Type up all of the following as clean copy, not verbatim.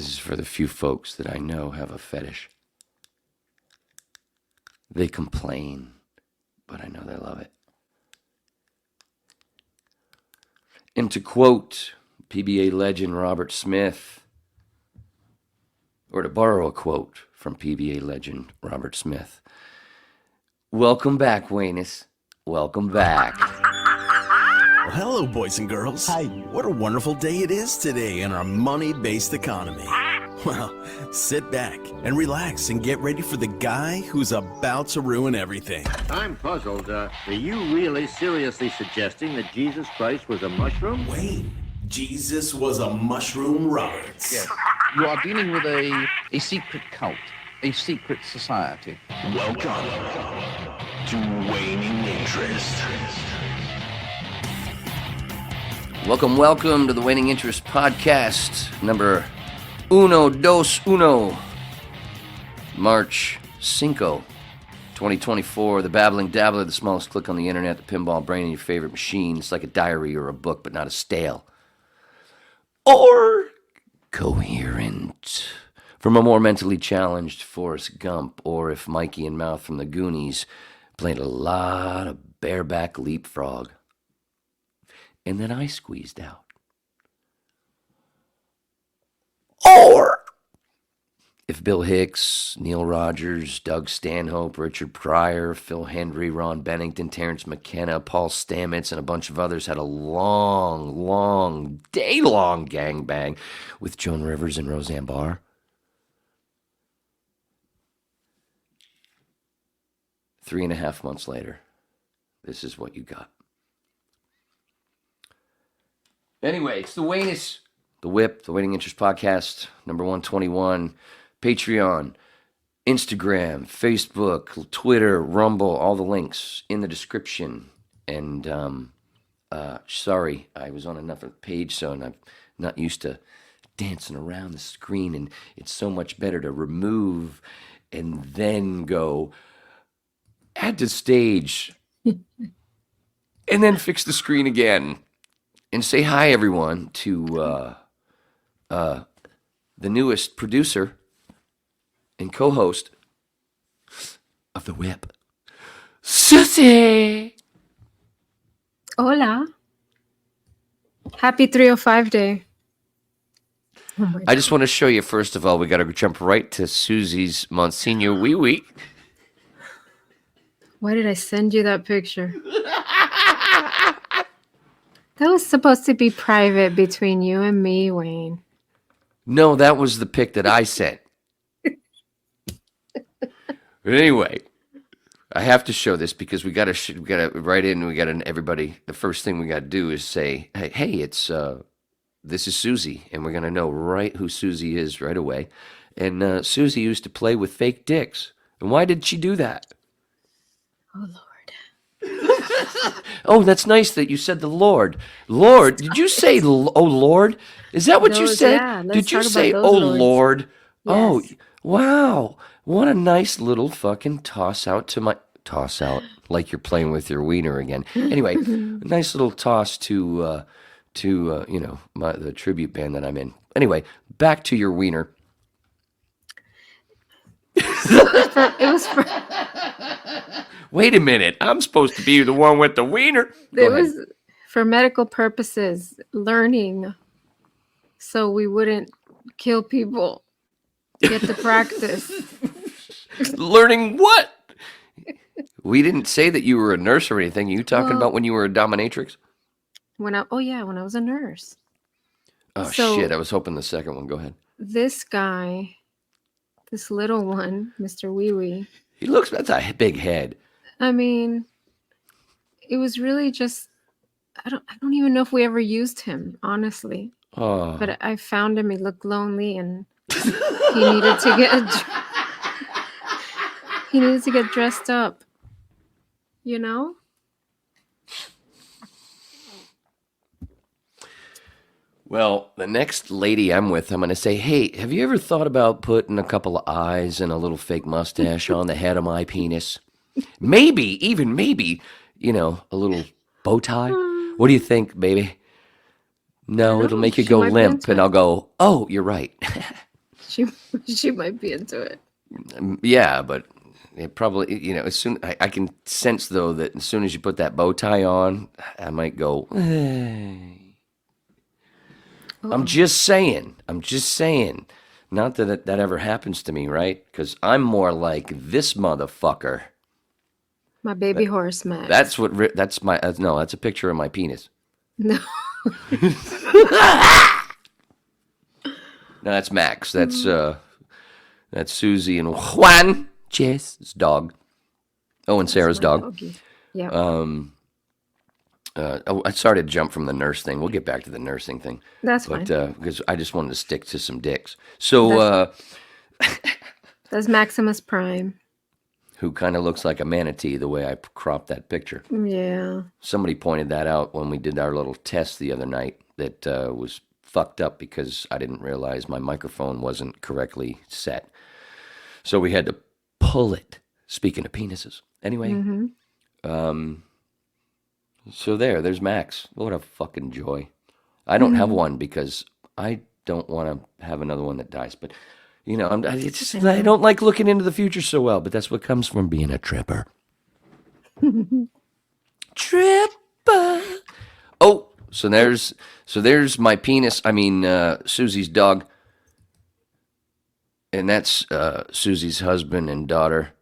This is for the few folks that I know have a fetish. They complain, but I know they love it. And to quote PBA legend Robert Smith, or to borrow a quote from PBA legend Robert Smith, welcome back, Waynus. Welcome back. Well, hello, boys and girls. Hi. What a wonderful day it is today in our money-based economy. Well, sit back and relax and get ready for the guy who's about to ruin everything. I'm puzzled. Are you really seriously suggesting that Jesus Christ was a mushroom? Wayne, Jesus was a mushroom Roberts. Yes. You are dealing with a secret cult, a secret society. Welcome to Waning Interest. Welcome to the Waning Interest podcast, number uno, dos, uno, March 5, 2024. The babbling dabbler, the smallest click on the internet, the pinball brain in your favorite machine. It's like a diary or a book, but not as stale or coherent. From a more mentally challenged Forrest Gump, or if Mikey and Mouth from the Goonies played a lot of bareback leapfrog. And then I squeezed out. Or if Bill Hicks, Neil Rogers, Doug Stanhope, Richard Pryor, Phil Hendry, Ron Bennington, Terrence McKenna, Paul Stamets, and a bunch of others had a long, day-long gangbang with Joan Rivers and Roseanne Barr. Three and a half months later, this is what you got. Anyway, it's the Waynus, the Whip, the Waning Interest podcast, number 121, Patreon, Instagram, Facebook, Twitter, Rumble, all the links in the description. And sorry, I was on another page, so I'm not used to dancing around the screen, and it's so much better to remove and then go add to stage and then fix the screen again. And say hi, everyone, to the newest producer and co-host of The Whip, Susy. Hola. Happy 305 day. Oh I just want to show you, first of all, we got to jump right to Susy's Monsignor Wee Wee. Why did I send you that picture? That was supposed to be private between you and me, Wayne. No, that was the pic that I sent. But anyway, I have to show this because we got to write in. We got to everybody. The first thing we got to do is say, "Hey, it's this is Susy," and we're gonna know right who Susy is right away. And Susy used to play with fake dicks. And why did she do that? Oh, Lord. Oh, that's nice that you said the Lord. Lord, did you say, oh, Lord? Is that what you said? Yeah, did you say, oh, lords. Lord? Yes. Oh, wow. What a nice little fucking toss out, like you're playing with your wiener again. Anyway, a nice little toss to the tribute band that I'm in. Anyway, back to your wiener. It was for Wait a minute. I'm supposed to be the one with the wiener. it was for medical purposes, learning, so we wouldn't kill people. Get the practice. Learning what? We didn't say that you were a nurse or anything. You talking about when you were a dominatrix? When I was a nurse. Oh, So- shit. I was hoping the second one. Go ahead. This guy, this little one, Mr. Wee Wee. That's a big head. I mean, it was really just I don't even know if we ever used him, honestly. Oh. But I found him. He looked lonely, and he needed to get dressed up. You know? Well, the next lady I'm with, I'm going to say, hey, have you ever thought about putting a couple of eyes and a little fake mustache on the head of my penis? Maybe, a little bow tie. What do you think, baby? No, it'll make you she go might be limp, into and it. I'll go, oh, you're right. She might be into it. Yeah, but it probably, as soon I can sense though that as soon as you put that bow tie on, I might go. I'm just saying. Not that that ever happens to me, right? Because I'm more like this motherfucker. My baby horse, Max. That's my no. That's a picture of my penis. No. No, that's Max. That's Susy and Juan, Jess's dog. Oh, and Sarah's dog. Doggy. Yeah. I started to jump from the nurse thing. We'll get back to the nursing thing. That's fine. Because I just wanted to stick to some dicks. So, That's Maximus Prime. who kind of looks like a manatee the way I cropped that picture. Yeah. Somebody pointed that out when we did our little test the other night that was fucked up because I didn't realize my microphone wasn't correctly set. So we had to pull it. Speaking of penises. Anyway, so there's Max. What a fucking joy. I don't have one because I don't want to have another one that dies. But, I don't like looking into the future so well. But that's what comes from being a tripper. Tripper. Oh, so there's my penis. I mean, Susie's dog. And that's Susie's husband and daughter.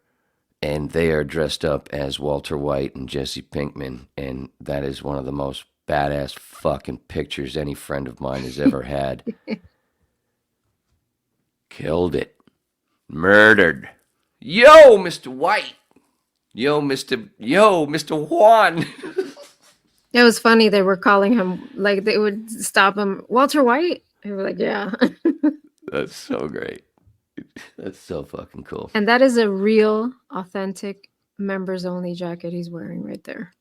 And they are dressed up as Walter White and Jesse Pinkman. And that is one of the most badass fucking pictures any friend of mine has ever had. Killed it. Murdered. Yo, Mr. White. Yo, Mr. Juan. It was funny. They were calling him, like, they would stop him. Walter White? They were like, yeah. That's so great. That's so fucking cool. And that is a real, authentic members-only jacket he's wearing right there.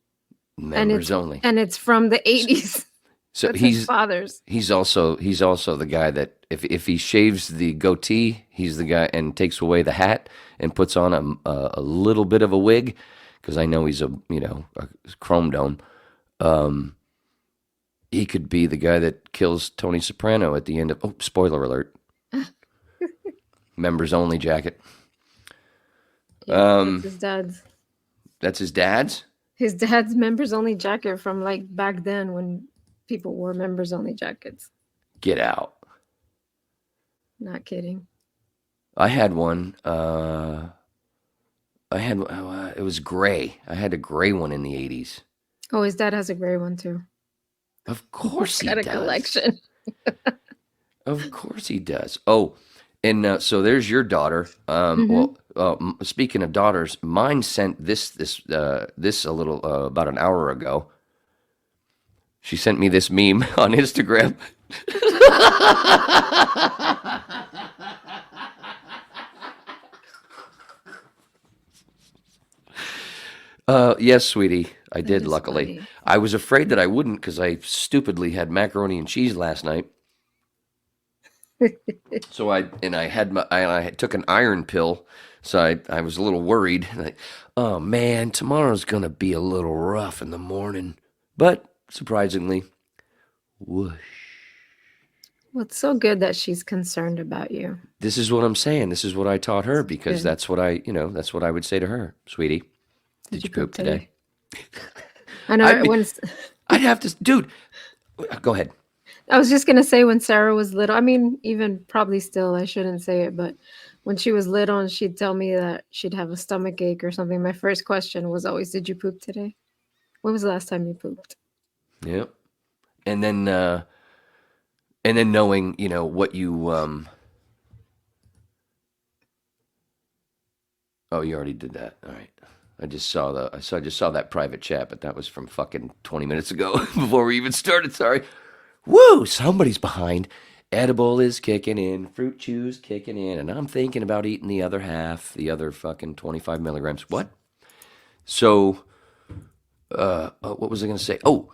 Members only. And it's from the 80s. So That's he's his father's. He's also the guy that if he shaves the goatee, he's the guy and takes away the hat and puts on a little bit of a wig, because I know he's a chrome dome. He could be the guy that kills Tony Soprano at the end of. Oh, spoiler alert! Members only jacket. Yeah, that's his dad's. That's his dad's. His dad's members only jacket from like back then when people wore members only jackets. Get out. Not kidding. I had one. It was gray. I had a gray one in the 80s. Oh, his dad has a gray one too. Of course he Got a does. collection. Of course he does. Oh, and so there's your daughter. Speaking of daughters, mine sent this a little about an hour ago. She sent me this meme on Instagram. Yes, sweetie, I did. Luckily, funny. I was afraid that I wouldn't because I stupidly had macaroni and cheese last night. So I took an iron pill, so I was a little worried. Like, oh man, tomorrow's gonna be a little rough in the morning, but surprisingly, whoosh. Well, it's so good that she's concerned about you. This is what I'm saying. This is what I taught her because that's what I would say to her, sweetie. Did you poop today? I know. I'd have to, dude. Go ahead. I was just gonna say when Sarah was little. I mean, even probably still, I shouldn't say it, but when she was little and she'd tell me that she'd have a stomach ache or something, my first question was always, "Did you poop today? When was the last time you pooped?" Yep. And then knowing, what you. Oh, you already did that. All right. I just saw that private chat, but that was from fucking 20 minutes ago before we even started. Sorry. Woo! Somebody's behind. Edible is kicking in. Fruit chews kicking in. And I'm thinking about eating the other half, the other fucking 25 milligrams. What? So, what was I going to say? Oh,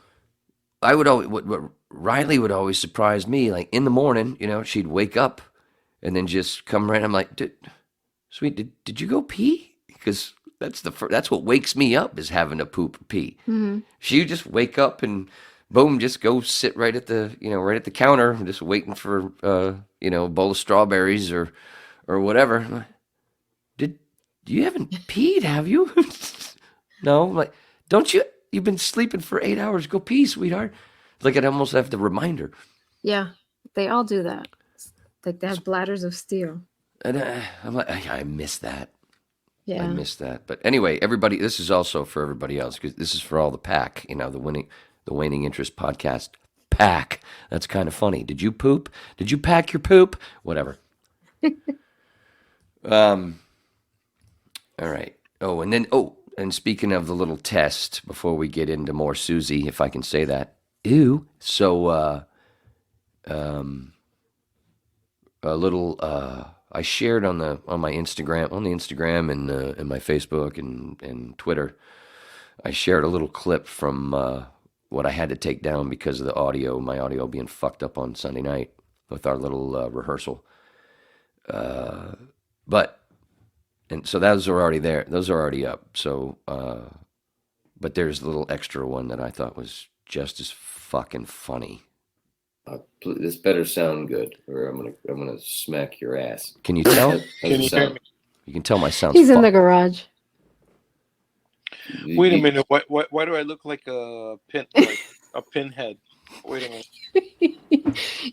I would always, what Riley would always surprise me, like in the morning, she'd wake up and then just come right. I'm like, sweet, did you go pee? Because that's what wakes me up is having to poop or pee. Mm-hmm. She would just wake up and boom, just go sit right at the counter, just waiting for, a bowl of strawberries or whatever. I'm like, you haven't peed, have you? No. I'm like, don't you? You've been sleeping for 8 hours. Go pee, sweetheart. Like, I'd almost have to remind her. Yeah, they all do that. Like they have bladders of steel. And I'm like, I miss that. Yeah. I miss that. But anyway, everybody, this is also for everybody else, because this is for all the pack, the Waning Interest podcast pack. That's kind of funny. Did you poop? Did you pack your poop? Whatever. All right. And speaking of the little test, before we get into more Susy, if I can say that. Ew. So, a little, I shared on my Instagram, and my Facebook and Twitter. I shared a little clip from what I had to take down because of my audio being fucked up on Sunday night with our little rehearsal. And so those are already there. Those are already up. So, but there's a little extra one that I thought was just as fucking funny. This better sound good, or I'm gonna smack your ass. Can you tell? Can you hear me? You can tell my sound. He's in the garage. Wait a minute. Why do I look like a pinhead? Wait a minute.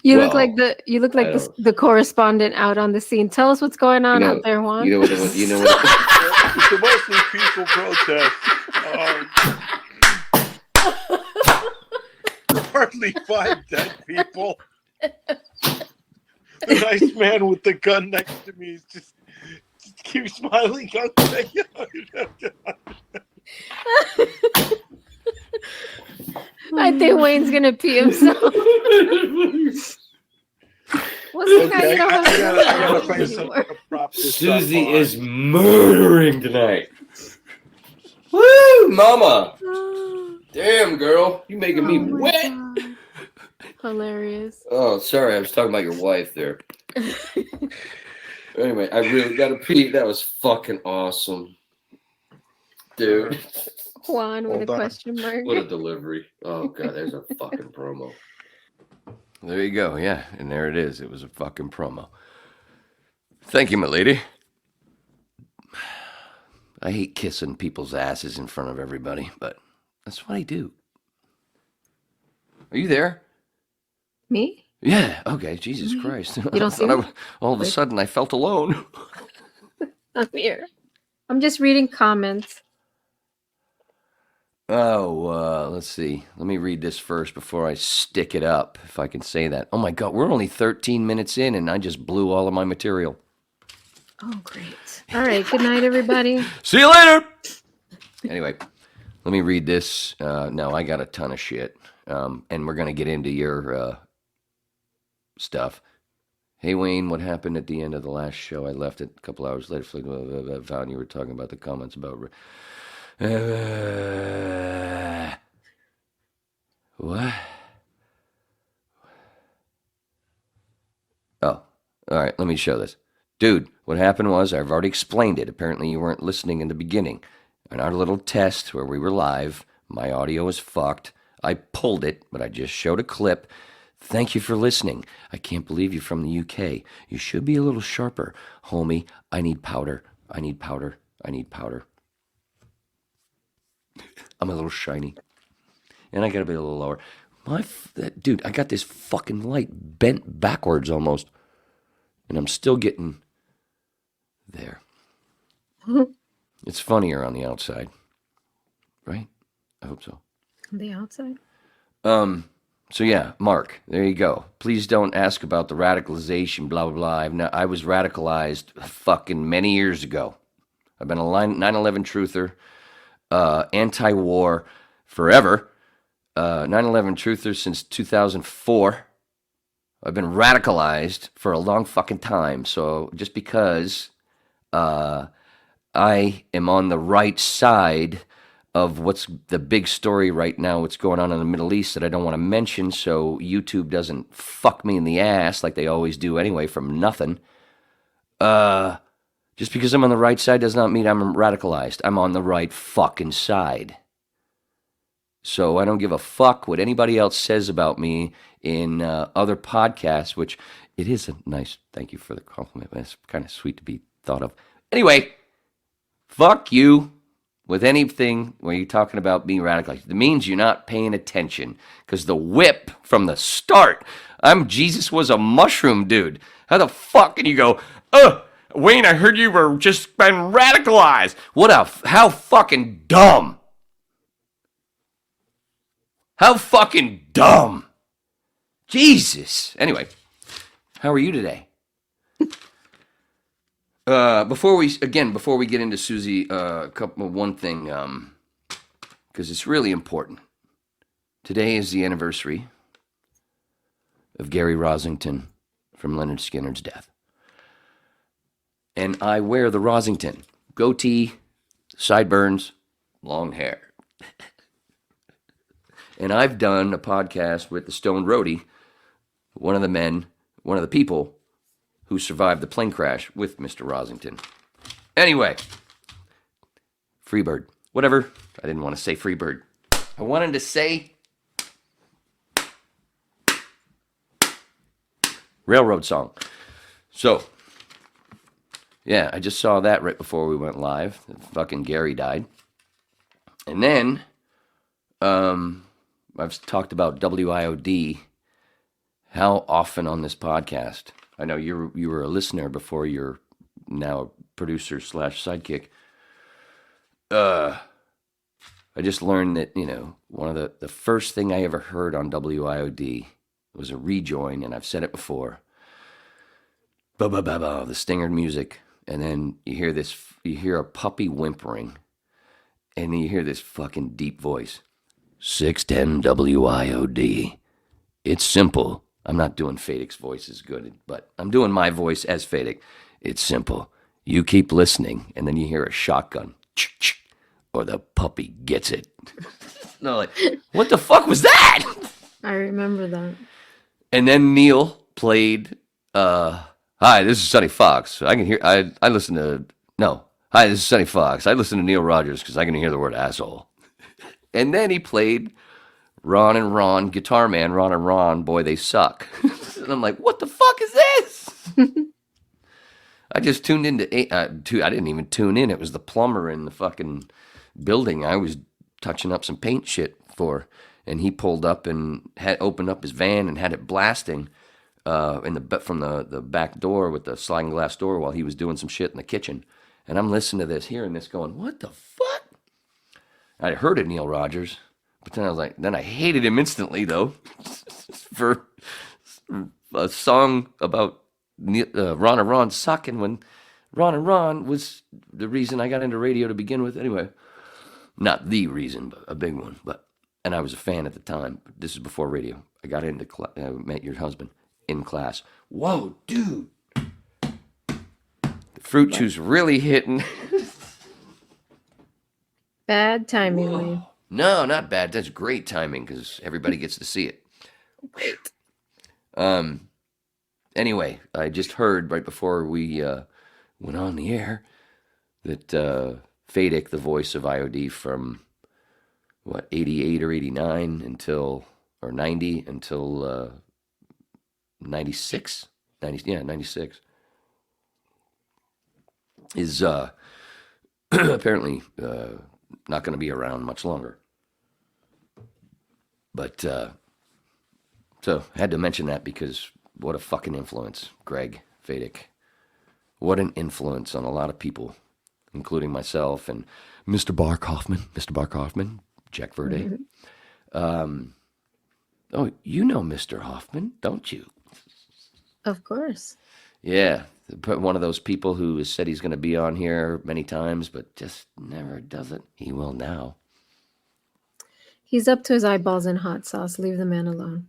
You look like the correspondent out on the scene. Tell us what's going on out there, Juan. You know what? It's a mostly peaceful protest. Hardly 5 dead people. The nice man with the gun next to me is just keep smiling. I think Wayne's gonna pee himself. Okay, I gotta find something to prop this Susy up is murdering tonight. Woo, mama! Damn, girl, you making me wet. God. Hilarious. Oh, sorry, I was talking about your wife there. Anyway, I really got to pee. That was fucking awesome, dude. Juan with a question mark. What a delivery. Oh, God, there's a fucking promo. There you go, yeah, and there it is. It was a fucking promo. Thank you, my lady. I hate kissing people's asses in front of everybody, but that's what I do. Are you there? Me? Yeah, okay, Jesus Christ. You don't see me? All of a sudden, I felt alone. I'm here. I'm just reading comments. Oh, let's see. Let me read this first before I stick it up, if I can say that. Oh my God, we're only 13 minutes in and I just blew all of my material. Oh, great. All right, good night, everybody. See you later! Anyway, let me read this. No, I got a ton of shit. And we're going to get into your stuff. Hey, Wayne, what happened at the end of the last show? I left it a couple hours later. Found you were talking about the comments about... what? Oh, all right, let me show this. Dude, what happened was, I've already explained it. Apparently you weren't listening in the beginning. In our little test where we were live, my audio was fucked. I pulled it, but I just showed a clip. Thank you for listening. I can't believe you're from the UK. You should be a little sharper. Homie, I need powder. I need powder. I need powder. I'm a little shiny. And I gotta be a little lower. Dude, I got this fucking light bent backwards almost. And I'm still getting there. It's funnier on the outside. Right? I hope so. On the outside? So yeah, Mark, there you go. Please don't ask about the radicalization, blah, blah, blah. I was radicalized fucking many years ago. I've been a 9/11 truther, anti-war forever. 9/11 truther since 2004. I've been radicalized for a long fucking time. So just because I am on the right side of what's the big story right now, what's going on in the Middle East that I don't want to mention so YouTube doesn't fuck me in the ass like they always do anyway from nothing. Just because I'm on the right side does not mean I'm radicalized. I'm on the right fucking side. So I don't give a fuck what anybody else says about me in other podcasts, which it is a nice, thank you for the compliment. It's kind of sweet to be thought of. Anyway, fuck you with anything where you're talking about being radicalized. It means you're not paying attention, because the whip from the start, Jesus was a mushroom dude. How the fuck can you go, Wayne, I heard you were just been radicalized. How fucking dumb. How fucking dumb. Jesus. Anyway, how are you today? Before we get into Susy, one thing, because it's really important. Today is the anniversary of Gary Rosington from Leonard Skinner's death. And I wear the Rosington. Goatee, sideburns, long hair. And I've done a podcast with the Stone Roadie, one of the people who survived the plane crash with Mr. Rosington. Anyway, Freebird. Whatever. I didn't want to say Freebird. I wanted to say Railroad Song. So, yeah, I just saw that right before we went live. Fucking Gary died. And then, I've talked about WIOD, how often on this podcast. I know you were a listener before you're now a producer / sidekick. I just learned that, one of the first thing I ever heard on WIOD was a rejoin, and I've said it before. Ba-ba-ba-ba, the Stinger music. And then you hear a puppy whimpering, and then you hear this fucking deep voice. 610 WIOD. It's simple. I'm not doing Fadek's voice as good, but I'm doing my voice as Fadek. It's simple. You keep listening, and then you hear a shotgun. Or the puppy gets it. No, like, what the fuck was that? I remember that. And then Neil played, hi, this is Sonny Fox. I can hear, I listen to, no. Hi, this is Sonny Fox. I listen to Neil Rogers because I can hear the word asshole. And then he played Ron and Ron, Guitar Man, Ron and Ron, Boy They Suck. And I'm like, what the fuck is this? I just tuned into, I didn't even tune in. It was the plumber in the fucking building I was touching up some paint shit for. And he pulled up and had opened up his van and had it blasting from the back door with the sliding glass door while he was doing some shit in the kitchen. And I'm listening to this, hearing this, going, what the fuck? I heard it, Neil Rogers, but then I was like, then I hated him instantly, though, for a song about Ron and Ron sucking when Ron and Ron was the reason I got into radio to begin with. Anyway, not the reason, but a big one. And I was a fan at the time. This is before radio. I got into I met your husband in class. Whoa, dude. The fruit juice really hitting. Bad timing, Wayne. No, not bad. That's great timing because everybody gets to see it. Wait. Anyway, I just heard right before we went on the air that Fadek, the voice of IOD from 88 or 89 or 90 until 96, 96, is apparently not going to be around much longer. But so I had to mention that because what a fucking influence, Greg Fadek. What an influence on a lot of people, including myself and Mr. Bark Hoffman, Jack Verde. Mm-hmm. Oh, you know Mr. Hoffman, don't you? Of course. Yeah, one of those people who has said he's going to be on here many times, but just never does it. He will now. He's up to his eyeballs in hot sauce. Leave the man alone.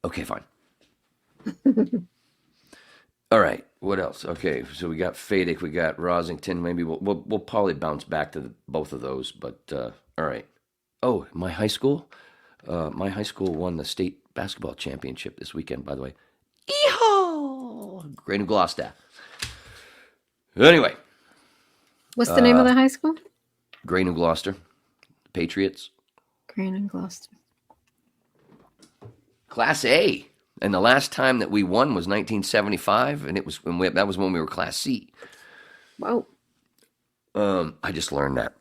Okay, fine. All right, what else? Okay, so we got Fadek, we got Rosington. Maybe we'll probably bounce back to both of those, but all right. Oh, my high school won the state basketball championship this weekend, by the way. Eehaw! Great New Gloucester. Anyway. What's the name of the high school? Great New Gloucester. Patriots. Green and Gloucester. Class A. And the last time that we won was 1975, and that was when we were Class C. Wow. I just learned that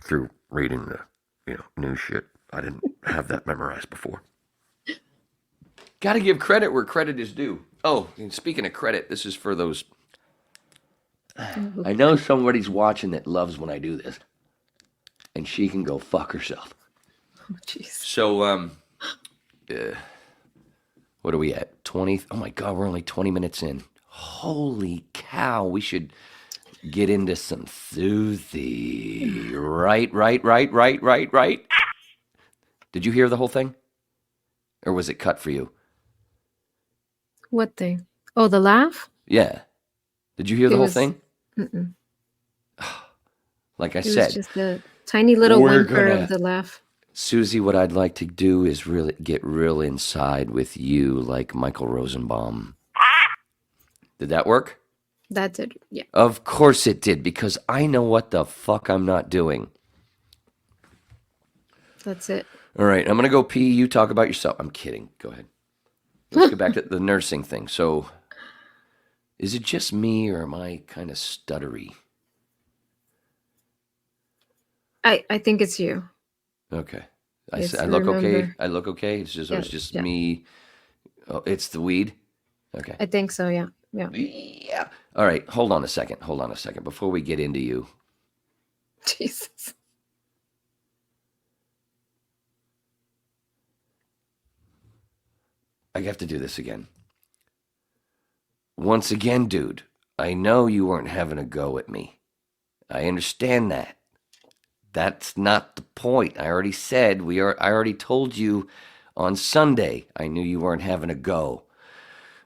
through reading the news shit. I didn't have that memorized before. Got to give credit where credit is due. Oh, and speaking of credit, this is for those. I know somebody's watching that loves when I do this, and she can go fuck herself. Oh, jeez. So, what are we at? 20? Oh my God, we're only 20 minutes in. Holy cow, we should get into some Susy. Right. Did you hear the whole thing? Or was it cut for you? What thing? Oh, the laugh? Yeah. Did you hear the whole thing? Mm-mm. Like I It said. was just a tiny little whimper of the laugh. Susy, what I'd like to do is really get real inside with you like Michael Rosenbaum. Did that work? That did, yeah. Of course it did, because I know what the fuck I'm not doing. That's it. All right, I'm going to go pee. You talk about yourself. I'm kidding. Go ahead. Let's get back to the nursing thing. So, is it just me or am I kind of stuttery? I think it's you. Okay. Yes, I look okay. remember. I look okay. It's just me. Oh, it's the weed. Okay. I think so, yeah. Yeah. All right. Hold on a second. Before we get into you. Jesus. I have to do this again. Once again, dude, I know you weren't having a go at me. I understand that. That's not the point. I already said, I already told you on Sunday, I knew you weren't having a go.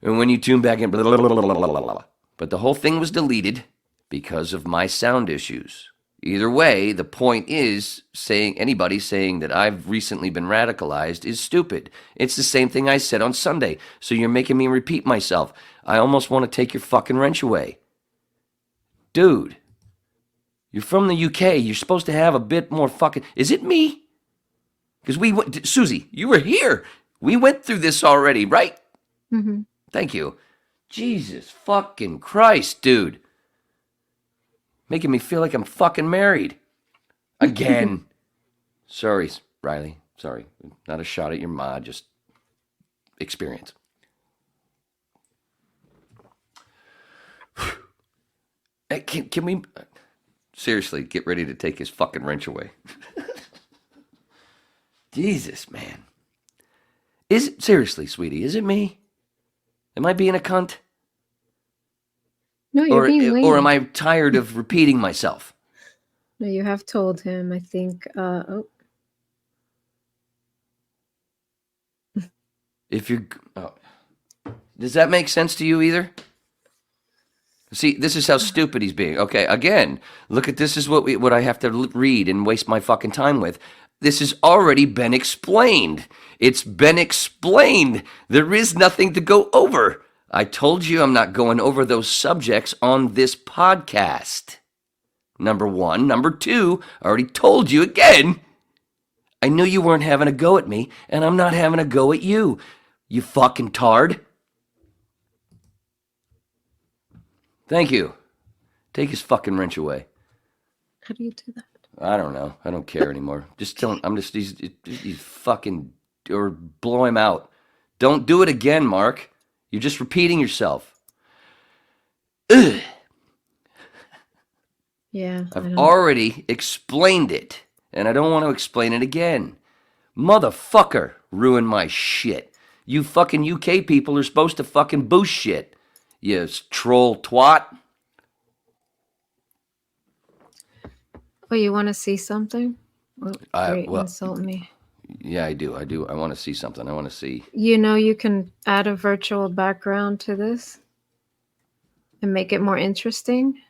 And when you tune back in, blah, blah, blah, blah, blah, blah, blah. But the whole thing was deleted because of my sound issues. Either way, the point is, anybody saying that I've recently been radicalized is stupid. It's the same thing I said on Sunday, so you're making me repeat myself. I almost want to take your fucking wrench away. Dude, you're from the UK. You're supposed to have a bit more fucking... Is it me? Because Susy, you were here. We went through this already, right? Mm-hmm. Thank you. Jesus fucking Christ, dude. Making me feel like I'm fucking married. Again. Sorry, Riley. Sorry. Not a shot at your ma, just experience. Hey, can we seriously get ready to take his fucking wrench away? Jesus, man. Seriously, sweetie, is it me? Am I being a cunt? No, you're being Wayne. Or am I tired of repeating myself? No, you have told him, I think, If you're... Oh. Does that make sense to you either? See, this is how stupid he's being. Okay, again, look at this is what I have to read and waste my fucking time with. This has already been explained. It's been explained. There is nothing to go over. I told you I'm not going over those subjects on this podcast. Number one. Number two, I already told you again. I knew you weren't having a go at me, and I'm not having a go at you. You fucking tard. Thank you. Take his fucking wrench away. how do you do that? I don't know. I don't care anymore. Just tell him. He's fucking, or blow him out. Don't do it again, Mark. You're just repeating yourself. Ugh. Yeah. I've already explained it, and I don't want to explain it again. Motherfucker, ruin my shit. You fucking UK people are supposed to fucking boost shit. You troll twat. Oh, you want to see something? Great, well, insult me. Yeah, I do. I want to see something. I want to see. You know, you can add a virtual background to this and make it more interesting.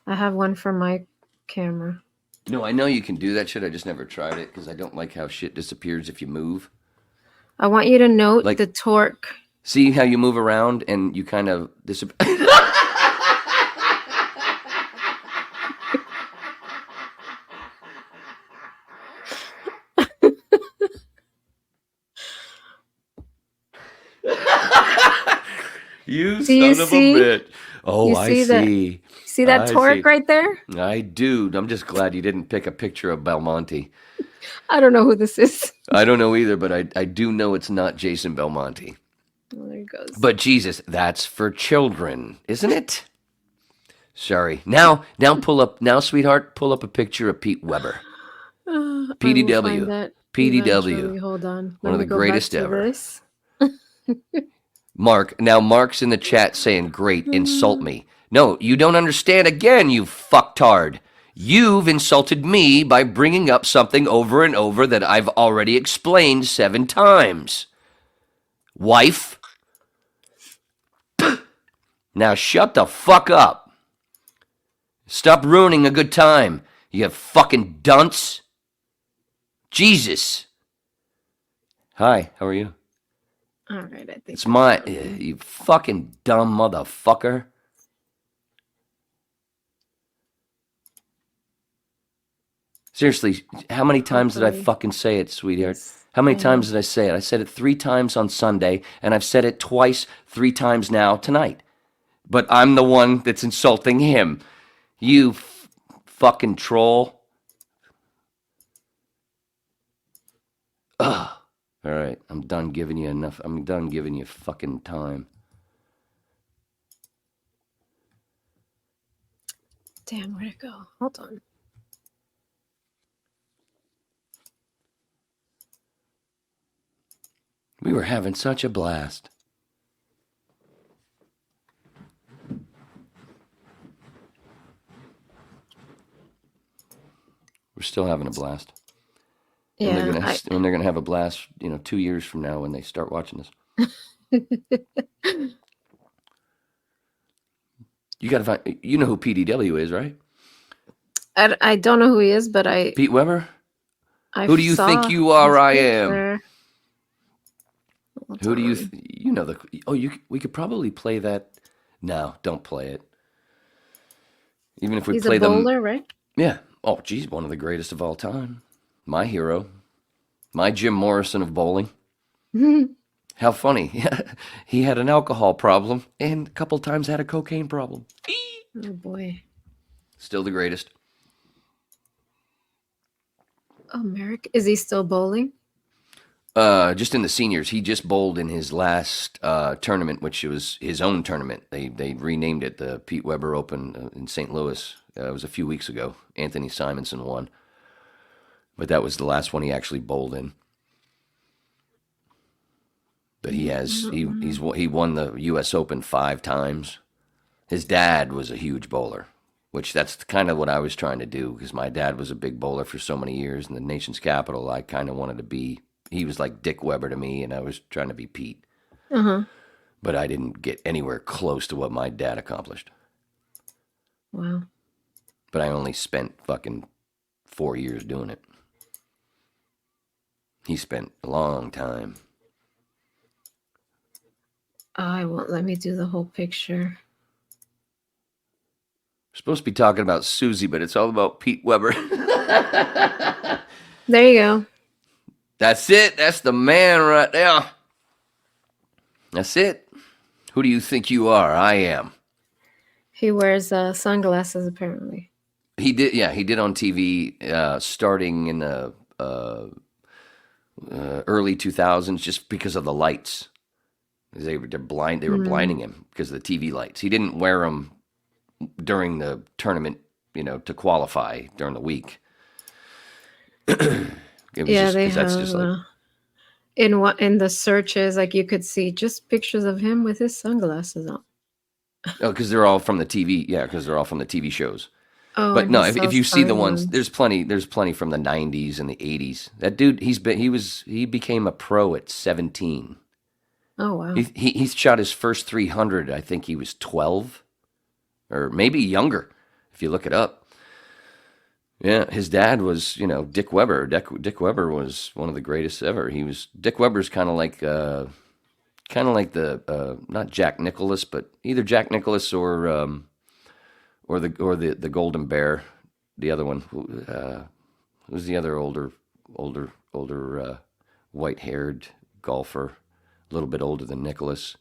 I have one for my camera. No, I know you can do that shit. I just never tried it because I don't like how shit disappears if you move. I want you to note the torque. See how you move around and you kind of disappear. You Do you son of a see? bitch. Oh, You I see that? see. See that I torque see. right there? I do. I'm just glad you didn't pick a picture of Belmonte. I don't know who this is. I don't know either, but I do know it's not Jason Belmonte. Oh, there he goes. But Jesus, that's for children, isn't it? Sorry. Now, sweetheart, pull up a picture of Pete Weber. I will PDW. find that PDW. eventually. Hold on. One Let of me the go greatest back to ever. this. Mark's in the chat saying, great, insult me. No, you don't understand again, you fucktard. You've insulted me by bringing up something over and over that I've already explained 7 times. Wife. Now shut the fuck up. Stop ruining a good time, you fucking dunce. Jesus. Hi, how are you? All right, I think It's my, you fucking dumb motherfucker. Seriously, how many times did I fucking say it, sweetheart? How many times did I say it? I said it 3 times on Sunday, and I've said it twice, 3 times now tonight. But I'm the one that's insulting him. You fucking troll. Ugh. All right, I'm done giving you enough. I'm done giving you fucking time. Damn, where'd it go? Hold on. We were having such a blast. We're still having a blast. Yeah, when they're gonna have a blast, 2 years from now when they start watching this. You gotta find. You know who PDW is, right? I don't know who he is, but Pete Weber. I Who do you think saw you are? his I picture. am. Hold Who do you? on. You know the. Oh, we could probably play that. No, don't play it. Even if we He's play a bowler, right? Yeah. Oh, geez, one of the greatest of all time. My hero. My Jim Morrison of bowling. How funny. He had an alcohol problem and a couple times had a cocaine problem. Oh boy. Still the greatest. Oh, Merrick, is he still bowling? Just in the seniors. He just bowled in his last tournament, which was his own tournament. They renamed it the Pete Weber Open in St. Louis. It was a few weeks ago. Anthony Simonson won. But that was the last one he actually bowled in. But he won the U.S. Open 5 times. His dad was a huge bowler, which that's kind of what I was trying to do because my dad was a big bowler for so many years in the nation's capital. I kind of wanted to be. He was like Dick Weber to me, and I was trying to be Pete. But I didn't get anywhere close to what my dad accomplished. Wow. But I only spent fucking 4 years doing it. He spent a long time. I won't let me do the whole picture. We're supposed to be talking about Susy, but it's all about Pete Weber. There you go. That's it. That's the man right there. That's it. Who do you think you are? I am. He wears sunglasses apparently. He did. Yeah, he did on TV starting in the early 2000s just because of the lights. They were blinding him because of the TV lights. He didn't wear them during the tournament, to qualify during the week. They have in the searches, like you could see just pictures of him with his sunglasses on. Oh, because they're all from the TV. Yeah, because they're all from the TV shows. Oh, But and no, he if sells you see the fine ones, there's plenty from the 90s and the 80s. That dude, he became a pro at 17. Oh wow. He shot his first 300. I think he was 12, or maybe younger, if you look it up. Yeah, his dad was, Dick Weber. Dick Weber was one of the greatest ever. Dick Weber's kind of like the not Jack Nicklaus, but either Jack Nicklaus or the Golden Bear. The other one, who's the other older white-haired golfer, a little bit older than Nicklaus.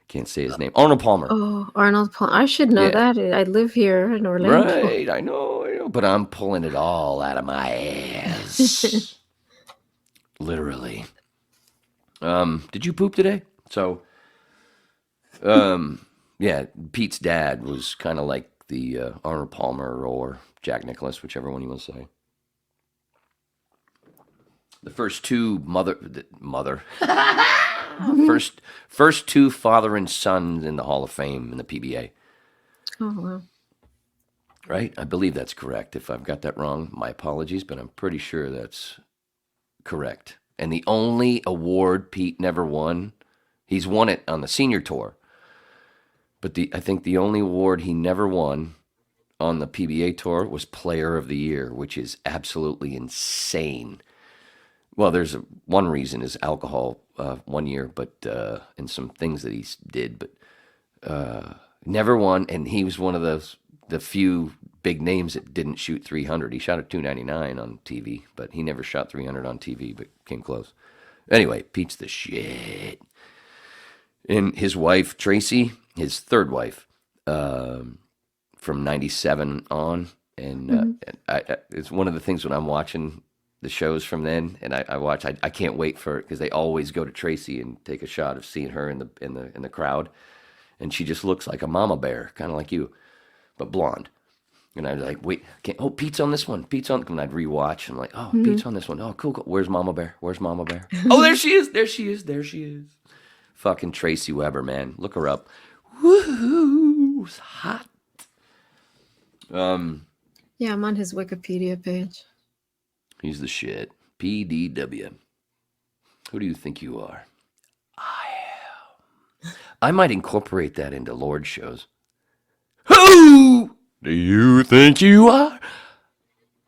Can't say his name. Arnold Palmer. Oh, Arnold Palmer. I should know Yeah. that. I live here in Orlando. Right, I know, but I'm pulling it all out of my ass. Literally. Did you poop today? So, yeah, Pete's dad was kind of like the Arnold Palmer or Jack Nicklaus, whichever one you want to say. The first two first two father and son in the Hall of Fame in the PBA. Oh, wow. Right? I believe that's correct. If I've got that wrong, my apologies, but I'm pretty sure that's correct. And the only award Pete never won, he's won it on the senior tour, but I think the only award he never won on the PBA tour was Player of the Year, which is absolutely insane. Well, there's one reason is alcohol 1 year, but and some things that he did, but never won. And he was one of the few big names that didn't shoot 300. He shot at 299 on TV, but he never shot 300 on TV, but came close. Anyway, Pete's the shit. And his wife, Tracy, his third wife, from 97 on. And it's one of the things when I'm watching the shows from then, and I watch, I can't wait for it because they always go to Tracy and take a shot of seeing her in the crowd. And she just looks like a mama bear, kind of like you, but blonde. And I'd like, wait, Pete's on this one. Pete's on. And I'd rewatch. And I'm like, oh, Pete's on this one. Oh, cool. Where's Mama Bear? Where's Mama Bear? Oh, there she is. There she is. There she is. Fucking Tracy Weber, man. Look her up. Woohoo. It's hot. Yeah, I'm on his Wikipedia page. He's the shit. PDW. Who do you think you are? I am. I might incorporate that into Lord shows. Who do you think you are?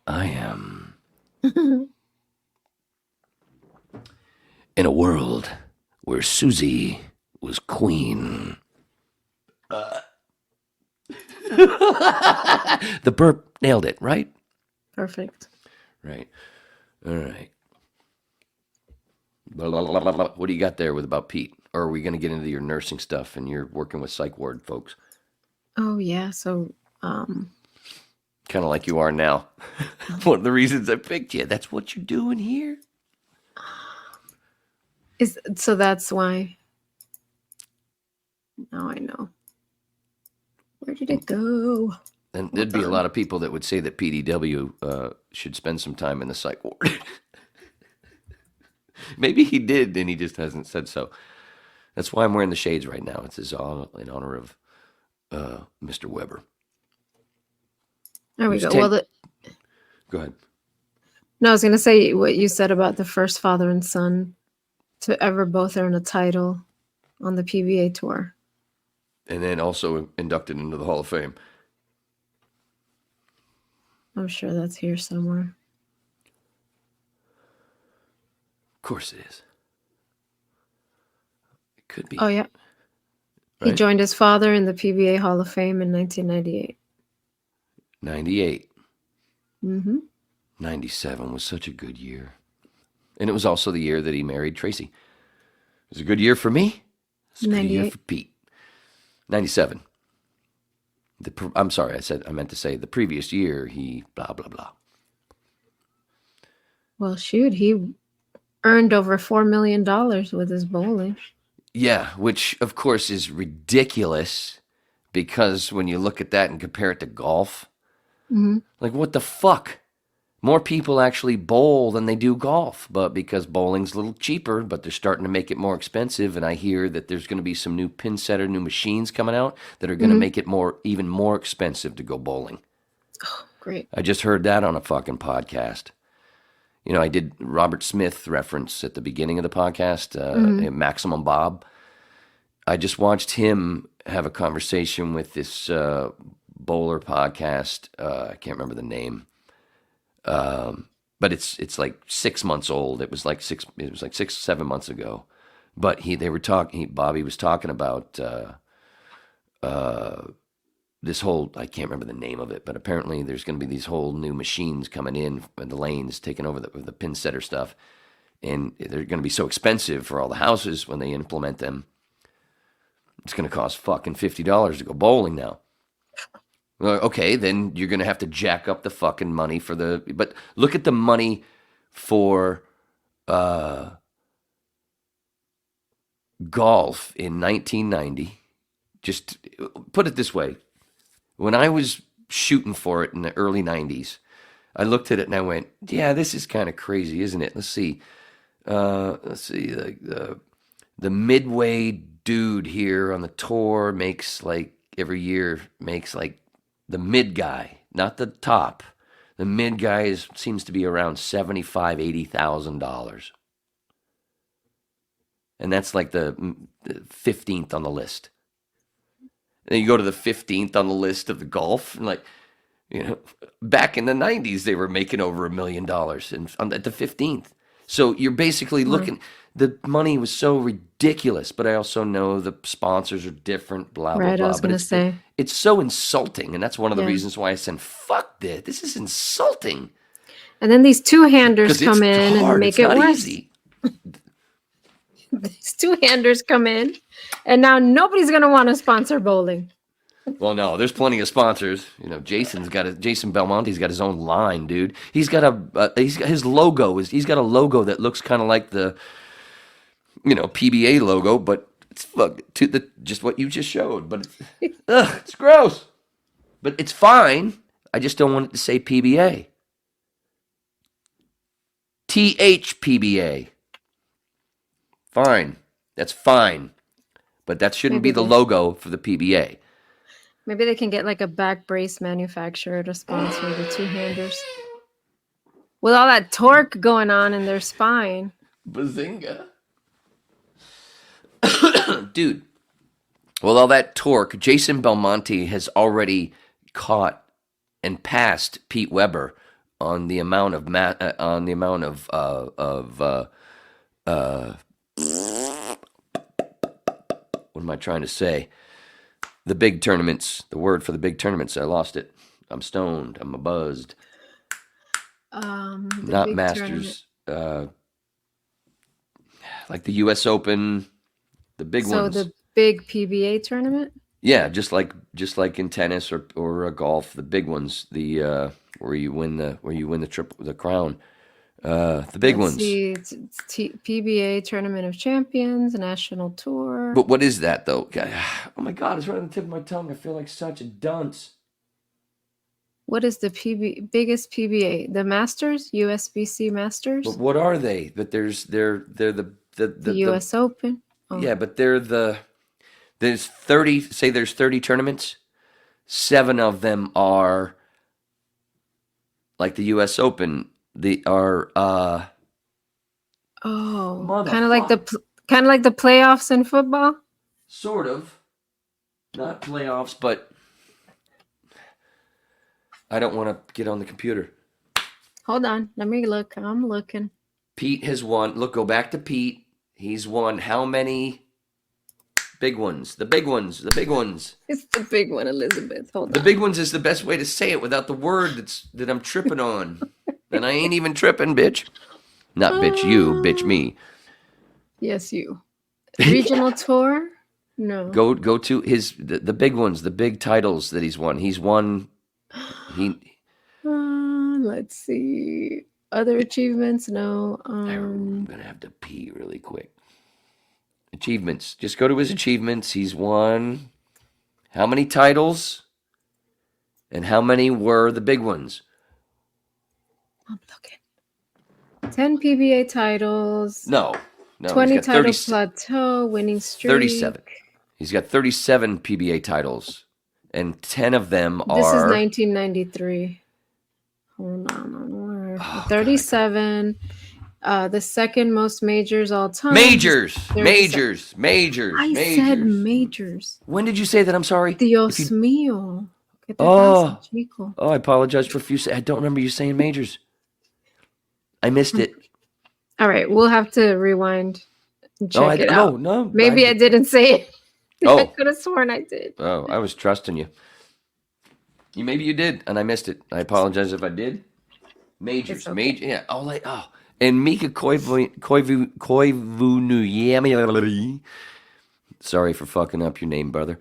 I am. In a world where Susy was queen. The burp nailed it, right? Perfect. Right. All right. Blah, blah, blah, blah, blah. What do you got there with about Pete? Or are we going to get into your nursing stuff and you're working with psych ward folks? Oh, yeah. So, kind of like you are now. One of the reasons I picked you. That's what you're doing here. So that's why. Now I know. Where did it go? And there'd be a lot of people that would say that PDW should spend some time in the psych ward. Maybe he did, and he just hasn't said so. That's why I'm wearing the shades right now. It's in honor of Mr. Weber. There we go. Well, go ahead. No, I was going to say what you said about the first father and son to ever both earn a title on the PBA tour. And then also inducted into the Hall of Fame. I'm sure that's here somewhere. Of course it is. It could be. Oh, yeah. Right? He joined his father in the PBA Hall of Fame in 1998. 98. Mm-hmm. 97 was such a good year. And it was also the year that he married Tracy. It was a good year for me. It was a good year for Pete. 97. I'm sorry, I meant to say the previous year he blah, blah, blah. Well, shoot, he earned over $4 million with his bowling. Yeah, which of course is ridiculous because when you look at that and compare it to golf, like what the fuck? More people actually bowl than they do golf, but because bowling's a little cheaper, but they're starting to make it more expensive. And I hear that there's going to be some new pin setter, new machines coming out that are going to make it even more expensive to go bowling. Oh, great. I just heard that on a fucking podcast. You know, I did Robert Smith reference at the beginning of the podcast, Maximum Bob. I just watched him have a conversation with this bowler podcast. I can't remember the name. But it's like 6 months old. It was like 7 months ago. But Bobby was talking about this whole, I can't remember the name of it, but apparently there's going to be these whole new machines coming in the lanes, taking over the pin setter stuff. And they're going to be so expensive for all the houses when they implement them. it's going to cost fucking $50 to go bowling now. Well, okay, then you're going to have to jack up the fucking money for the. But look at the money for golf in 1990. Just put it this way. When I was shooting for it in the early 90s, I looked at it and I went, yeah, this is kind of crazy, isn't it? Let's see. Like the midway dude here on the tour makes like every year makes like the mid guy, not the top. The mid guy seems to be around $75,000-$80,000. And that's like the 15th on the list. And you go to the 15th on the list of the golf, and like, you know, back in the 90s, they were making over $1 million at the 15th. So you're basically looking, the money was so ridiculous, but I also know the sponsors are different, blah, blah, Right, blah. I was going to say. It's so insulting, and that's one of the Yeah. reasons why I said, fuck this. This is insulting. And then these two-handers 'Cause come it's in hard. and make It's it not worse. easy. These two-handers come in, and now nobody's going to want to sponsor bowling. Well, no, there's plenty of sponsors. You know, Jason Belmonte's got his own line, dude. He's got his logo he's got a logo that looks kind of like the, you know, PBA logo, but it's just what you just showed. But it's gross. But it's fine. I just don't want it to say PBA. THPBA. Fine. That's fine. But that shouldn't be the logo for the PBA. Maybe they can get like a back brace manufacturer to sponsor the two-handers. With all that torque going on in their spine. Bazinga. Dude, with all that torque, Jason Belmonte has already caught and passed Pete Weber on the amount of what am I trying to say? The big tournaments. The word for the big tournaments. I lost it. I'm stoned. I'm buzzed. Not Masters. Like the U.S. Open, the big ones. So the big PBA tournament? Yeah, just like in tennis or golf, the big ones. The where you win the crown. The big ones. See, it's PBA Tournament of Champions, National Tour. But what is that though? Oh my God, it's right on the tip of my tongue. I feel like such a dunce. What is the biggest PBA? The Masters, USBC Masters. But what are they? But they're the US Open. Oh. Yeah, but there's 30. Say there's 30 tournaments. 7 of them are like the US Open. They are kind of like the playoffs in football. Sort of, not playoffs, but I don't want to get on the computer. Hold on, let me look. I'm looking. Pete has won. Look, go back to Pete. He's won how many big ones? The big ones. The big ones. It's the big one, Elizabeth. Hold on. The big ones is the best way to say it without the word that I'm tripping on. And I ain't even tripping, bitch. Not bitch you, bitch me. Yes, you. Regional tour? No. Go to the big ones, the big titles that he's won. He's won. Let's see. Other achievements? No. I'm gonna have to pee really quick. Achievements. Just go to his achievements. He's won how many titles? And how many were the big ones? I'm looking. 10 PBA titles. No. 20 title plateau, winning streak. 37. He's got 37 PBA titles, and 10 of them are. This is 1993. Hold on. 37. The second most majors all time. Majors. I said majors. When did you say that? I'm sorry. Dios mío. Oh, I apologize profusely. I don't remember you saying majors. I missed it. All right, we'll have to rewind and check it out. No. Maybe I didn't say it. Oh. I could have sworn I did. Oh, I was trusting you. Maybe you did, and I missed it. I apologize if I did. Majors, okay. yeah. And Mika Koivunuyemi. Sorry for fucking up your name, brother.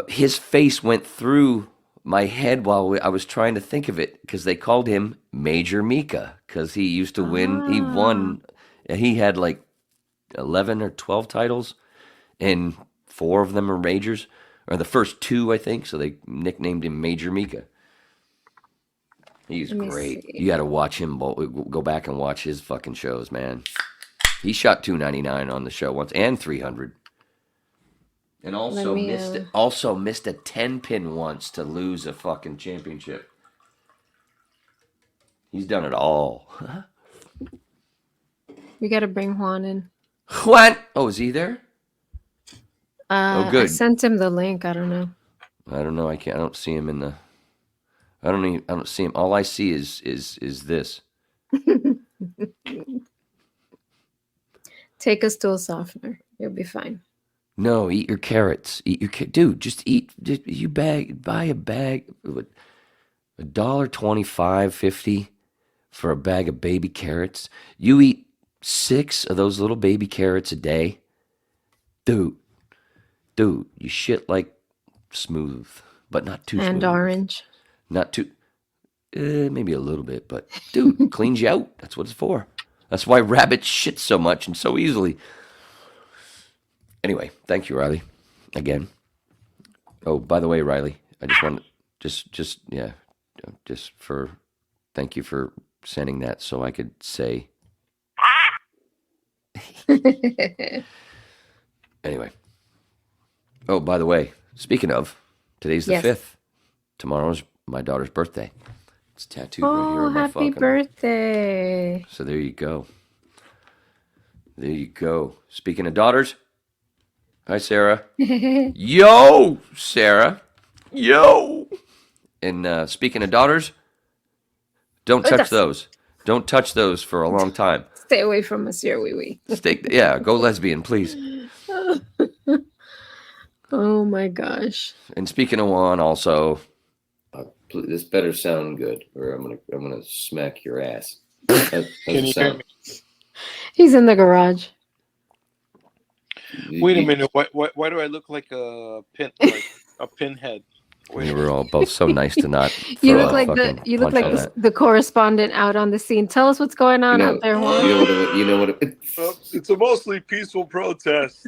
His face went through my head while I was trying to think of it because they called him Major Mika because he used to win. He won. He had like 11 or 12 titles, and 4 of them are majors, or the first 2, I think. So they nicknamed him Major Mika. He's great. See. You got to watch him. Go back and watch his fucking shows, man. He shot 299 on the show once and 300. And also missed a 10-pin once to lose a fucking championship. He's done it all. We got to bring Juan in. Juan! Oh, is he there? Oh, good. I sent him the link. I don't know. I don't know. I don't see him in the. I don't see him. All I see is this. Take a stool softener. You'll be fine. No, eat your carrots. Dude, just eat. Buy a bag. $1.25.50 for a bag of baby carrots. You eat 6 of those little baby carrots a day, dude. You shit like smooth, but not too smooth. And orange. Not too. Maybe a little bit, but dude, cleans you out. That's what it's for. That's why rabbits shit so much and so easily. Anyway, thank you, Riley. Again. Oh, by the way, Riley, I just want to thank you for sending that so I could say. Anyway. Oh, by the way, speaking of, today's the 5th. Tomorrow's my daughter's birthday. It's tattooed right here on my happy birthday. So there you go. There you go. Speaking of daughters, hi, Sarah. Yo, Sarah. Yo. And speaking of daughters, don't touch those. Don't touch those for a long time. Stay away from Monsieur Wee Wee. Go lesbian, please. Oh my gosh. And speaking of Juan, also, this better sound good, or I'm gonna smack your ass. Can you hear me? He's in the garage. Wait a minute. Why do I look like a pinhead? We were all both so nice to not. You look like the correspondent out on the scene. Tell us what's going on out there, Juan. You know what? It's a mostly peaceful protest.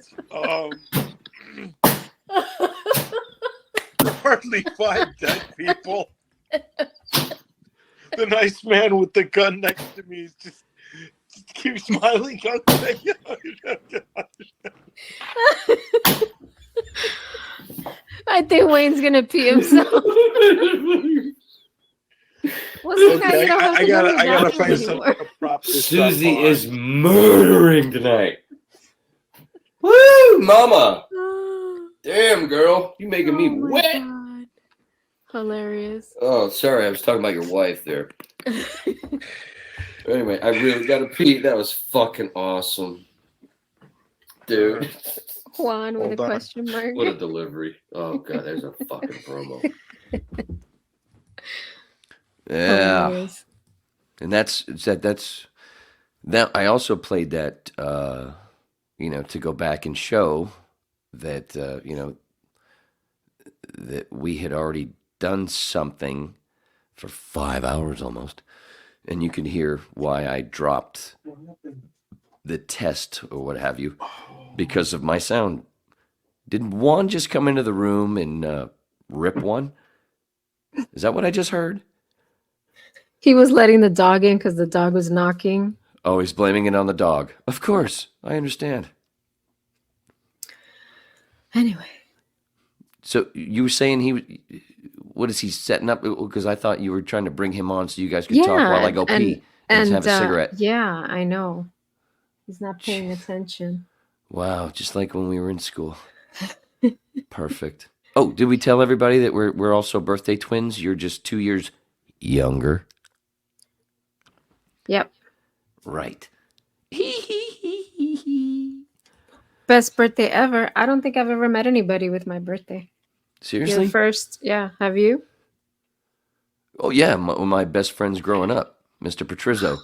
Hardly 5 dead people. The nice man with the gun next to me just keeps smiling. I think Wayne's gonna pee himself. I gotta find something to prop this Susy is murdering tonight. Woo, mama! Damn, girl, you making me wet. God. Hilarious. Oh, sorry, I was talking about your wife there. Anyway, I really gotta pee. That was fucking awesome, dude. Juan with a question mark. What a delivery! Oh god, there's a fucking promo. Yeah, hilarious. And that's that. I also played that, to go back and show that that we had already done something for 5 hours almost, and you can hear why I dropped the test or what have you because of my sound. Did Juan just come into the room and rip one? Is that what I just heard? He was letting the dog in because the dog was knocking. Oh, he's blaming it on the dog. Of course, I understand. Anyway. So you were saying what is he setting up? Because I thought you were trying to bring him on so you guys could talk while I go pee and have a cigarette. Yeah, I know. He's not paying attention. Wow, just like when we were in school. Perfect. Oh, did we tell everybody that we're also birthday twins? You're just 2 years younger. Yep. Right. Best birthday ever. I don't think I've ever met anybody with my birthday. Seriously? Your first, yeah. Have you? Oh, yeah. My best friends growing up, Mr. Patrizzo.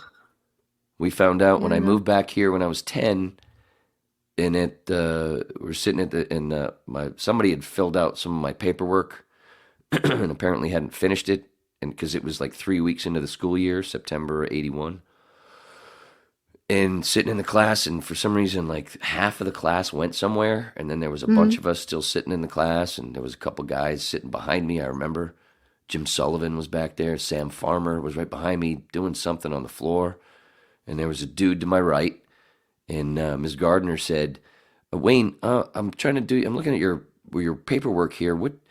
We found out when I moved back here when I was 10 and we're sitting somebody had filled out some of my paperwork and apparently hadn't finished it, and because it was like 3 weeks into the school year, September '81. And sitting in the class, and for some reason, like half of the class went somewhere, and then there was a bunch of us still sitting in the class, and there was a couple guys sitting behind me. I remember Jim Sullivan was back there. Sam Farmer was right behind me doing something on the floor, and there was a dude to my right, and Ms. Gardner said, "Wayne, I'm looking at your paperwork here. When's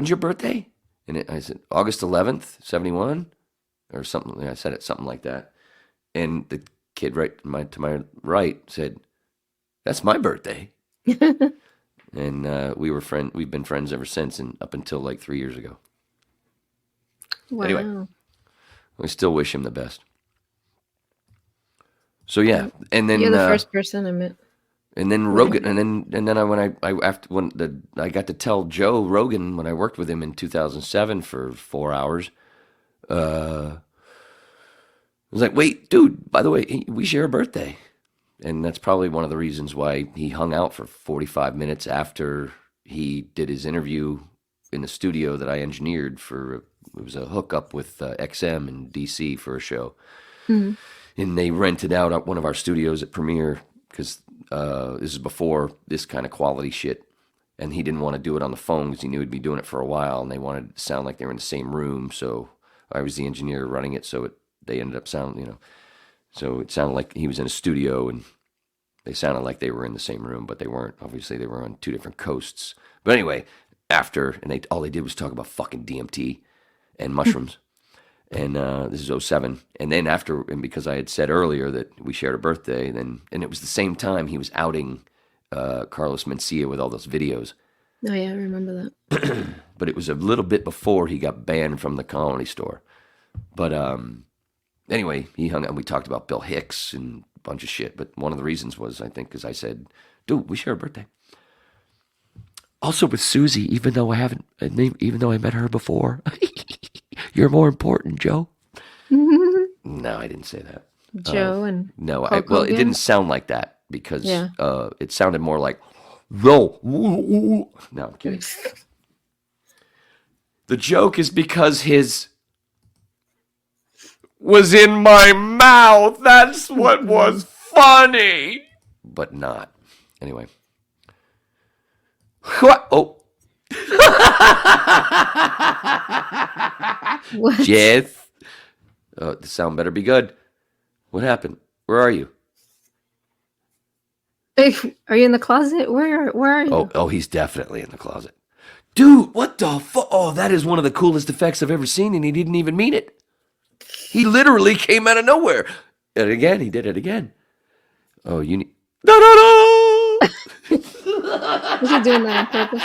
your birthday?" And I said, "August 11th, 71, or something." I said it something like that. And the kid to my right said, "That's my birthday." And we've been friends ever since, and up until like 3 years ago. Wow. Anyway, I still wish him the best. So yeah, and then you're the first person I met. And then Rogan, and then I got to tell Joe Rogan when I worked with him in 2007 for 4 hours. I was like, "Wait, dude, by the way, we share a birthday." And that's probably one of the reasons why he hung out for 45 minutes after he did his interview in the studio that I engineered it was a hookup with XM in DC for a show. Mm-hmm. And they rented out one of our studios at Premiere because this is before this kind of quality shit. And he didn't want to do it on the phone because he knew he'd be doing it for a while, and they wanted it to sound like they were in the same room. So I was the engineer running it, so they ended up sounding, so it sounded like he was in a studio, and they sounded like they were in the same room, but they weren't. Obviously, they were on two different coasts. But anyway, all they did was talk about fucking DMT and mushrooms. And this is '07. And then and because I had said earlier that we shared a birthday, and it was the same time he was outing Carlos Mencia with all those videos. Oh yeah, I remember that. But it was a little bit before he got banned from the Comedy Store. But anyway, he hung out. We talked about Bill Hicks and a bunch of shit. But one of the reasons was, I think, because I said, "Dude, we share a birthday." Also with Susy, even though I met her before. "You're more important, Joe." No, I didn't say that. Joe and no, Hulk it Hogan? didn't sound like that because it sounded more like, "Yo." No, I'm kidding. The joke is because his was in my mouth. That's what was funny. But not. Anyway. What? Oh. What? Jeff. The sound better be good. What happened? Where are you? Are you in the closet? Where are you? Oh, he's definitely in the closet. Dude, what the fuck? Oh, that is one of the coolest effects I've ever seen, and he didn't even mean it. He literally came out of nowhere. And again, he did it again. Oh, you need... Da-da-da! Was he doing that on purpose?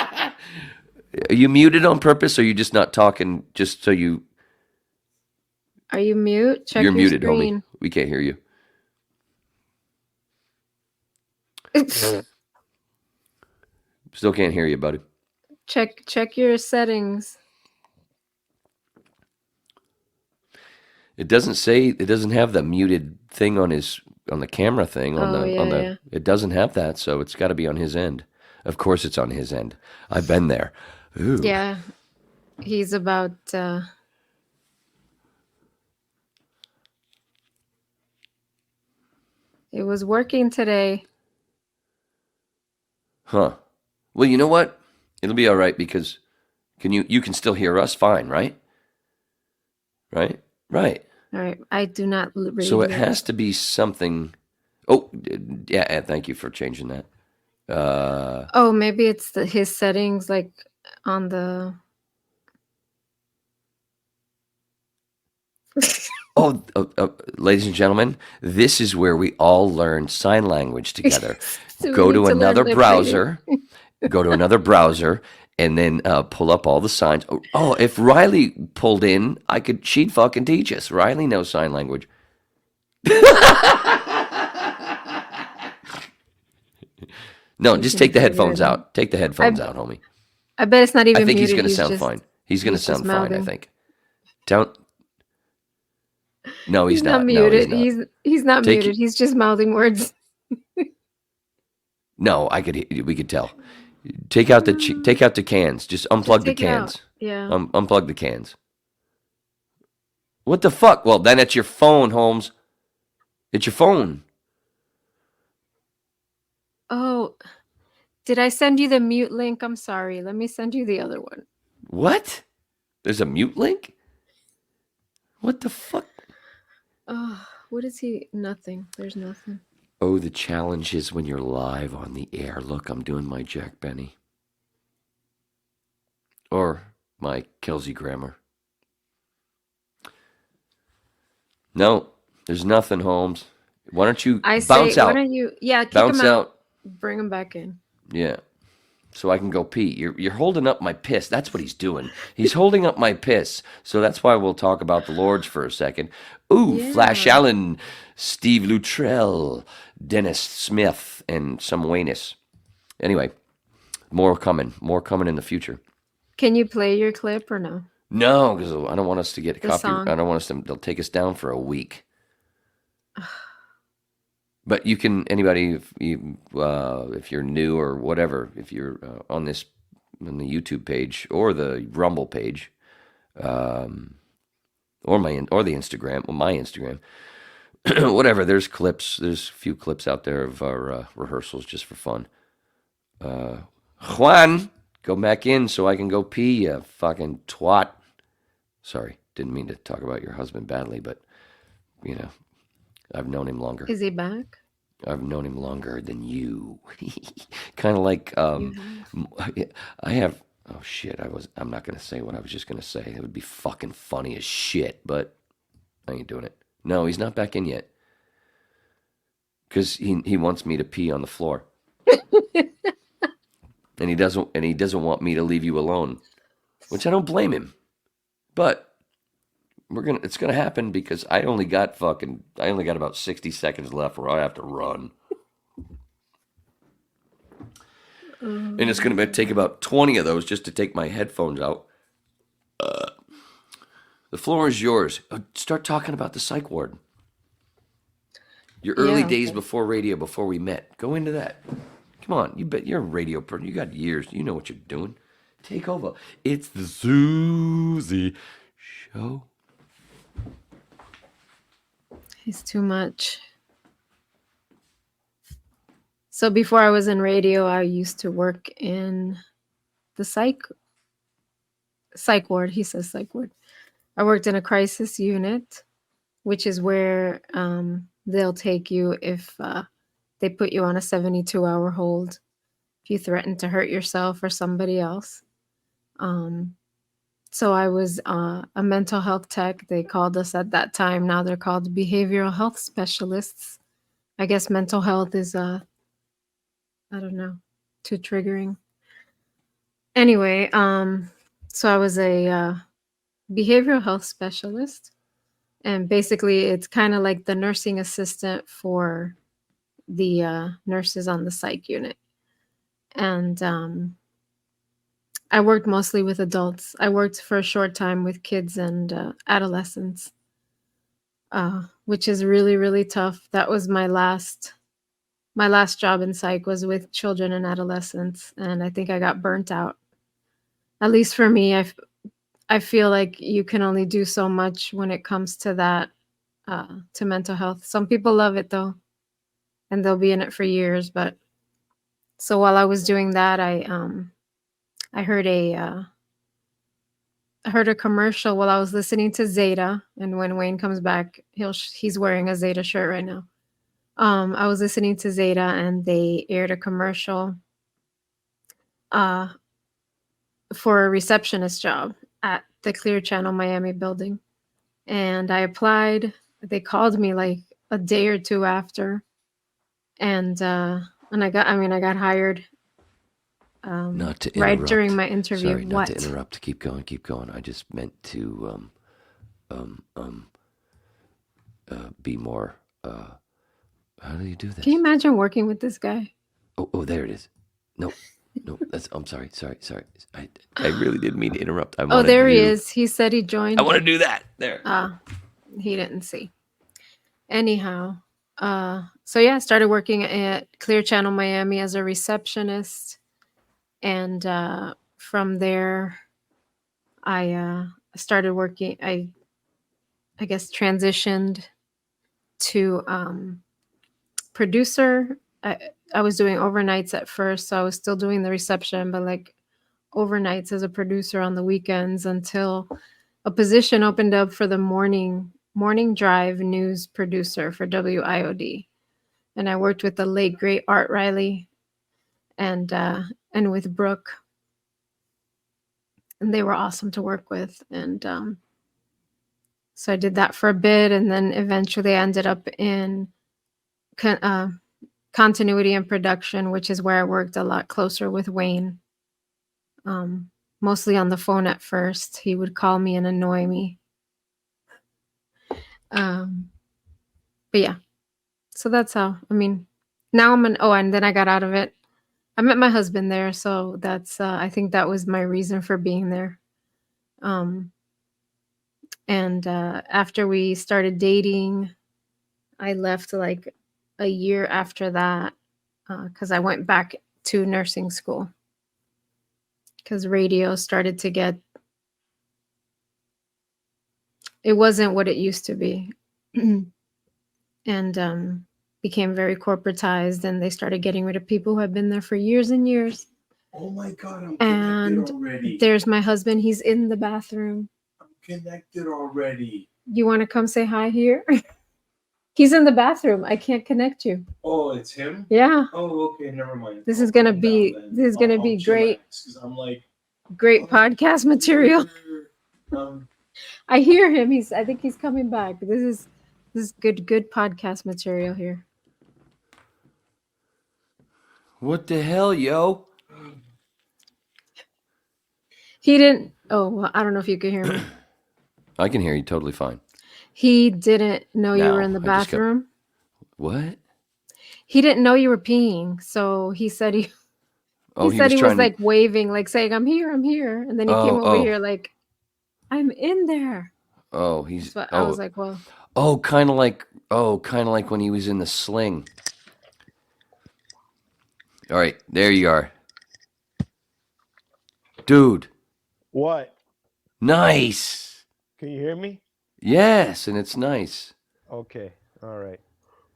Are you muted on purpose, or are you just not talking just so you... Are you mute? Check You're your muted, screen. homie. We can't hear you. Still can't hear you, buddy. Check your settings. It doesn't have the muted thing on the camera thing it doesn't have that, so it's got to be on his end. Of course it's on his end. I've been there. Ooh. Yeah. He's about it was working today. Huh. Well, you know what? It'll be all right because you can still hear us fine, right? Right? Right. All right. I do not read So it has to be something. Oh, yeah, thank you for changing that. Oh, maybe it's his settings like on the Ladies and gentlemen, this is where we all learn sign language together. So Go we to need learn another lip browser. Go to another browser and then pull up all the signs. Oh, if Riley pulled in, she'd fucking teach us. Riley knows sign language. No, just take the headphones out. Take the headphones out, homie. I bet it's not even I think muted. he's going to sound fine. He's going to sound fine, I think. Don't. No, he's not. muted. No, he's not. He's not muted. He's just mouthing words. No, we could tell. Take out the cans. Just unplug the take it out. cans. Yeah. Unplug the cans. What the fuck? Well, then it's your phone, Holmes. It's your phone. Oh, did I send you the mute link? I'm sorry. Let me send you the other one. What? There's a mute link? What the fuck? Oh, what is he? Nothing. There's nothing. Oh, the challenge is when you're live on the air. Look, I'm doing my Jack Benny. Or my Kelsey Grammer. No, there's nothing, Holmes. Why don't you bounce out? Why don't you? Yeah, kick bounce him out. Bring him back in. Yeah, so I can go pee. You're holding up my piss. That's what he's doing. He's holding up my piss. So that's why we'll talk about the Lords for a second. Ooh, Yeah. Flash Allen, Steve Luttrell, Dennis Smith, and some Waynus. Anyway, more coming in the future. Can you play your clip or no? No, because I don't want us to get The song. I don't want us to. They'll take us down for a week. But you can, anybody, if you're new or whatever, if you're on the YouTube page or the Rumble page, or the Instagram, my Instagram, whatever. There's clips. There's a few clips out there of our rehearsals just for fun. Juan, go back in so I can go pee, you fucking twat. Sorry, didn't mean to talk about your husband badly, but I've known him longer. Is he back? I've known him longer than you. Kind of like I have. Oh shit! I'm not gonna say what I was just gonna say. It would be fucking funny as shit, but I ain't doing it. No, he's not back in yet because he wants me to pee on the floor, and he doesn't want me to leave you alone, which I don't blame him. But it's gonna happen because I only got about 60 seconds left where I have to run. And it's gonna take about 20 of those just to take my headphones out. The floor is yours. Start talking about the psych ward. Your early days before radio, before we met. Go into that. Come on, you're a radio person. You got years. You know what you're doing. Take over. It's the Susy Show. He's too much. So before I was in radio, I used to work in the psych ward. He says psych ward. I worked in a crisis unit, which is where they'll take you if they put you on a 72-hour hold, if you threaten to hurt yourself or somebody else. So I was a mental health tech. They called us at that time. Now they're called behavioral health specialists. I guess mental health is, I don't know, too triggering. Anyway, so I was a behavioral health specialist. And basically, it's kind of like the nursing assistant for the nurses on the psych unit. And I worked mostly with adults. I worked for a short time with kids and adolescents, which is really, really tough. That was my last job in psych was with children and adolescents, and I think I got burnt out. At least for me, I feel like you can only do so much when it comes to that, to mental health. Some people love it though, and they'll be in it for years. But so while I was doing that, I heard a commercial while I was listening to Zeta, and when Wayne comes back, he's wearing a Zeta shirt right now. I was listening to Zeta, and they aired a commercial for a receptionist job at the Clear Channel Miami building, and I applied. They called me like a day or two after, and I got hired. Not to interrupt. Right during my interview. Sorry, not what? to interrupt. Keep going. I just meant to be more. How do you do this? Can you imagine working with this guy? Oh, there it is. No, I'm sorry. I really didn't mean to interrupt. There he is. He said he joined. I want to do that. There. He didn't see. Anyhow, So yeah, I started working at Clear Channel Miami as a receptionist, and from there, I started working. I guess transitioned to producer. I was doing overnights at first, so I was still doing the reception, but like overnights as a producer on the weekends until a position opened up for the morning drive news producer for WIOD. And I worked with the late great Art Riley and with Brooke, and they were awesome to work with. And so I did that for a bit, and then eventually I ended up in continuity and production, which is where I worked a lot closer with Wayne. Mostly on the phone at first. He would call me and annoy me. But yeah, so that's how. I mean, now and then I got out of it. I met my husband there, so that's I think that was my reason for being there. Um, and after we started dating, I left like a year after that because I went back to nursing school because radio started to get. It wasn't what it used to be. And became very corporatized, and they started getting rid of people who have been there for years and years. Oh my God, I'm And connected already. there's my husband. He's in the bathroom. I'm connected already. You want to come say hi here? He's in the bathroom. I can't connect you. Oh, it's him? Yeah. Oh, okay, never mind. This I'll is gonna calm be down then. this is gonna I'll be great. chillax, 'cause I'm like, Great podcast material. um, I hear him. I think he's coming back. This is good podcast material here. What the hell, yo? He didn't. Oh, well, I don't know if you could hear me. I can hear you totally fine. He didn't know you were Now, in the I just got- bathroom. What? He didn't know you were peeing, so he said he Oh, said he was trying like waving, like saying, I'm here, and then he came over Oh. here like, I'm in there. Oh, he's. So I was like, well, Oh, kind of like when he was in the sling. All right, there you are. Dude, What? nice. Can you hear me? Yes, and it's nice. Okay. All right.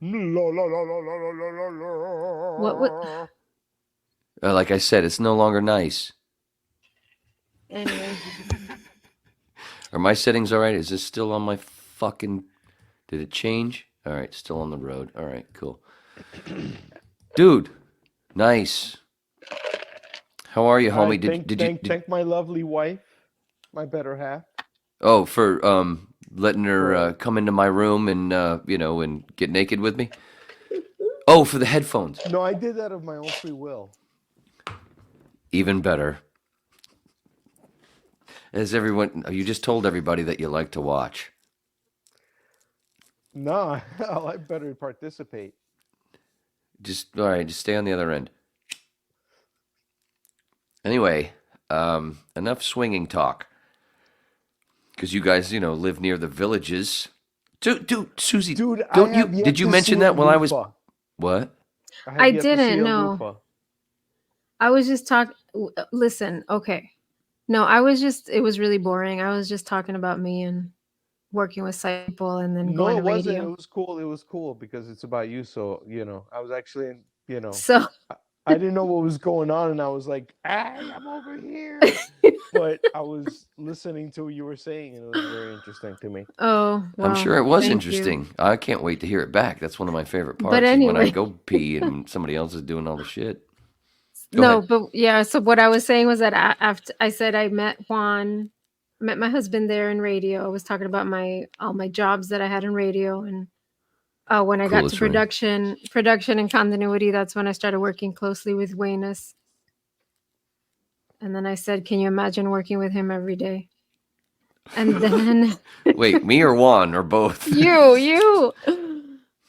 what Like I said, it's no longer nice. anyway. Are my settings all right? Is this still on my fucking... Did it change? All right, still on the road. All right, cool. Dude, nice. How are you, homie? Thank my lovely wife, my better half. Oh, for letting her come into my room and and get naked with me? Oh, for the headphones. No, I did that of my own free will. Even better. As everyone, you just told everybody that you like to watch. No, I better participate. All right, just stay on the other end. Anyway, enough swinging talk. Because you guys, live near the villages. Dude, Susy, Dude, did you mention that while I was... What? I didn't know. I was just talking. Listen, okay. No, it was really boring. I was just talking about me and working with sight people and then going to wasn't. radio. It was cool. It was cool because it's about you. So, I was actually, So I didn't know what was going on. And I was like, I'm over here. But I was listening to what you were saying and it was very interesting to me. Oh, well, I'm sure it was thank interesting. you. I can't wait to hear it back. That's one of my favorite parts. But Is when I anyway. go pee and somebody else is doing all the shit. Go No, ahead. but yeah. So what I was saying was that after I said I met Juan, met my husband there in radio. I was talking about all my jobs that I had in radio, and when I got to Coolest ring. production and continuity, that's when I started working closely with Waynus. And then I said, "Can you imagine working with him every day?" And then Wait, me or Juan or both? you.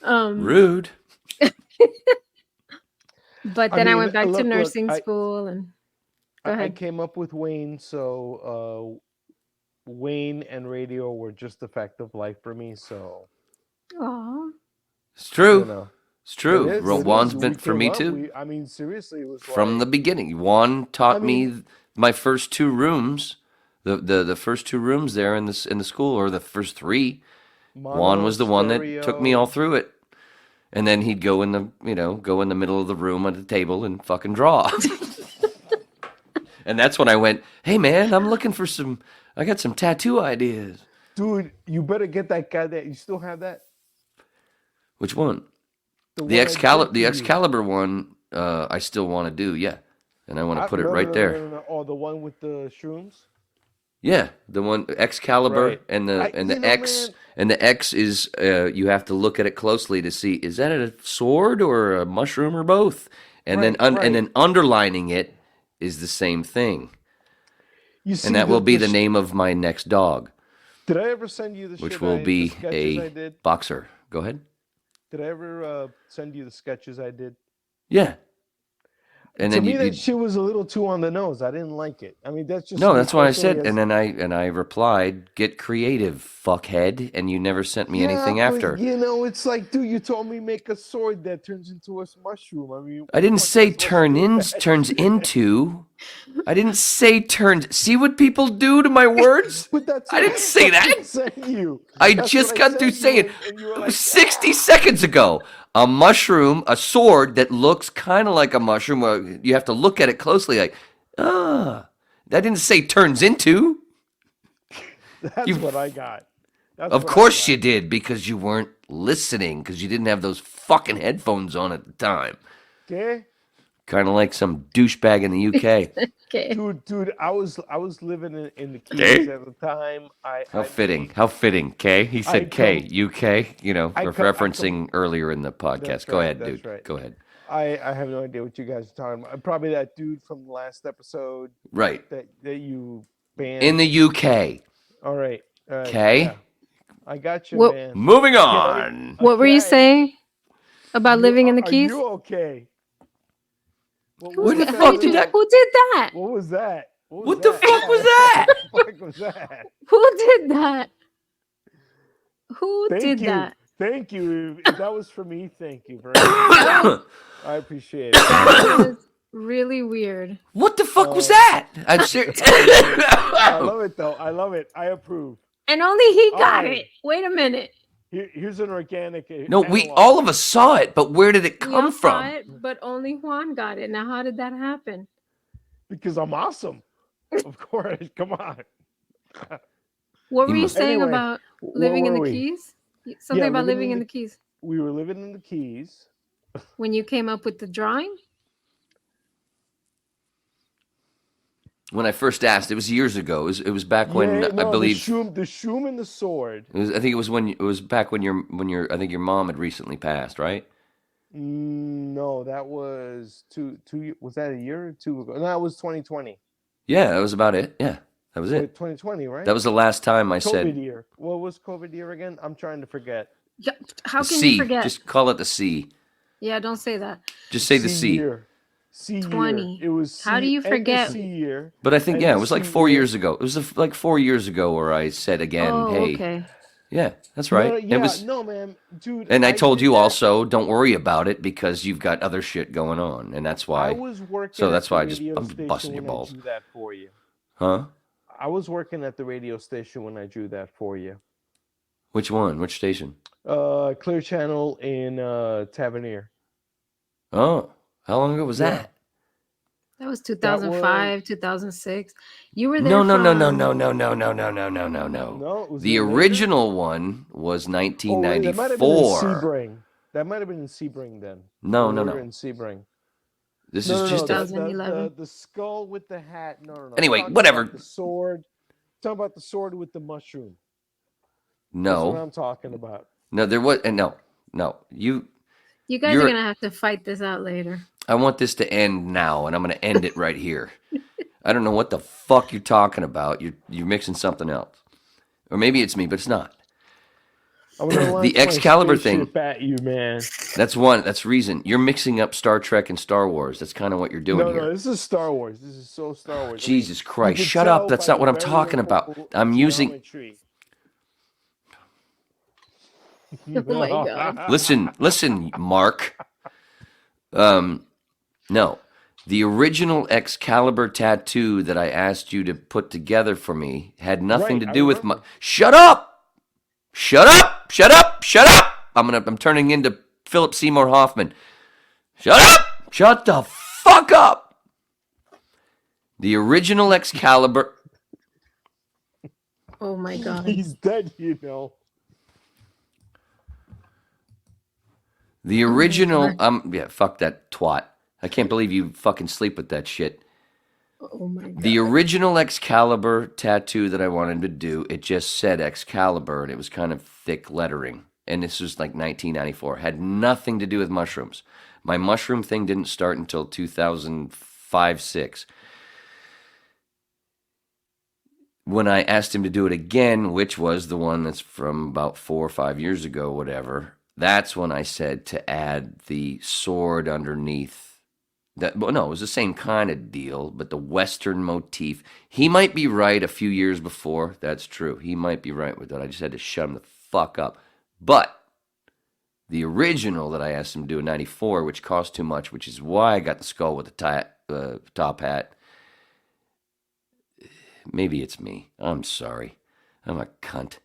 Rude. But then I went back to look, nursing school and go I ahead. came up with Wayne, so Wayne and radio were just a fact of life for me. So, Aw. It's true. You know. It's true. It is, Juan's it is. been We for me came up, too. I mean, seriously, it was From the like, beginning. Juan taught I mean- me my first 2 rooms. The first 2 rooms there in the school, or the first 3. Juan was the one that took me all through it. And then he'd go in the middle of the room at the table and fucking draw. And that's when I went, hey man, I got some tattoo ideas. Dude, you better get that guy that you still have that. Which one? The The one I Excalibur, sent the you. Excalibur one, I still want to do, yeah. And I want to put it right there. No. Oh, the one with the shrooms? Yeah, the one Excalibur Right. and You the know, X, man. and the X is you have to look at it closely to see, is that a sword or a mushroom or both? And Right, and then underlining it is the same thing. You see And that will be the sh- name of my next dog, Did I ever send you the which shit will the be sketches I a did? boxer. Go ahead. Did I ever send you the sketches I did? Yeah. And To then me, you that shit was a little too on the nose. I didn't like it. I mean, that's just no, me that's what I personally said. as- And then I replied, "Get creative, fuckhead," and you never sent me anything but, after. You know, it's like, dude, you told me make a sword that turns into a mushroom. I mean, I didn't what the say fuck am I supposed to do with that? turns into. I didn't say turns. See what people do to my words? But that's I what didn't say fucking that. sent you. I That's just what got sent through you, saying and you were it like, was 60 seconds ago. A mushroom, a sword that looks kind of like a mushroom. You have to look at it closely, like, that didn't say turns into. That's You- what I got. That's Of what I course got. you did, because you weren't listening, because you didn't have those fucking headphones on at the time. Okay, Kind of like some douchebag in the UK. Okay. dude, I was living in the Keys Okay. at the time. How fitting, K? He said K, UK, I referencing earlier in the podcast. That's Go right, ahead, that's dude. right. Go ahead. I have no idea what you guys are talking about. Probably that dude from the last episode Right. that you banned. In the UK. All right. Okay. yeah. I got you, What- man. Moving on. What were you Okay. saying about living in the Are Keys? you okay? What the was fuck that? did that- Who did that? What was that? What the fuck was that? What the fuck was that? Who did that? Who Thank did you. that? Thank you. If that was for me, thank you very much. I appreciate it. That was really weird. What the fuck was that? I'm serious. I love it, though. I love it. I approve. And only he got Oh. it. Wait a minute. Here's an organic. No, we analog. all of us saw it, but where did it We come all saw from? it, but only Juan got it. Now, how did that happen? Because I'm awesome. Of course. Come on. What You were you must- saying Anyway, about where living in were the we? Keys? Something Yeah, about living in the Keys. We were living in the Keys. When you came up with the drawing? When I first asked, it was years ago. It was back when Yeah, I no, believe the shoom and the sword. I think it was when it was back when your I think your mom had recently passed, right? No, that was two. Was that a year or two ago? No, that was 2020. Yeah, that was about it. Yeah, that was Wait, it. 2020, right? That was the last time I COVID said year. What was COVID year again? I'm trying to forget. Yeah, how the can C. you forget? Just call it the C. Yeah, don't say that. Just say the C. Year. C 20. year. It was. How do C- you end of forget? C year. But I think And yeah, the it was like C 4 year. years ago. It was like 4 years ago where I said again, Oh, "Hey, okay. yeah, that's right." No, yeah, It was, no, man, dude. and I told did you that- also, don't worry about it because you've got other shit going on, and that's I why. was working. So at that's the why I just radio I'm station busting your when I balls, drew that for you. huh? I was working at the radio station when I drew that for you. Which one? Which station? Clear Channel in Tavernier. Oh, how long ago was Yeah. that? That was 2005, 2006. You were there No, from... no. No, it was The in later? original one was Oh, wait, that might have been in 1994. Sebring. That might have been in Sebring then. No, We no, were no. in Sebring. This No, is no, just no, a. 2011. the skull with the hat. No. I'm Anyway, talking whatever. about the sword. Talking about the sword with the mushroom. That's what No, I'm talking about. no, there was, and no. You You guys You're- are going to have to fight this out later. I want this to end now, and I'm going to end it right here. I don't know what the fuck you're talking about. You're mixing something else, or maybe it's me, but it's not. I'm gonna launch The my Excalibur spaceship at you, man. That's one. That's reason you're mixing up Star Trek and Star Wars. That's kind of what you're doing No, here. this is Star Wars. This is so Star Wars. I mean, Jesus you Christ! can Shut tell up. That's by not what the I'm talking about. variable I'm using. geometry. Oh my god. Listen, Mark. No. The original Excalibur tattoo that I asked you to put together for me had nothing Right, to I do with my. remember. Shut up! Shut up! Shut up! Shut up! I'm turning into Philip Seymour Hoffman. Shut up! Shut the fuck up! The original Excalibur. Oh my god. He's dead, you know. The original. Mark. Yeah, fuck that twat. I can't believe you fucking sleep with that shit. Oh my god. The original Excalibur tattoo that I wanted to do, it just said Excalibur, and it was kind of thick lettering. And this was like 1994. Had nothing to do with mushrooms. My mushroom thing didn't start until 2005-06. When I asked him to do it again, which was the one that's from about 4 or 5 years ago, whatever, that's when I said to add the sword underneath. Well, no, it was the same kind of deal, but the Western motif. He might be right a few years before. That's true. He might be right with that. I just had to shut him the fuck up. But the original that I asked him to do in 94, which cost too much, which is why I got the skull with the top hat. Maybe it's me. I'm sorry. I'm a cunt.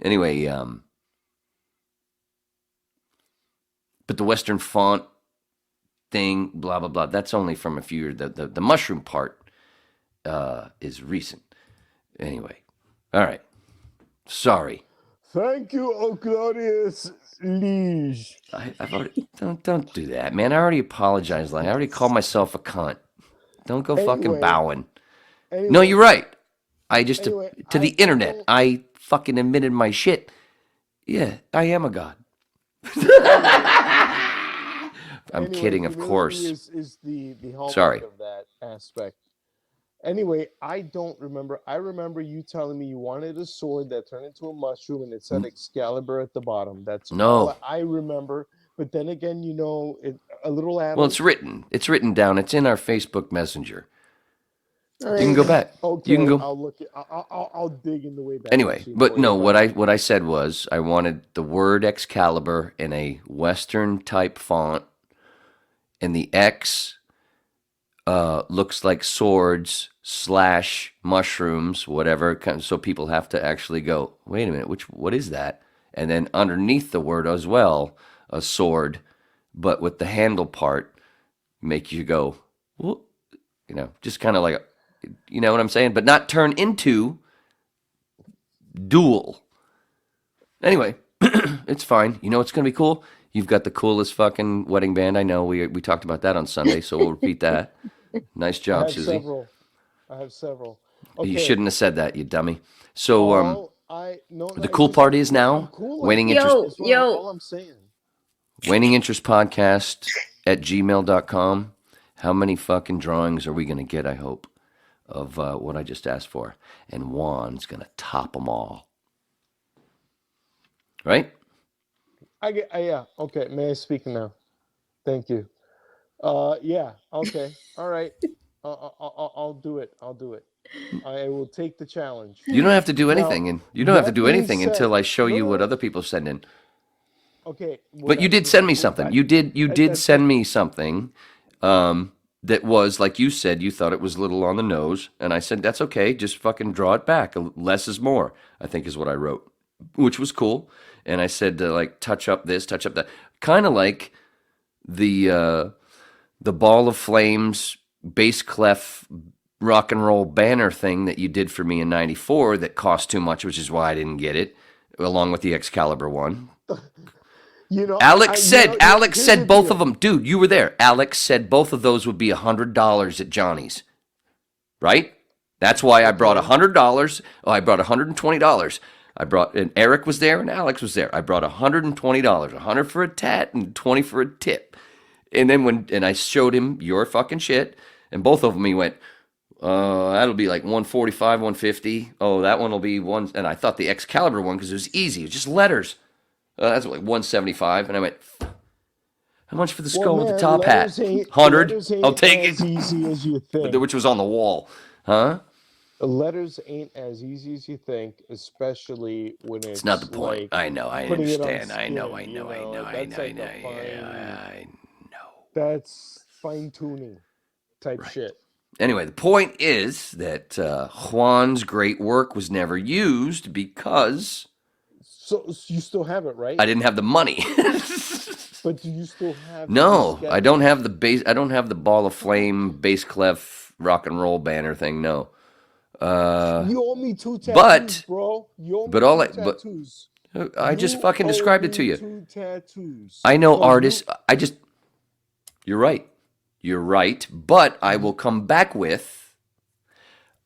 Anyway, but the Western font thing, blah, blah, blah, that's only from a few years. The mushroom part is recent. Anyway, all right. Sorry. Thank you, O Claudius Liege. I've already, don't do that, man. I already apologized. I already called myself a cunt. Don't go fucking Anyway. bowing. Anyway, No, you're right. I just, Anyway, to the internet, I fucking admitted my shit. Yeah, I am a god. I'm anyway, kidding, of humility course. Is the hallmark Sorry. of that aspect. Anyway, I don't remember. I remember you telling me you wanted a sword that turned into a mushroom and it said Excalibur at the bottom. That's No. all I remember. But then again, you know, a little adult. Well, it's written. It's written down. It's in our Facebook Messenger. Oh, You there can you go back. Okay, You can go. I'll look. I'll dig in the way back. Anyway, and see but for no, you. what I said was I wanted the word Excalibur in a Western type font, and the X looks like swords / mushrooms, whatever. So people have to actually go, wait a minute, what is that? And then underneath the word as well, a sword, but with the handle part, make you go, what? You know, just kind of like, you know what I'm saying? But not turn into dual. Anyway, it's fine. You know what's going to be cool? You've got the coolest fucking wedding band. I know we talked about that on Sunday, so we'll repeat that. Nice I job, have Susie. several. I have several. Okay. You shouldn't have said that, you dummy. So the the cool part is now, Waning Interest, All I'm saying. Waning Interest Podcast at gmail.com. How many fucking drawings are we going to get, I hope, of what I just asked for? And Juan's going to top them all. Right? Yeah. Okay. May I speak now? Thank you. Yeah. Okay. All right. I'll do it. I'll do it. I will take the challenge. You don't have to do anything, and you don't have to that do being anything said- until I show No, you no, what no. other people send in. Okay. But you did send me something. You did send me something that was, like you said, you thought it was a little on the nose. And I said, that's okay. Just fucking draw it back. Less is more, I think is what I wrote, which was cool. And I said, like, touch up this, touch up that. Kind of like the Ball of Flames bass clef rock and roll banner thing that you did for me in 94 that cost too much, which is why I didn't get it, along with the Excalibur one. You know, Alex said here's the both deal. of them. Dude, you were there. Alex said both of those would be $100 at Johnny's. Right? That's why I brought $100. Oh, I brought $120. And Eric was there and Alex was there. I brought $120, $100 for a tat and $20 for a tip. And then and I showed him your fucking shit, and both of them he went, that'll be like 145, 150. Oh, that one will be one. And I thought the Excalibur one, because it was easy. It was just letters. That's like 175. And I went, how much for the skull with the top hat? 100. I'll take As it. easy as you think. Which was on the wall. Huh? letters ain't as easy as you think, especially when It's not the point. like I know. I putting it on understand. I know. skin, I you know. I know, know. I that's know. I like know. a fine, I know. that's fine tuning type Right. shit. Anyway, the point is that Juan's great work was never used because So you still have it, right? I didn't have the money. But do you still have the No, I diskette? don't have the bass. I don't have the ball of flame bass clef rock and roll banner thing. No. You owe me 2 tattoos, But bro. You owe me but all 2 I but tattoos. I just You fucking owe described it to me you. 2 tattoos. I know So artists. You're right. You're right. But I will come back with.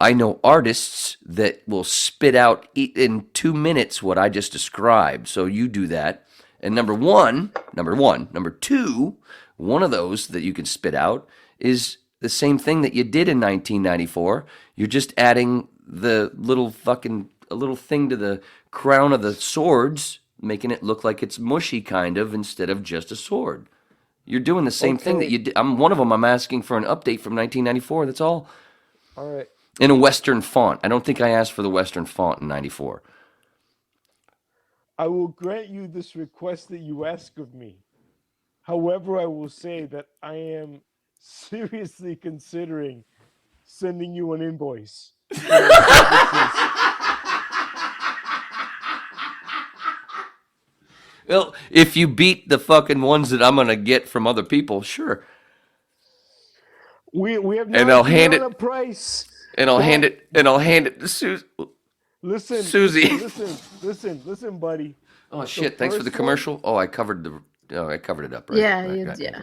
I know artists that will spit out in 2 minutes what I just described. So you do that. And number one. Number two, one of those that you can spit out is the same thing that you did in 1994. You're just adding the little a little thing to the crown of the swords, making it look like it's mushy kind of instead of just a sword. You're doing the same thing that you did. One of them. I'm asking for an update from 1994. That's all. All right. In a Western font. I don't think I asked for the Western font in 94. I will grant you this request that you ask of me. However, I will say that I am seriously considering sending you an invoice. for your services. Well, if you beat the fucking ones that I'm gonna get from other people, sure. We have And not I'll agreed hand on it- a price. And I'll hand it to Susie. Listen, Susie. listen, buddy. Oh shit! Thanks for the first commercial. Oh, I covered it up, right? Yeah, Right. yeah.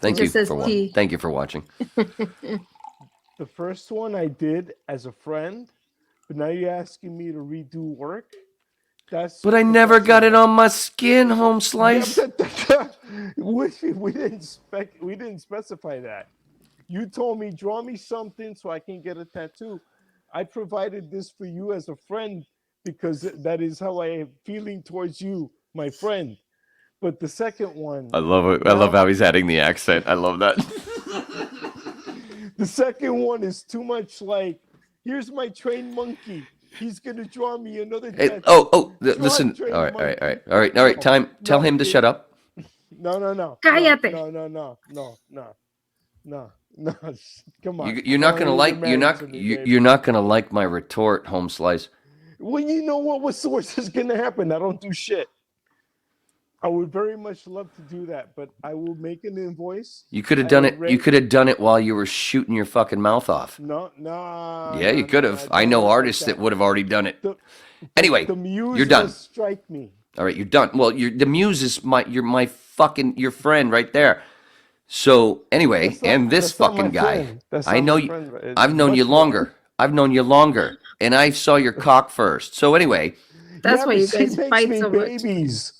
Thank It you just says for T. thank you for watching. The first one I did as a friend, but now you're asking me to redo work. But I never got it on my skin, home slice. we didn't specify that. You told me draw me something so I can get a tattoo. I provided this for you as a friend because that is how I am feeling towards you, my friend. But the second one, I love it. I love how he's adding the accent. I love that. the second one is too much like, here's my trained monkey. He's gonna draw me another tattoo. Listen. trained All monkey. right. Time. Tell him to shut up. No. Cállate. No. Come on. You're not gonna like. You're not gonna like my retort, home slice. Well, you know what source is gonna happen? I don't do shit. I would very much love to do that, but I will make an invoice. You could have done it. You could have done it while you were shooting your fucking mouth off. No. Yeah, you could have. I know artists that would have already done it. Anyway, the muse you're done. will strike me. All right, you're done. Well, the muse is your friend right there. So anyway, this fucking guy, I know you. I've known you longer. And I saw your cock first. So anyway, That's why you she guys makes fight me so much. babies.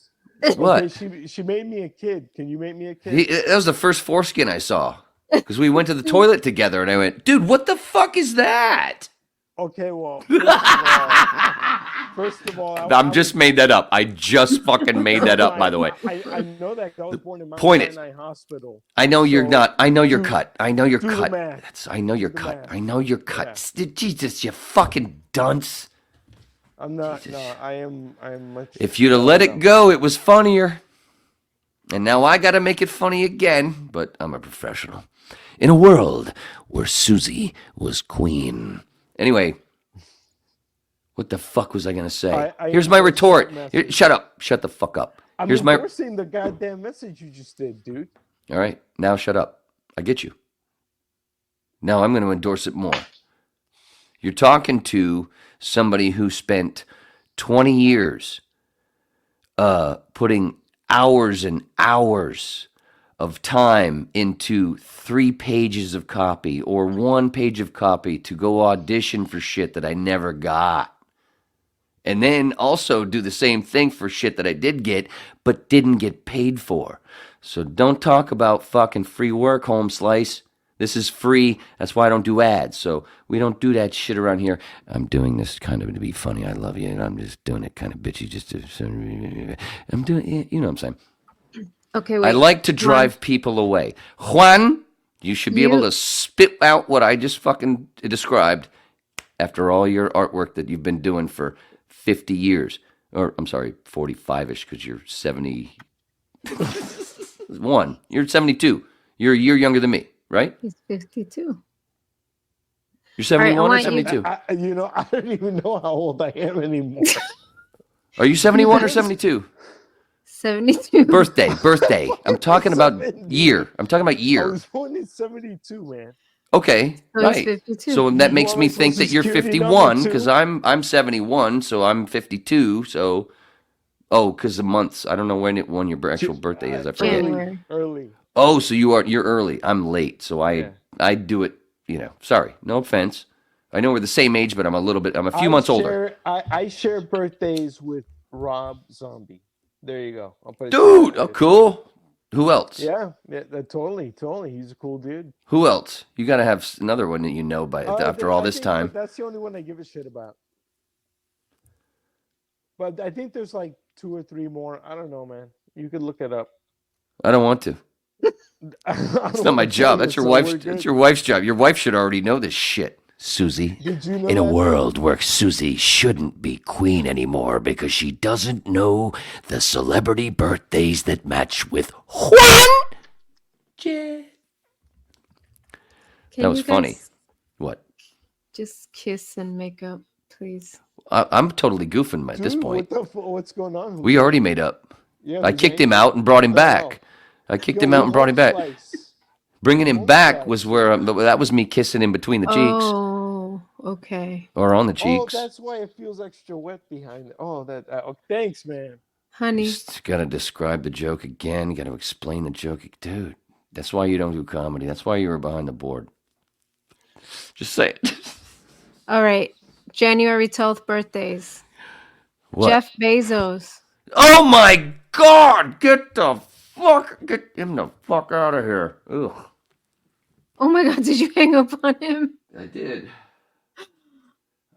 What? Okay, she made me a kid. Can you make me a kid? That was the first foreskin I saw because we went to the toilet together, and I went, "Dude, what the fuck is that?" Okay, well, first of all, I'm just made that up. I just fucking made that up, by the way. I know that I was born in Mount Point is, Sinai Hospital. I know you're So, not. I know you're cut. I know you're do the cut. math. I know you're Do the cut. math. I know you're cut. Jesus, you fucking dunce. I'm not. No, I am much. If you'd have let it go, it was funnier. And now I got to make it funny again, but I'm a professional. In a world where Susy was queen. Anyway, what the fuck was I going to say? Here's my retort. Shut up. Shut the fuck up. I'm Here's my. endorsing the goddamn message you just did, dude. All right, now shut up. I get you. Now I'm going to endorse it more. You're talking to somebody who spent 20 years putting hours and hours of time into 3 pages of copy or 1 page of copy to go audition for shit that I never got. And then also do the same thing for shit that I did get, but didn't get paid for. So don't talk about fucking free work, home slice. This is free. That's why I don't do ads. So we don't do that shit around here. I'm doing this kind of to be funny. I love you. And I'm just doing it kind of bitchy just to... I'm doing it. You know what I'm saying? Okay, wait. I like to drive people away. Juan, you should be able to spit out what I just fucking described after all your artwork that you've been doing for 50 years. Or, I'm sorry, 45-ish, because you're 71. You're 72. You're a year younger than me, right? He's 52. You're 71 or want you- 72? I don't even know how old I am anymore. Are you 71 or 72? 72. Birthday. I'm talking about 70. year. I'm talking about I year. was born in 72, man. Okay, So he's right. 52. So that You makes want me my think that Social you're Security 51 number, because too? I'm 71, so I'm 52. So, because the months. I don't know when your actual birthday is. I forget. January. Early. Oh, so you're early. I'm late, so Yeah. I do it. Sorry, no offense. I know we're the same age, but I'm a few months older. I share birthdays with Rob Zombie. There you go. I'll put it Dude, there. cool. Who else? Yeah, totally. He's a cool dude. Who else? You got to have another one that you know by after all this time. That's the only one I give a shit about. But I think there's like 2 or 3 more. I don't know, man. You could look it up. I don't want to. It's not my job. That's your wife's. That's your wife's job. Your wife should already know this shit. Susie. Did you know In a that? world where Susie shouldn't be queen anymore because she doesn't know the celebrity birthdays that match with Juan. Can That was you funny. guys What? Just kiss and make up, please. I'm totally goofing at this Dude, point. What's going on? We already made up. Yeah, I we kicked made him it. out and brought him What the back. hell? I kicked Yo, him out and brought him back. slice. Bringing him Whole back slice. was where that was me kissing him between the cheeks Oh, okay. or on the Oh, cheeks. that's why it feels extra wet behind it. Oh, thanks, man. Honey. Just gotta describe the joke again. You gotta explain the joke, dude. That's why you don't do comedy. That's why you were behind the board. Just say it. All right. January 12th birthdays. What? Jeff Bezos. Oh my God! Get him the fuck out of here. Ugh. Oh my God, did you hang up on him? I did.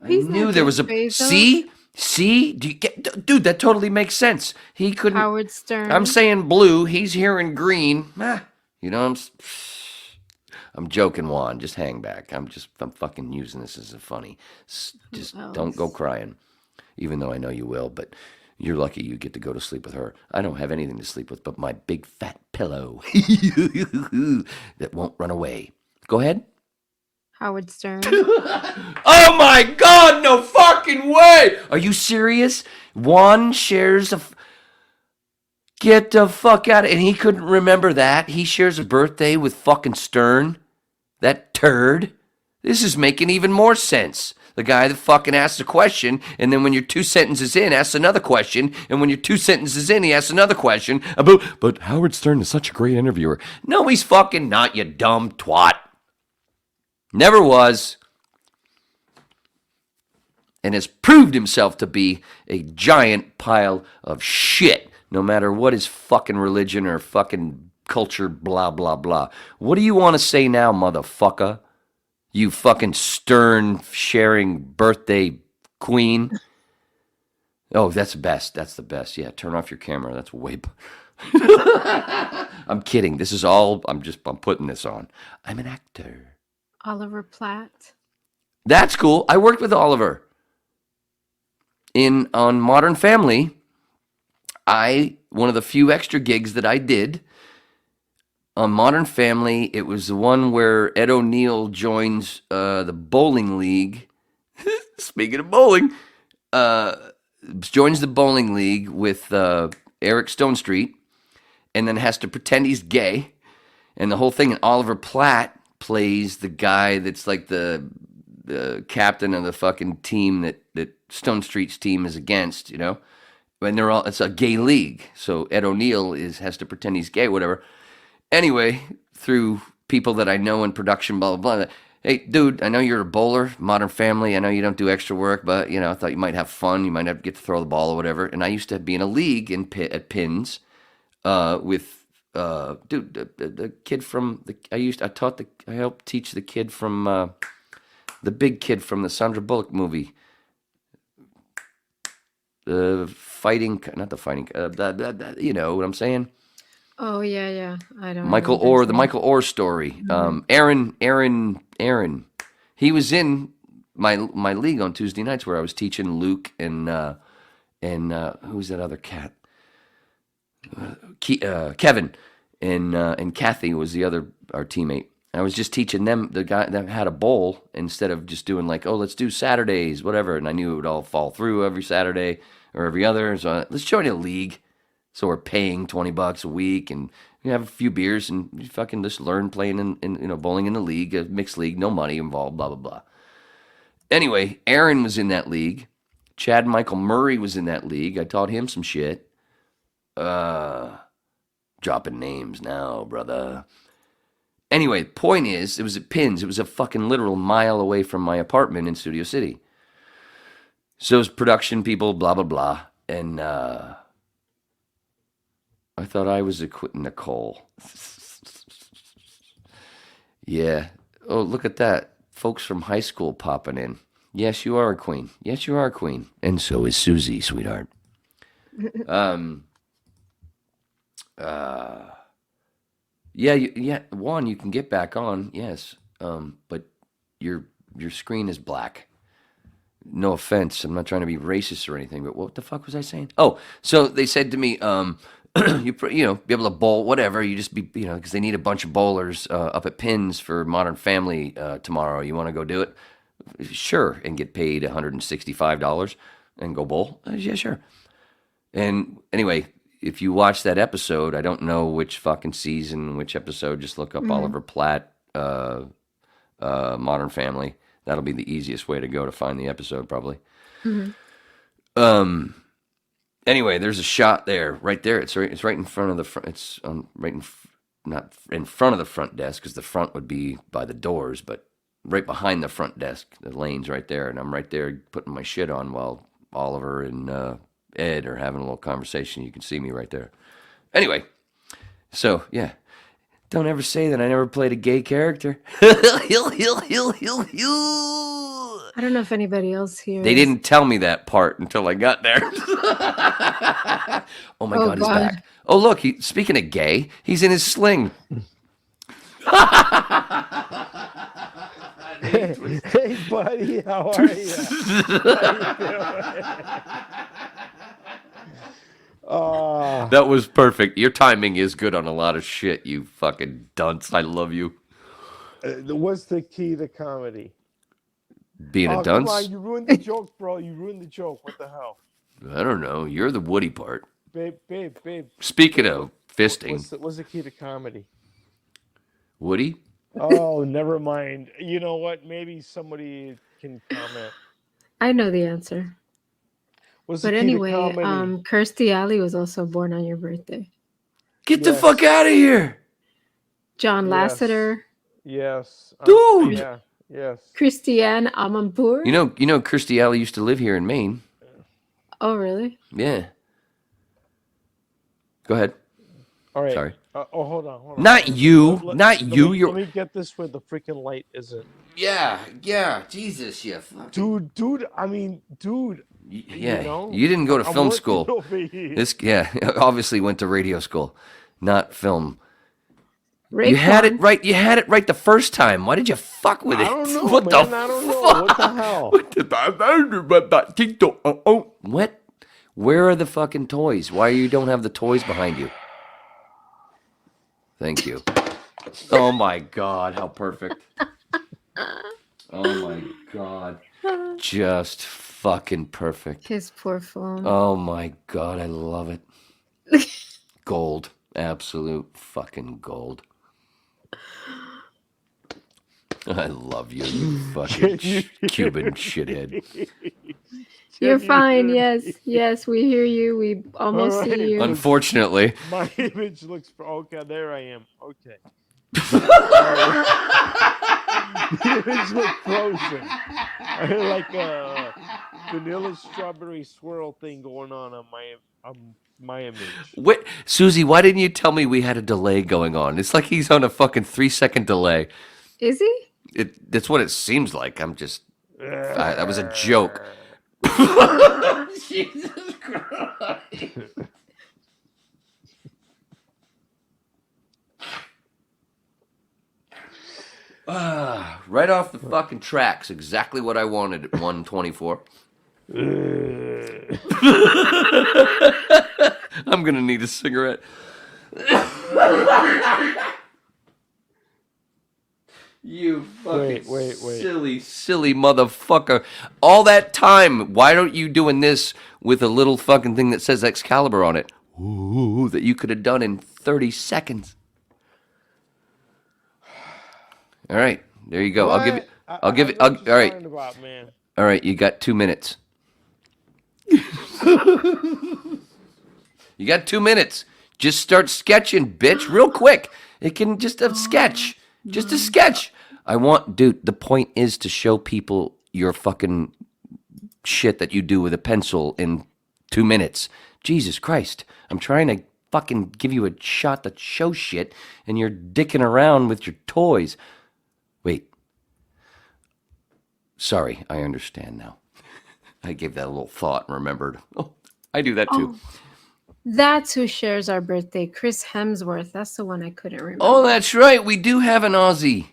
I He's knew not there was a Jeff Bezos. See? Do you get, dude? That totally makes sense. He couldn't. Howard Stern. I'm saying blue. He's hearing green. I'm joking, Juan. Just hang back. I'm fucking using this as a funny. Just don't go else? crying, even though I know you will. But you're lucky you get to go to sleep with her. I don't have anything to sleep with but my big fat pillow that won't run away. Go ahead. Howard Stern. Oh my God! No fucking way! Are you serious? Juan shares a. Get the fuck out of. And he couldn't remember that. He shares a birthday with fucking Stern. That turd. This is making even more sense. The guy that fucking asks a question, and then when you're 2 sentences in, asks another question, and when you're 2 sentences in, he asks another question about, but Howard Stern is such a great interviewer. No, he's fucking not, you dumb twat. Never was. And has proved himself to be a giant pile of shit, no matter what his fucking religion or fucking culture, blah, blah, blah. What do you want to say now, motherfucker? You fucking Stern sharing birthday queen. Oh, that's the best. That's the best. Yeah, turn off your camera. That's way. I'm kidding. This is all. I'm putting this on. I'm an actor. Oliver Platt. That's cool. I worked with Oliver on Modern Family. One of the few extra gigs that I did on Modern Family, it was the one where Ed O'Neill joins the bowling league. Speaking of bowling, joins the bowling league with Eric Stonestreet, and then has to pretend he's gay, and the whole thing. And Oliver Platt plays the guy that's like the captain of the fucking team that Stonestreet's team is against, you know. And it's a gay league, so Ed O'Neill has to pretend he's gay, whatever. Anyway, through people that I know in production, blah, blah, blah. Hey, dude, I know you're a bowler, Modern Family. I know you don't do extra work, but, I thought you might have fun. You might have get to throw the ball or whatever. And I used to be in a league at Pins with, the kid from, I helped teach the kid from, the big kid from the Sandra Bullock movie. You know what I'm saying? Oh, yeah. I don't know. Michael Orr story. Aaron. He was in my league on Tuesday nights where I was teaching Luke and who's that other cat? Kevin and Kathy was our teammate. I was just teaching them, the guy that had a bowl, instead of just doing like, oh, let's do Saturdays, whatever. And I knew it would all fall through every Saturday or every other. So let's join a league. So we're paying $20 a week, and you have a few beers, and you fucking just learn playing in bowling in the league, a mixed league, no money involved, blah blah blah. Anyway, Aaron was in that league. Chad Michael Murray was in that league. I taught him some shit. Dropping names now, brother. Anyway, point is, it was at Pins. It was a fucking literal mile away from my apartment in Studio City. So it was production people, blah, blah, blah. And I thought I was quitting Nicole. Yeah. Oh, look at that. Folks from high school popping in. Yes, you are a queen. Yes, you are a queen. And so is Susie, sweetheart. Yeah, Juan, you can get back on, yes. But your screen is black. No offense, I'm not trying to be racist or anything, but what the fuck was I saying? Oh, so they said to me, be able to bowl, whatever, you just be, because they need a bunch of bowlers up at Pins for Modern Family tomorrow. You want to go do it? Sure, and get paid $165 and go bowl? Yeah, sure. And anyway, if you watch that episode, I don't know which fucking season, which episode, just look up Oliver Platt, Modern Family. That'll be the easiest way to go to find the episode, probably. Mm-hmm. Anyway, there's a shot there, right there. It's right in front of the front. It's not in front of the front desk, because the front would be by the doors, but right behind the front desk. The lane's right there, and I'm right there putting my shit on while Oliver and Ed are having a little conversation. You can see me right there. Anyway, so yeah, don't ever say that I never played a gay character. I don't know if anybody else here. They didn't tell me that part until I got there. Oh my God, he's back. Oh look, speaking of gay, he's in his sling. Hey, buddy, how are you? That was perfect. Your timing is good on a lot of shit, you fucking dunce. I love you. What's the key to comedy? Being a dunce? Come on, you ruined the joke, bro. You ruined the joke. What the hell? I don't know. You're the Woody part. Babe. Speaking of fisting. What's the key to comedy? Woody? Oh, never mind. You know what? Maybe somebody can comment. I know the answer. But anyway, Kirstie Alley was also born on your birthday. Get the fuck out of here. John Lasseter. Yes. Dude. Yes. Christiane Amanpour. You know, Kirstie Alley used to live here in Maine. Oh, really? Yeah. Go ahead. All right. Sorry. Hold on. Not you. Not you. Let me get this where the freaking light isn't. Yeah. Jesus, yeah. Dude. I mean, dude. Yeah. You didn't go to film school. Obviously went to radio school, not film. You had it right. You had it right the first time. Why did you fuck with it? I don't know, What man. the I don't know. fuck? What the hell? What? Where are the fucking toys? Why you don't have the toys behind you? Thank you. Oh my God, how perfect. Oh my God. Just fucking perfect. His poor phone. Oh my God, I love it. Gold. Absolute fucking gold. I love you, you fucking Cuban shithead. You're fine. Yes, we hear you. We almost see you. Unfortunately. My image looks... Okay, there I am. Okay. The image looks frozen. I had like a vanilla strawberry swirl thing going on my image. What, Susie, why didn't you tell me we had a delay going on? It's like he's on a fucking 3-second delay. Is he? That's what it seems like. I'm just... that was a joke. Jesus Christ. Right off the fucking tracks. Exactly what I wanted at 1:24. I'm gonna need a cigarette. You fucking Wait. silly motherfucker. All that time, why don't you doing this with a little fucking thing that says Excalibur on it? Ooh, that you could have done in 30 seconds. All right, there you go. What? I'll give it. I know what All you're right. talking about, man. All right, you got 2 minutes. You got 2 minutes. Just start sketching, bitch, real quick. It can just a sketch. Just a sketch. Dude, the point is to show people your fucking shit that you do with a pencil in 2 minutes. Jesus Christ. I'm trying to fucking give you a shot to show shit, and you're dicking around with your toys. Wait. Sorry, I understand now. I gave that a little thought and remembered. Oh, I do that too. Oh, that's who shares our birthday. Chris Hemsworth. That's the one I couldn't remember. Oh, that's right. We do have an Aussie.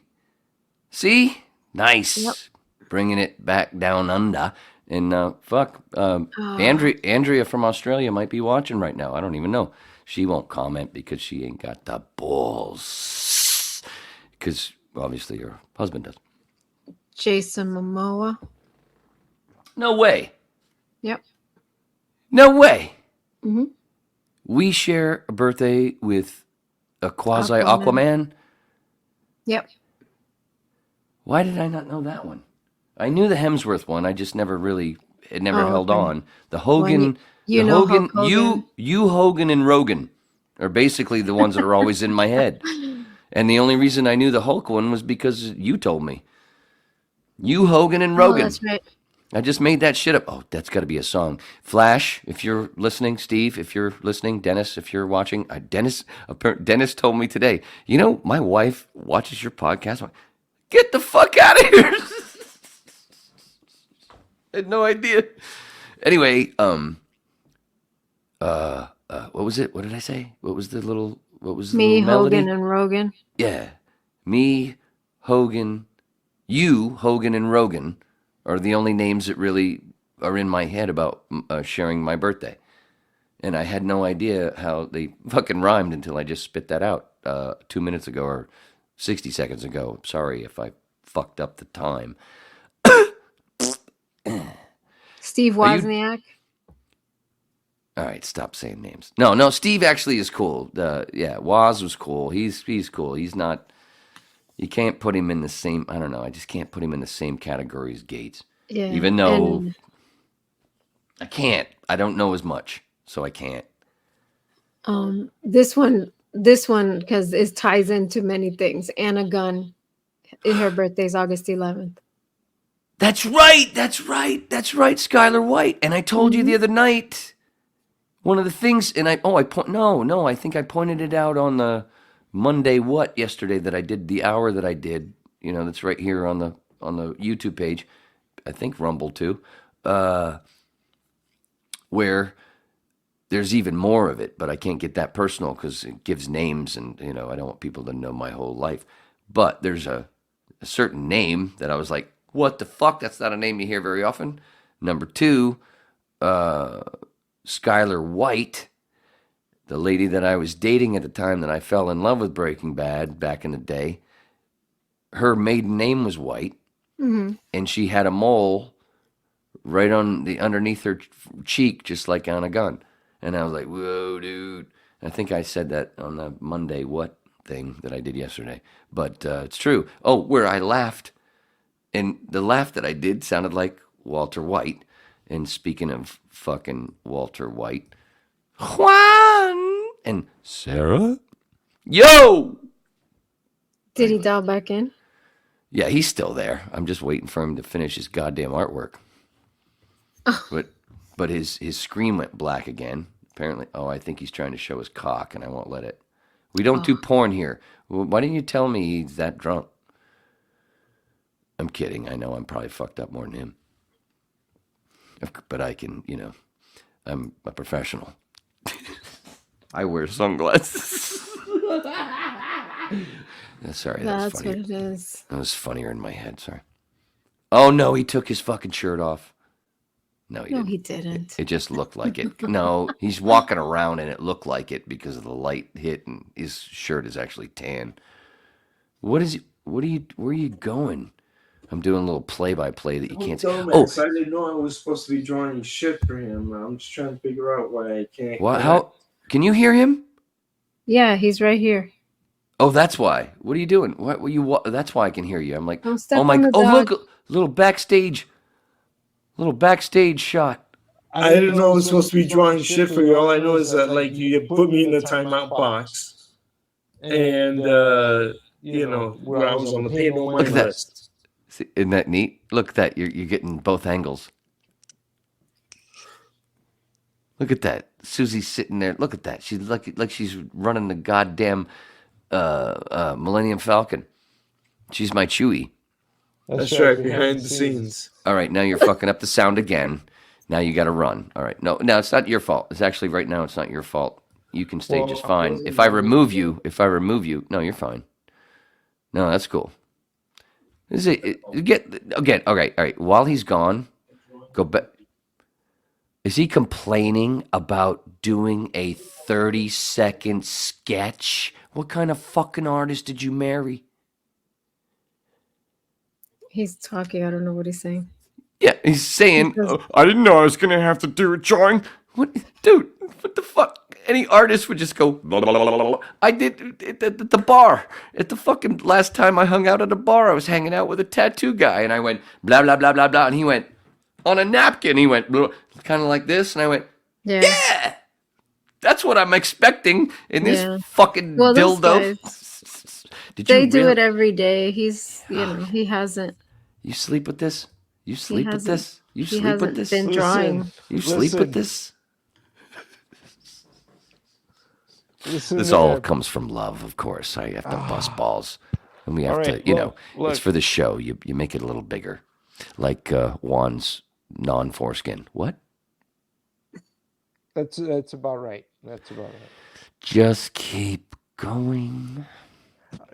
See? Nice. Yep. Bringing it back down under. And Andrea from Australia might be watching right now. I don't even know. She won't comment because she ain't got the balls. Because obviously her husband does. Jason Momoa. No way. Yep. No way. Mm-hmm. We share a birthday with a quasi Aquaman. Yep. Why did I not know that one? I knew the Hemsworth one. I just never really, it never held on. The Hogan, Hulk Hogan. you Hogan and Rogan are basically the ones that are always in my head. And the only reason I knew the Hulk one was because you told me. You Hogan and Rogan. Oh, that's right. I just made that shit up. Oh, that's got to be a song. Flash, if you're listening, Steve, if you're listening, Dennis, if you're watching. Dennis told me today, you know, my wife watches your podcast. I'm like, get the fuck out of here. I had no idea. Anyway, what was it? What did I say? What was the little melody? Hogan, and Rogan. Yeah. Me, Hogan, you, Hogan, and Rogan are the only names that really are in my head about sharing my birthday. And I had no idea how they fucking rhymed until I just spit that out 2 minutes ago or 60 seconds ago. Sorry if I fucked up the time. Steve Wozniak. All right, stop saying names. No, Steve actually is cool. Woz was cool. He's cool. He's not. You can't put him in the same. I don't know. I just can't put him in the same category as Gates. Yeah. Even though I can't. I don't know as much, so I can't. This one, because it ties into many things. Anna Gunn, her birthday's August 11th. That's right, Skylar White. And I told you the other night, one of the things, and I think I pointed it out on the Monday yesterday that I did the hour that I did. You know, that's right here on the YouTube page. I think Rumble too, where there's even more of it, but I can't get that personal because it gives names, and you know I don't want people to know my whole life. But there's a certain name that I was like, what the fuck? That's not a name you hear very often. Number 2, Skylar White, the lady that I was dating at the time that I fell in love with Breaking Bad back in the day. Her maiden name was White, and she had a mole right on the underneath her cheek, just like Anna Gunn. And I was like, whoa, dude. I think I said that on the Monday what thing that I did yesterday. But it's true. Oh, where I laughed. And the laugh that I did sounded like Walter White. And speaking of fucking Walter White, Juan and Sarah. Yo! Did he dial back in? Yeah, he's still there. I'm just waiting for him to finish his goddamn artwork. Oh. But his screen went black again. Apparently, I think he's trying to show his cock, and I won't let it. We don't do porn here. Why didn't you tell me he's that drunk? I'm kidding. I know I'm probably fucked up more than him. But I can, I'm a professional. I wear sunglasses. Sorry, that was That's what funnier. it is. That was funnier in my head. Sorry. Oh no, he took his fucking shirt off. No, he No, didn't. he didn't. It just looked like it. No, he's walking around and it looked like it because of the light hit and his shirt is actually tan. What is he? What are you? Where are you going? I'm doing a little play-by-play that you can't see. Oh, Dumbass. I didn't know I was supposed to be drawing shit for him. I'm just trying to figure out why I can't. what? How? Can you hear him? Yeah, he's right here. Oh, that's why. What are you doing? What were you? That's why I can hear you. I'm like, Don't step oh my. on the Oh dog. look, little backstage shot. I didn't know I was supposed to be drawing shit for you. All I know is that like you put me in the timeout box, and you know where I was on the pay no Look mind at that. list. See, isn't that neat? Look at that. You're getting both angles. Look at that. Susie's sitting there. Look at that. She's like she's running the goddamn Millennium Falcon. She's my Chewie. That's right, behind the scenes. All right, now you're fucking up the sound again. Now you got to run. All right, no, it's not your fault. It's actually right now. It's not your fault. You can stay just fine. If I remove you, no, you're fine. No, that's cool. Is it get again? All right. While he's gone, go back. Is he complaining about doing a 30-second sketch? What kind of fucking artist did you marry? He's talking. I don't know what he's saying. Yeah, he's saying, I didn't know I was going to have to do a drawing. What? Dude, what the fuck? Any artist would just go, blah, blah, blah, blah, blah. I did at the bar. At the fucking last time I hung out at a bar, I was hanging out with a tattoo guy, and I went, blah, blah, blah, blah, blah, and he went, on a napkin, he went, kind of like this, and I went, yeah! That's what I'm expecting in this fucking dildo. They do it every day. He's, he hasn't. You sleep with this? You sleep with this? You He sleep with hasn't this? been drawing. You sleep with this? This all comes from love, of course. I have to bust balls. And we have to, it's for the show. You make it a little bigger. Like Juan's non-foreskin. What? That's about right. That's about right. Just keep going.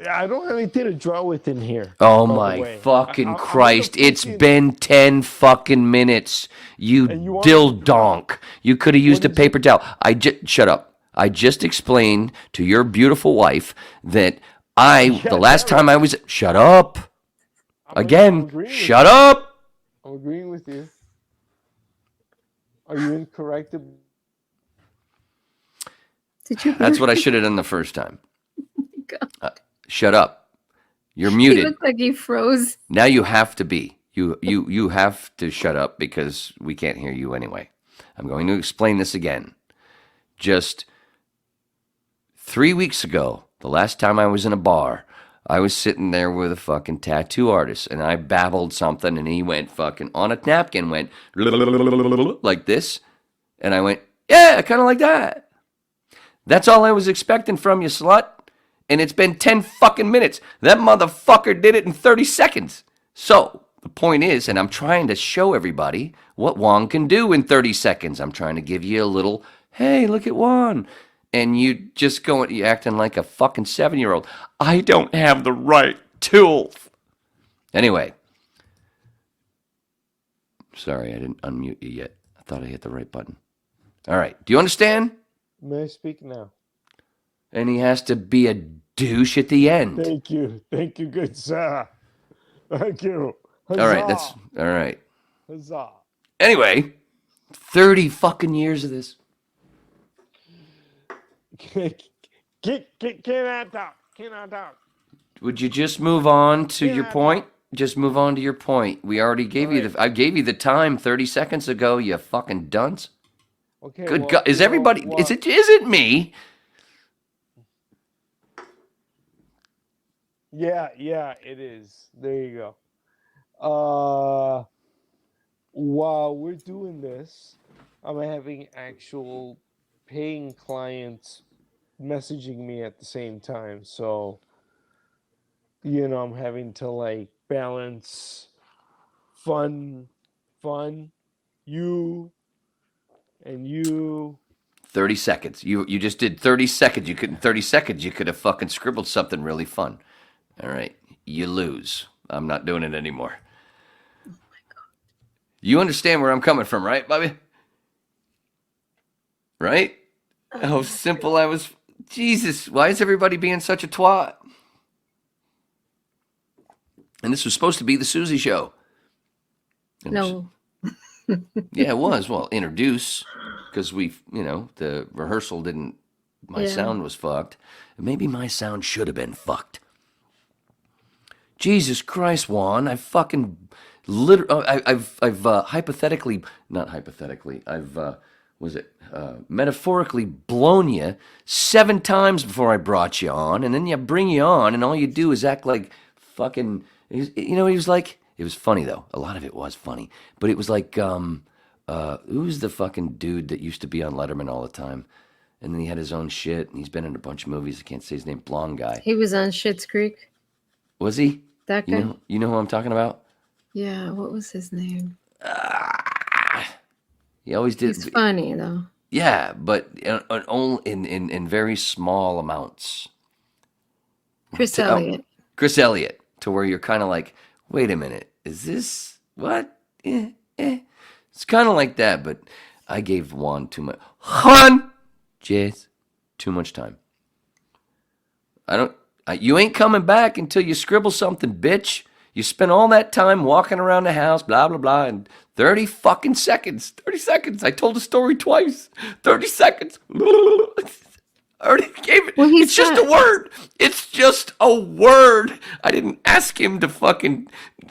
I don't have anything to draw with in here. Oh my fucking Christ. It's been 10 fucking minutes. You dildonk. You could have used a paper towel. Shut up. I just explained to your beautiful wife that the last time I was... Shut up. Again. Shut up. I'm agreeing with you. Are you incorrect? That's what I should have done the first time. Shut up. You're muted. He looked like he froze. Now you have to be. You have to shut up because we can't hear you anyway. I'm going to explain this again. Just 3 weeks ago, the last time I was in a bar, I was sitting there with a fucking tattoo artist, and I babbled something, and he went fucking on a napkin, went like this, and I went, yeah, kind of like that. That's all I was expecting from you, slut. And it's been 10 fucking minutes. That motherfucker did it in 30 seconds. So, the point is, and I'm trying to show everybody what Juan can do in 30 seconds. I'm trying to give you a little, hey, look at Juan. And you just you acting like a fucking 7-year-old. I don't have the right tools. Anyway. Sorry, I didn't unmute you yet. I thought I hit the right button. All right. Do you understand? May I speak now? And he has to be a douche at the end. Thank you, good sir. Thank you. Huzzah. All right, all right. Huzzah. Anyway, 30 fucking years of this. Can I talk? Would you just move on to your point? Just move on to your point. We already gave you I gave you the time 30 seconds ago, you fucking dunce. Okay. Good God. Is everybody, is it me? Yeah, it is. There you go. While we're doing this, I'm having actual paying clients messaging me at the same time. So, I'm having to balance fun, you, and you. 30 seconds. You just did 30 seconds. You could in 30 seconds you could have fucking scribbled something really fun. All right. You lose. I'm not doing it anymore. Oh my God. You understand where I'm coming from, right, Bobby? Right? How simple I was. Jesus, why is everybody being such a twat? And this was supposed to be the Susy show. No. Yeah, it was. Well, introduce, because the rehearsal didn't, my sound was fucked. Maybe my sound should have been fucked. Jesus Christ, Juan, I fucking I've hypothetically, not hypothetically, metaphorically blown you 7 times before I brought you on, and then you bring you on, and all you do is act like fucking, he was like, it was funny though. A lot of it was funny, but it was like, who's the fucking dude that used to be on Letterman all the time? And then he had his own shit, and he's been in a bunch of movies. I can't say his name. Blonde guy. He was on Schitt's Creek. Was he? That guy? You know who I'm talking about? Yeah, what was his name? He always did. He's funny, though. Yeah, but in very small amounts. Chris Elliott. Chris Elliott, to where you're kind of like, wait a minute, is this, what? It's kind of like that, but I gave Juan too much. Too much time. You ain't coming back until you scribble something, bitch. You spent all that time walking around the house, blah, blah, blah, and 30 fucking seconds. 30 seconds. I told the story twice. 30 seconds. I already gave it. Well, it's just a word. It's just a word. I didn't ask him to fucking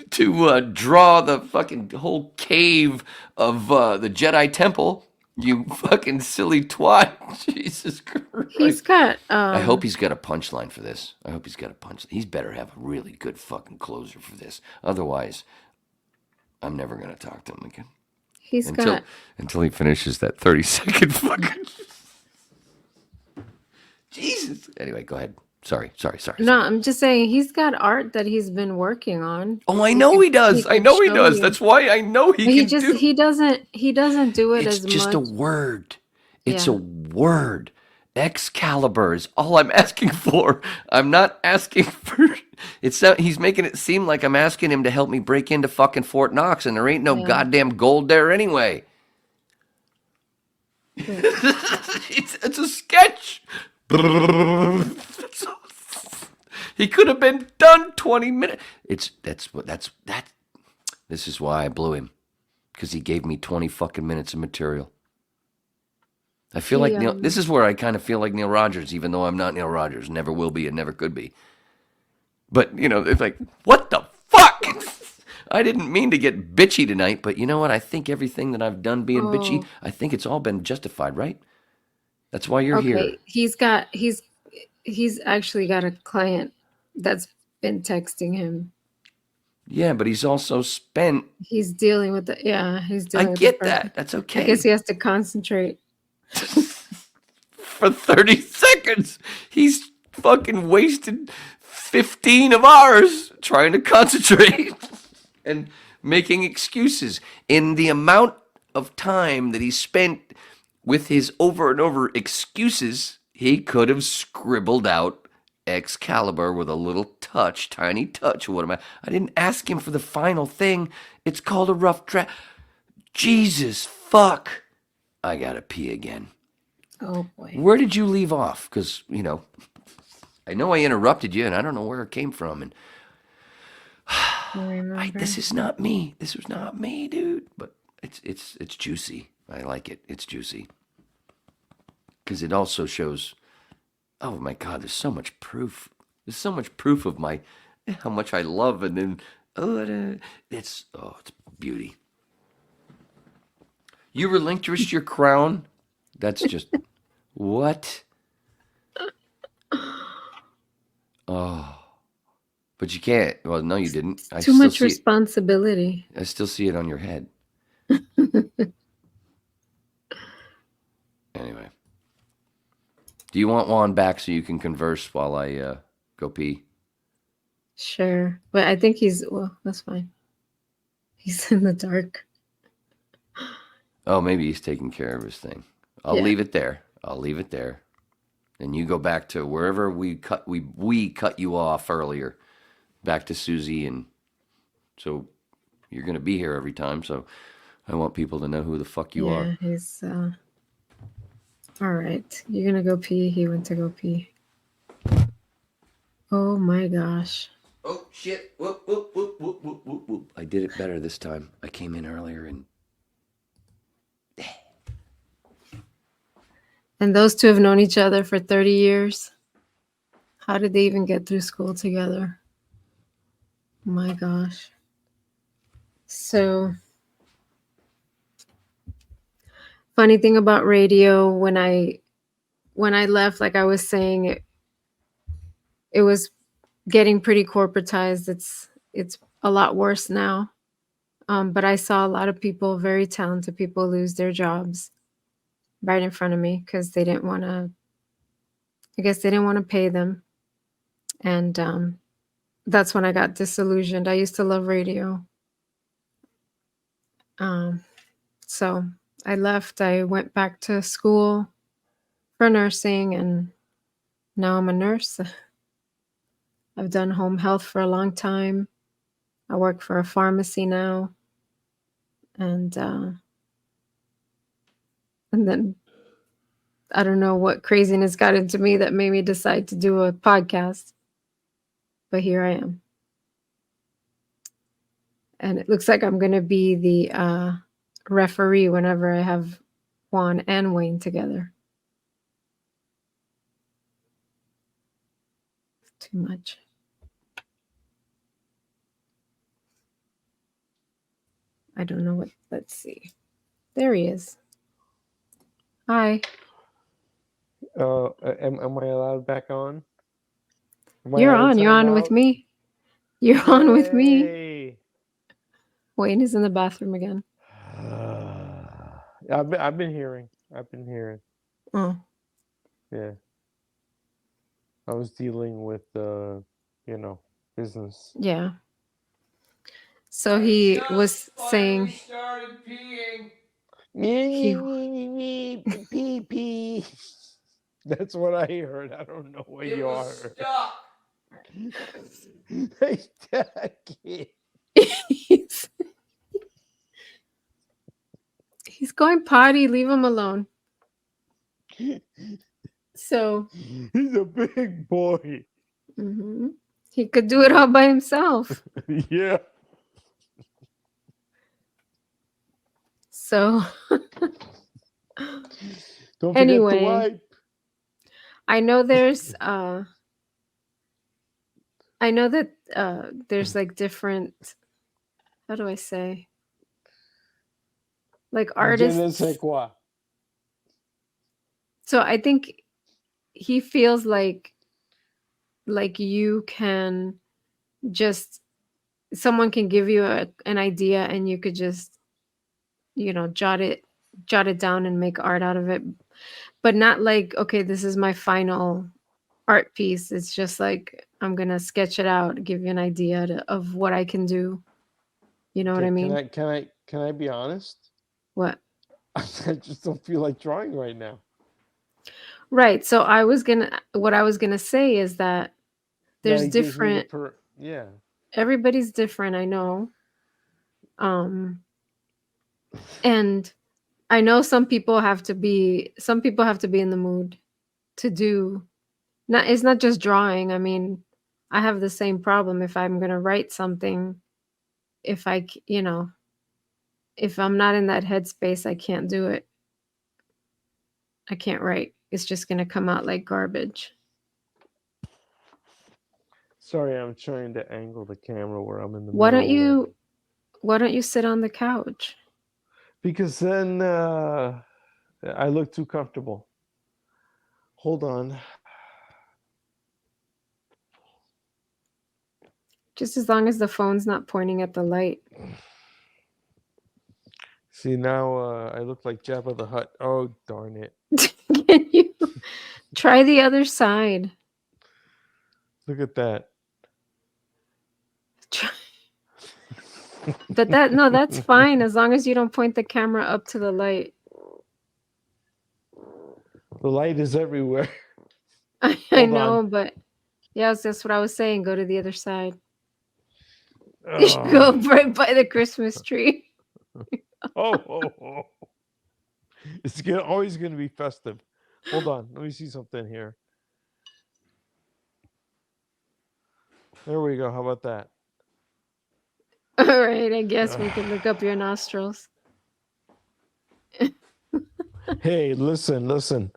draw the fucking whole cave of the Jedi Temple. You fucking silly twat. Jesus Christ. He's got... I hope he's got a punchline for this. He's better have a really good fucking closer for this. Otherwise, I'm never going to talk to him again. Until he finishes that 30-second fucking... Jesus. Anyway, go ahead. Sorry. No, I'm just saying he's got art that he's been working on. Oh, I know he does. I know he does. That's why I know he can do. He doesn't do it as much. It's just a word. It's a word. Excalibur is all I'm asking for. I'm not asking for. He's making it seem like I'm asking him to help me break into fucking Fort Knox, and there ain't no goddamn gold there anyway. It's a sketch. He could have been done 20 minutes. This is why I blew him, because he gave me 20 fucking minutes of material. I feel like this is where I kind of feel like Neil Rogers, even though I'm not Neil Rogers, never will be and never could be. But it's like, what the fuck? I didn't mean to get bitchy tonight, but you know what? I think everything that I've done being bitchy, I think it's all been justified, right? That's why you're here. He's actually got a client that's been texting him. Yeah, but he's also spent. He's dealing with he's dealing I with get that. That's okay. I guess he has to concentrate. For 30 seconds, he's fucking wasted 15 of ours trying to concentrate and making excuses. In the amount of time that he spent with his over and over excuses, he could have scribbled out Excalibur with a little touch, tiny touch. What am I? I didn't ask him for the final thing. It's called a rough draft. Jesus fuck. I gotta pee again. Oh boy. Where did you leave off? Because, I know I interrupted you and I don't know where it came from. And this is not me. This was not me, dude. But it's juicy. I like it. It's juicy. Because it also shows, oh my God, there's so much proof. There's so much proof of how much I love, and then it's beauty. You relinquished your crown. That's just what? Oh, but you can't. Well, no, you didn't. Too much responsibility. I still see it on your head. Anyway. Do you want Juan back so you can converse while I go pee? Sure. But I think that's fine. He's in the dark. Oh, maybe he's taking care of his thing. I'll leave it there. I'll leave it there. And you go back to wherever we cut you off earlier. Back to Susy, and so you're gonna be here every time, so I want people to know who the fuck you are. Yeah, he's all right. You're gonna go pee. He went to go pee. Oh my gosh. Oh shit. Whoop, whoop, whoop, whoop, whoop, whoop, whoop. I did it better this time. I came in earlier and And those two have known each other for 30 years. How did they even get through school together? My gosh. So, funny thing about radio, when I left, like I was saying, it was getting pretty corporatized. It's a lot worse now. But I saw a lot of people, very talented people, lose their jobs right in front of me because they didn't want to. I guess they didn't want to pay them, and that's when I got disillusioned. I used to love radio. So I left. I went back to school for nursing, and now I'm a nurse. I've done home health for a long time. I work for a pharmacy now, and then I don't know what craziness got into me that made me decide to do a podcast, but here I am. And it looks like I'm going to be the referee whenever I have Juan and Wayne together. Too much. I don't know what. Let's see. There he is. Hi. Am I allowed back on? You're on. You're on with me. You're on with me. Wayne is in the bathroom again. I've been hearing. Oh. Yeah. I was dealing with business. Yeah. So he was saying started peeing. Pee pee. That's what I heard. I don't know what you are. Stuck. he's going potty. Leave him alone. So he's a big boy. Mm-hmm. He could do it all by himself. Yeah. So don't anyway, forget to wipe. I know there's there's like different, how do I say, like artists. So I think he feels like you can just, someone can give you an idea and you could just, jot it down and make art out of it, but not like, okay, this is my final art piece. It's just like, I'm gonna sketch it out, give you an idea of what I can do. You know what I mean? Can I be honest? What? I just don't feel like drawing right now. Right. So what I was gonna say is that there's different. Yeah. Everybody's different, I know. And I know some people have to be in the mood to do. It's not just drawing. I mean, I have the same problem if I'm gonna write something. If if I'm not in that headspace, I can't do it. I can't write. It's just gonna come out like garbage. Sorry, I'm trying to angle the camera where I'm in the Why middle. Why don't you sit on the couch? Because then I look too comfortable. Hold on. Just as long as the phone's not pointing at the light. See, now I look like Jabba the Hutt. Oh, darn it. Can you try the other side? Look at that. But that's fine as long as you don't point the camera up to the light. The light is everywhere. I Hold know, on. but yes, that's what I was saying. Go to the other side. You should Oh, go right by the Christmas tree. oh. It's always going to be festive. Hold on. Let me see something here. There we go. How about that? All right, I guess we could look up your nostrils. Hey, listen.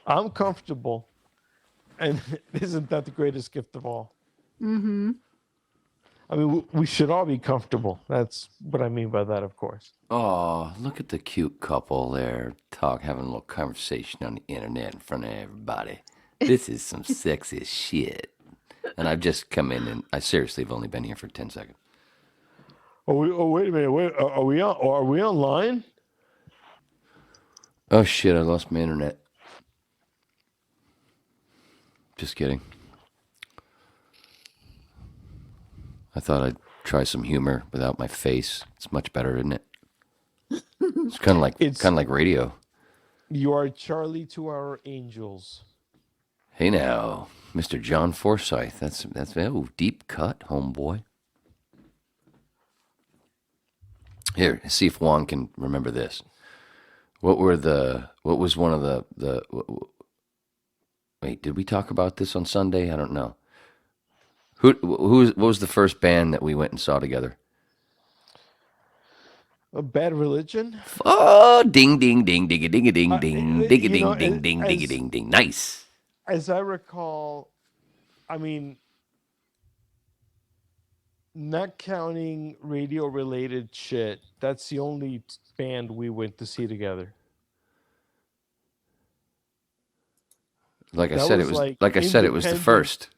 I'm comfortable. And isn't that the greatest gift of all? Mm-hmm. I mean, we should all be comfortable. That's what I mean by that, of course. Oh, look at the cute couple there, having a little conversation on the internet in front of everybody. This is some sexy shit. And I've just come in, and I seriously have only been here for 10 seconds. Wait a minute. Are we online? Oh shit! I lost my internet. Just kidding. I thought I'd try some humor without my face. It's much better, isn't it? It's kind of like radio. You are Charlie to our angels. Hey now, Mr. John Forsyth. That's deep cut, homeboy. Here, see if Juan can remember this. What was one of the wait, did we talk about this on Sunday? I don't know. What was the first band that we went and saw together? A Bad Religion? Oh, ding, ding, ding, ding, ding, ding, ding, ding, ding, ding, ding, ding, ding, ding. Nice. As I recall, I mean, not counting radio-related shit, that's the only band we went to see together. Like I said, it was the first.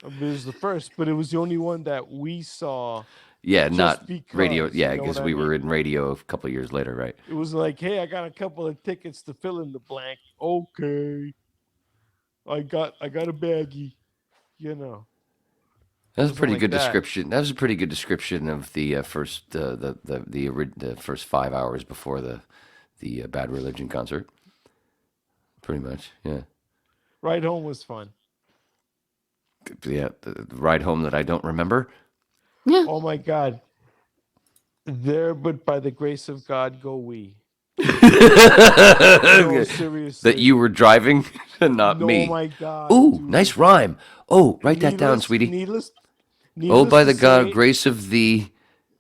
It was the first, but it was the only one that we saw. Yeah, just not because, radio. Yeah, you know because what I we were mean? in radio a couple of years later, right? It was like, hey, I got a couple of tickets to fill in the blank. Okay, I got a baggie, you know. That was a pretty like good that. description. That was a pretty good description of the first the first 5 hours before the Bad Religion concert. Pretty much, yeah. Ride home was fun. Yeah, the ride home that I don't remember. Oh my God. There, but by the grace of God, go we. No, seriously. That you were driving, and not me. Oh my God. Ooh, dude. nice rhyme. Oh, write that down, sweetie. Needless Oh, by to the God say- grace of thee,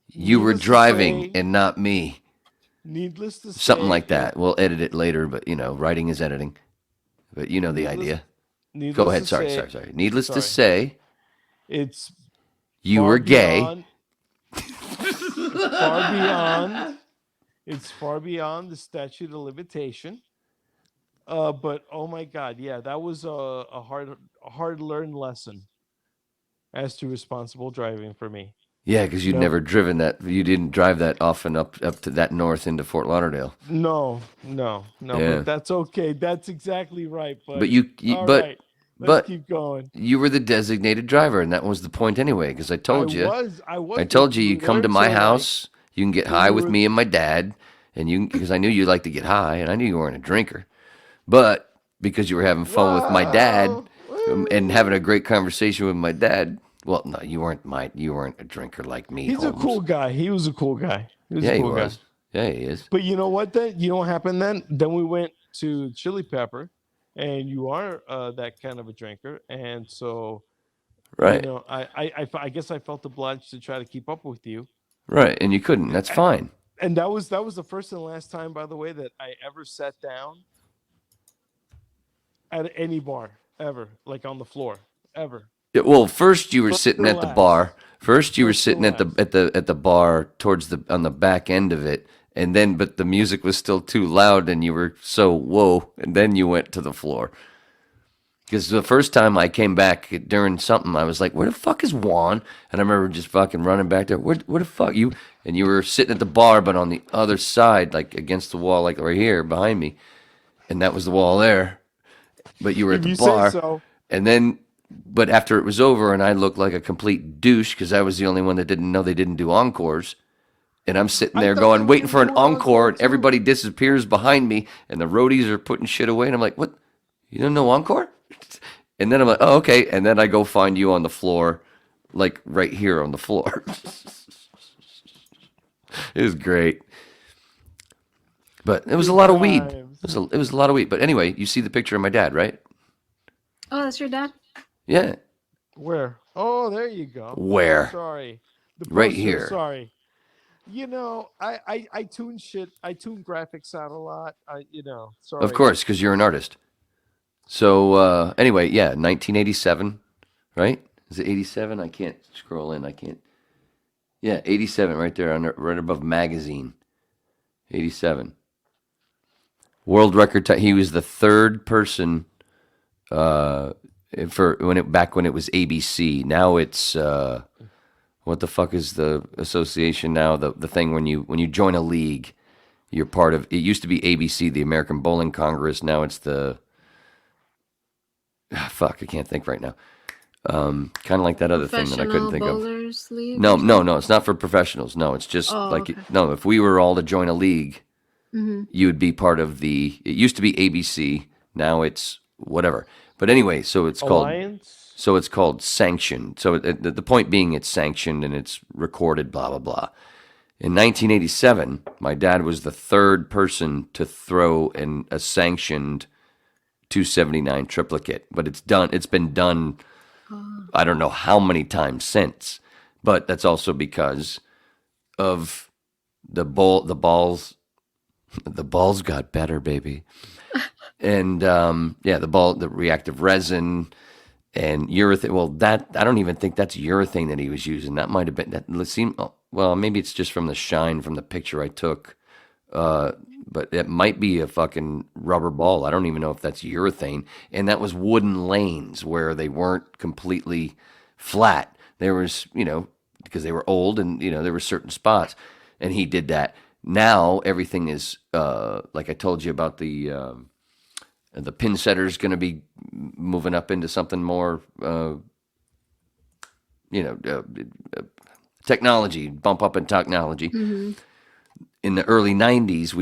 you were needless to driving say- and not me. Needless to say, Something like that. We'll edit it later, but writing is editing. But you know the idea. Go ahead. Sorry. Needless to say, it's you far were gay. beyond- far beyond. It's far beyond the statute of limitation. But oh my God, yeah, that was a hard learned lesson as to responsible driving for me. Yeah, because you'd No. never driven that. You didn't drive that often up to that north into Fort Lauderdale. No. Yeah. But that's okay. That's exactly right. But But you all but right, let's but keep going. you were the designated driver, and that was the point anyway. Because I told you, I was. I told you, you were come there to my till, like, house, you can get high with were- me and my dad, and because I knew you like to get high, and I knew you weren't a drinker, but because you were having fun with my dad and having a great conversation with my dad. Well, no, you weren't a drinker like me. He's Holmes. a cool guy. He was a cool guy. He was Yeah, a he cool guy. was. Yeah, he is. But you know what? Then you know what happened. Then we went to Chili Pepper, and you are that kind of a drinker, and so Right. you know, I guess I felt obliged to try to keep up with you. Right, and you couldn't. That's fine. And that was the first and last time, by the way, that I ever sat down at any bar ever, like on the floor, ever. Yeah, well, first you were First sitting and at the last. bar. First you were First sitting and at the bar towards on the back end of it, and then but the music was still too loud, and you were so whoa, and then you went to the floor. Because the first time I came back during something, I was like, "Where the fuck is Juan?" And I remember just fucking running back there. Where the fuck you? And you were sitting at the bar, but on the other side, like against the wall, like right here behind me, and that was the wall there. But you were at If the you bar, say so. and then. But after it was over and I looked like a complete douche because I was the only one that didn't know they didn't do encores, And I'm sitting I there thought going, they waiting were for an gonna do an encore, encore, and everybody too. disappears behind me, and the roadies are putting shit away, and I'm like, what? You don't know encore? And then I'm like, oh, okay. And then I go find you on the floor, like right here on the floor. It was great. But it was a Good lot of weed. times. It was a lot of weed. But anyway, you see the picture of my dad, right? Oh, that's your dad? Yeah. Where? Oh, there you go. Where? Oh, sorry. The Right poster, here. Sorry. You know, I tune shit. I tune graphics out a lot. Sorry. Of course, because you're an artist. So anyway, yeah, 1987, right? Is it 87? I can't scroll in. I can't. Yeah, 87 right there, right above magazine. 87. World record time. He was the third person for back when it was ABC. Now it's what the fuck is the association now? The thing when you join a league, you're part of. It used to be ABC, the American Bowling Congress. Now it's the fuck. I can't think right now. Kind of like that other thing that I couldn't think of. Bowlers League? No, it's not for professionals. No, it's just okay. no. If we were all to join a league, Mm-hmm. you would be part of the. It used to be ABC. Now it's whatever. But anyway, so it's Alliance? called sanctioned. So the point being, it's sanctioned and it's recorded. Blah blah blah. In 1987, my dad was the third person to throw a sanctioned 279 triplicate. But it's done. It's been done. I don't know how many times since. But that's also because of the balls. The balls got better, baby. And the reactive resin and urethane. Well, I don't even think that's urethane that he was using. That might have been that. Well, maybe it's just from the shine from the picture I took. But it might be a fucking rubber ball. I don't even know if that's urethane. And that was wooden lanes where they weren't completely flat. There was, because they were old and, there were certain spots. And he did that. Now everything is, like I told you about the pin setter's going to be moving up into something more, technology, bump up in technology. Mm-hmm. In the early 90s,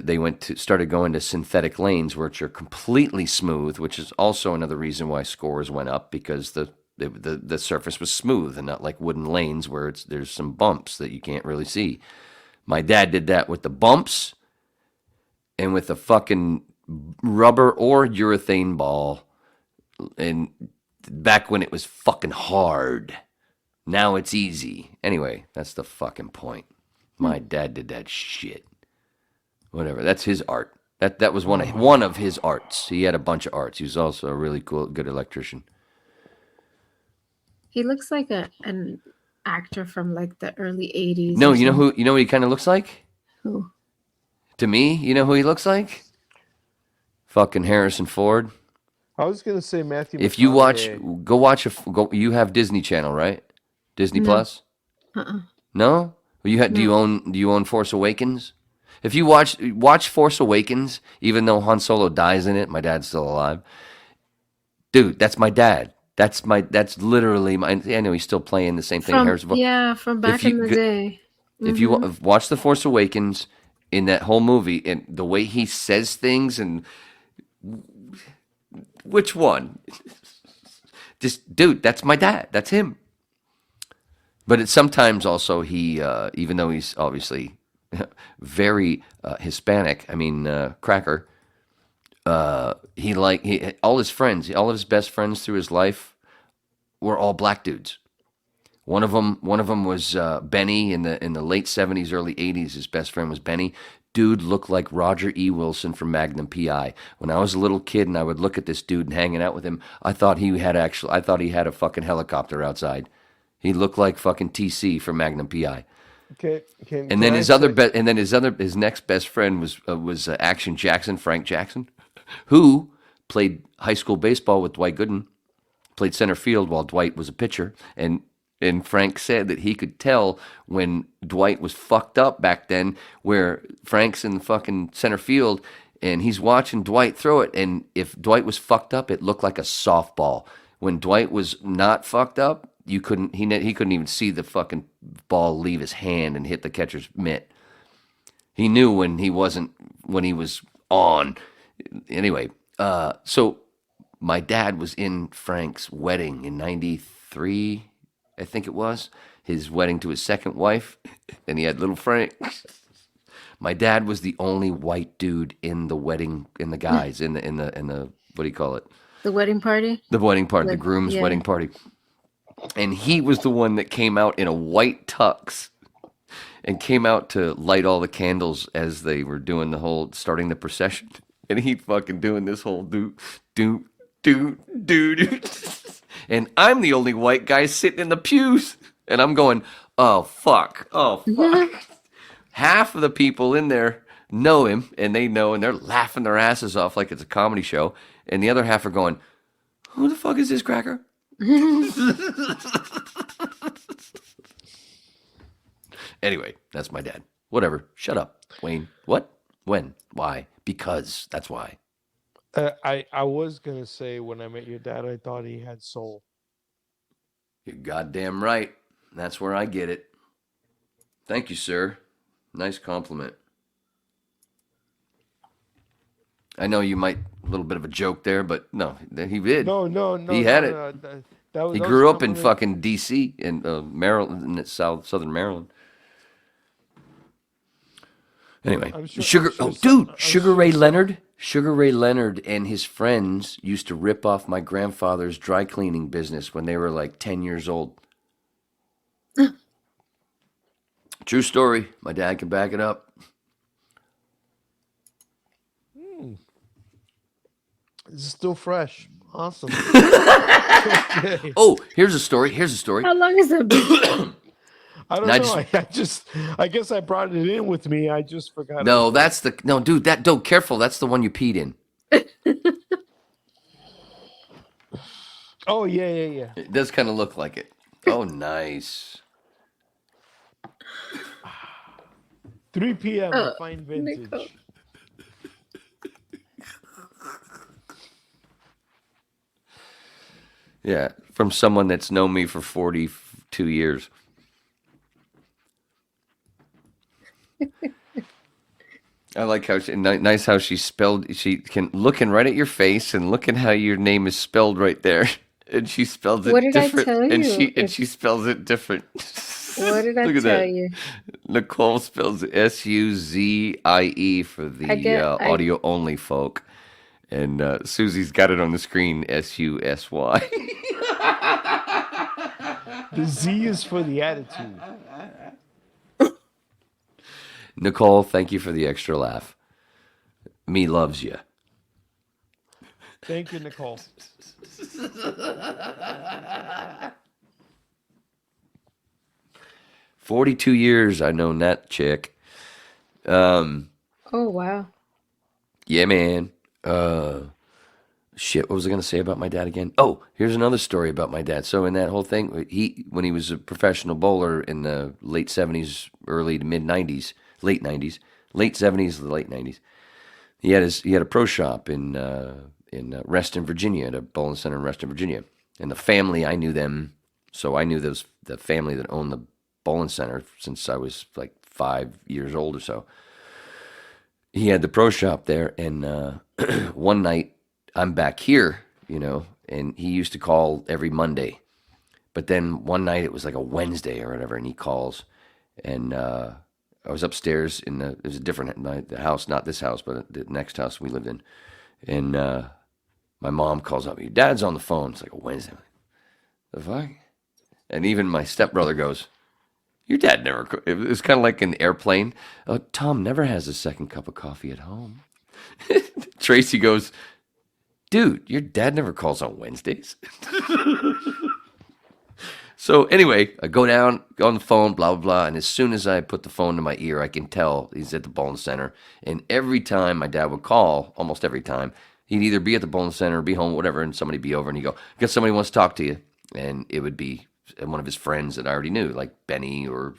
they started going to synthetic lanes, which are completely smooth, which is also another reason why scores went up, because the surface was smooth and not like wooden lanes where there's some bumps that you can't really see. My dad did that with the bumps and with the fucking rubber or urethane ball, and back when it was fucking hard. Now it's easy. Anyway, that's the fucking point. My dad did that shit. Whatever. That's his art. That was one of his arts. He had a bunch of arts. He was also a really good electrician. He looks like an actor from like the early 80s. No, you know who he kind of looks like? Who? To me, you know who he looks like? Fucking Harrison Ford. I was gonna say Matthew. If you you have Disney Channel, right? Disney Plus? No? Do you own Force Awakens? If you watch Force Awakens, even though Han Solo dies in it, my dad's still alive. Dude, that's my dad. That's literally my. I know he's still playing the same thing. From back in the day. If you watch The Force Awakens, in that whole movie, and the way he says things, and which one? Just, dude, that's my dad. That's him. But it's sometimes also he, even though he's obviously very Hispanic, cracker. All his friends, all of his best friends through his life were all black dudes. One of them was Benny in the late 70s, early 80s. His best friend was Benny. Dude looked like Roger E. Wilson from Magnum P.I. When I was a little kid and I would look at this dude and hanging out with him, I thought he had a fucking helicopter outside. He looked like fucking TC from Magnum P.I. His next best friend was Action Jackson, Frank Jackson, who played high school baseball with Dwight Gooden, played center field while Dwight was a pitcher, and Frank said that he could tell when Dwight was fucked up back then, where Frank's in the fucking center field and he's watching Dwight throw it, and if Dwight was fucked up, it looked like a softball. When Dwight was not fucked up, he couldn't even see the fucking ball leave his hand and hit the catcher's mitt. He knew when he was on. Anyway, so my dad was in Frank's wedding in 93, I think it was. His wedding to his second wife, and he had little Frank. My dad was the only white dude in the wedding, in the guys, in the what do you call it? The wedding party? The wedding party, the Like, groom's yeah. wedding party. And he was the one that came out in a white tux and came out to light all the candles as they were doing the whole, starting the procession. And he fucking doing this whole do. And I'm the only white guy sitting in the pews. And I'm going, oh, fuck. Half of the people in there know him, and they know, and they're laughing their asses off like it's a comedy show. And the other half are going, who the fuck is this cracker? Anyway, that's my dad. Whatever. Shut up, Wayne. What? When? Why? Because. That's why. I was gonna say when I met your dad, I thought he had soul. You're goddamn right. That's where I get it. Thank you, sir. Nice compliment. I know you might, a little bit of a joke there, but no, he did. No. He had it. That He was grew up in compliment. fucking D.C. and Maryland, in southern Maryland. Anyway, I'm sure- Sugar I'm sure Ray Leonard. Sugar Ray Leonard and his friends used to rip off my grandfather's dry cleaning business when they were like 10 years old. True story. My dad can back it up. It's still fresh. Awesome. Okay. Oh, here's a story. How long has that been? I don't know. I guess I brought it in with me. I just forgot. No, dude, careful. That's the one you peed in. Oh, yeah. It does kind of look like it. Oh, nice. 3 p.m. Oh, fine vintage. Nicole. Yeah, from someone that's known me for 42 years. I like how nice how she spelled. She can looking right at your face and looking how your name is spelled right there, and she spells it What did I different. tell And you? she spells it different. What did I Look at tell that. you? Nicole spells it Suzie for the audio only folk, and Susie's got it on the screen Susy. The Z is for the attitude. Nicole, thank you for the extra laugh. Me loves you. Thank you, Nicole. 42 years I've known that chick. Oh, wow. Yeah, man. Shit, what was I going to say about my dad again? Oh, here's another story about my dad. So in that whole thing, when he was a professional bowler in the late 70s, early to mid 90s, late 90s, late 70s, late 90s, he had a pro shop in Reston, Virginia, at a bowling center in Reston, Virginia. And the family, I knew them, so I knew the family that owned the bowling center since I was like 5 years old or so. He had the pro shop there, and one night I'm back here, and he used to call every Monday. But then one night it was like a Wednesday or whatever, and he calls, and I was upstairs it was a different the house, not this house, but the next house we lived in, and my mom calls up, your dad's on the phone. It's like a Wednesday. I'm like, the fuck? And even my stepbrother goes, your dad never. It was kind of like an airplane. Tom never has a second cup of coffee at home. Tracy goes, dude, your dad never calls on Wednesdays. So anyway, I go on the phone, blah, blah, blah. And as soon as I put the phone to my ear, I can tell he's at the bowling center. And every time my dad would call, almost every time, he'd either be at the bowling center or be home, whatever, and somebody be over and he'd go, I guess somebody wants to talk to you. And it would be one of his friends that I already knew, like Benny or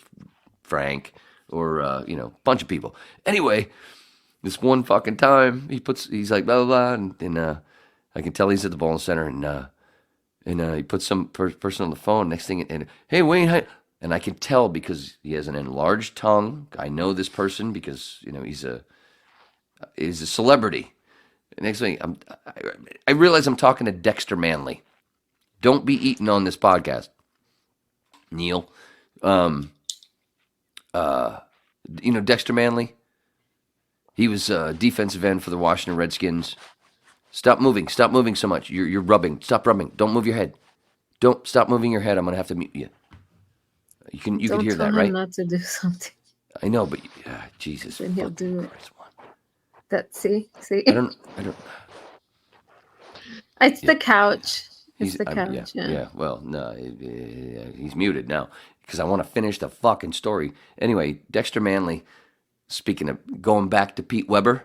Frank or, a bunch of people. Anyway, this one fucking time, he's like, blah, blah, blah, and I can tell he's at the bowling center, and And he put some person on the phone. Next thing, and hey, Wayne, hi. And I can tell because he has an enlarged tongue. I know this person because he's a celebrity. Next thing, I realize I'm talking to Dexter Manley. Don't be eating on this podcast, Neil. Dexter Manley. He was defensive end for the Washington Redskins. Stop moving so much. You're rubbing. Stop rubbing. Don't move your head. Don't stop moving your head. I'm gonna have to mute you. You can hear that, right? Don't tell him not to do something. I know, but Jesus. Then he'll do it. Christ, see. I don't. It's the couch. It's the I'm- couch. Yeah. Well, no, he's muted now because I want to finish the fucking story. Anyway, Dexter Manley. Speaking of going back to Pete Weber,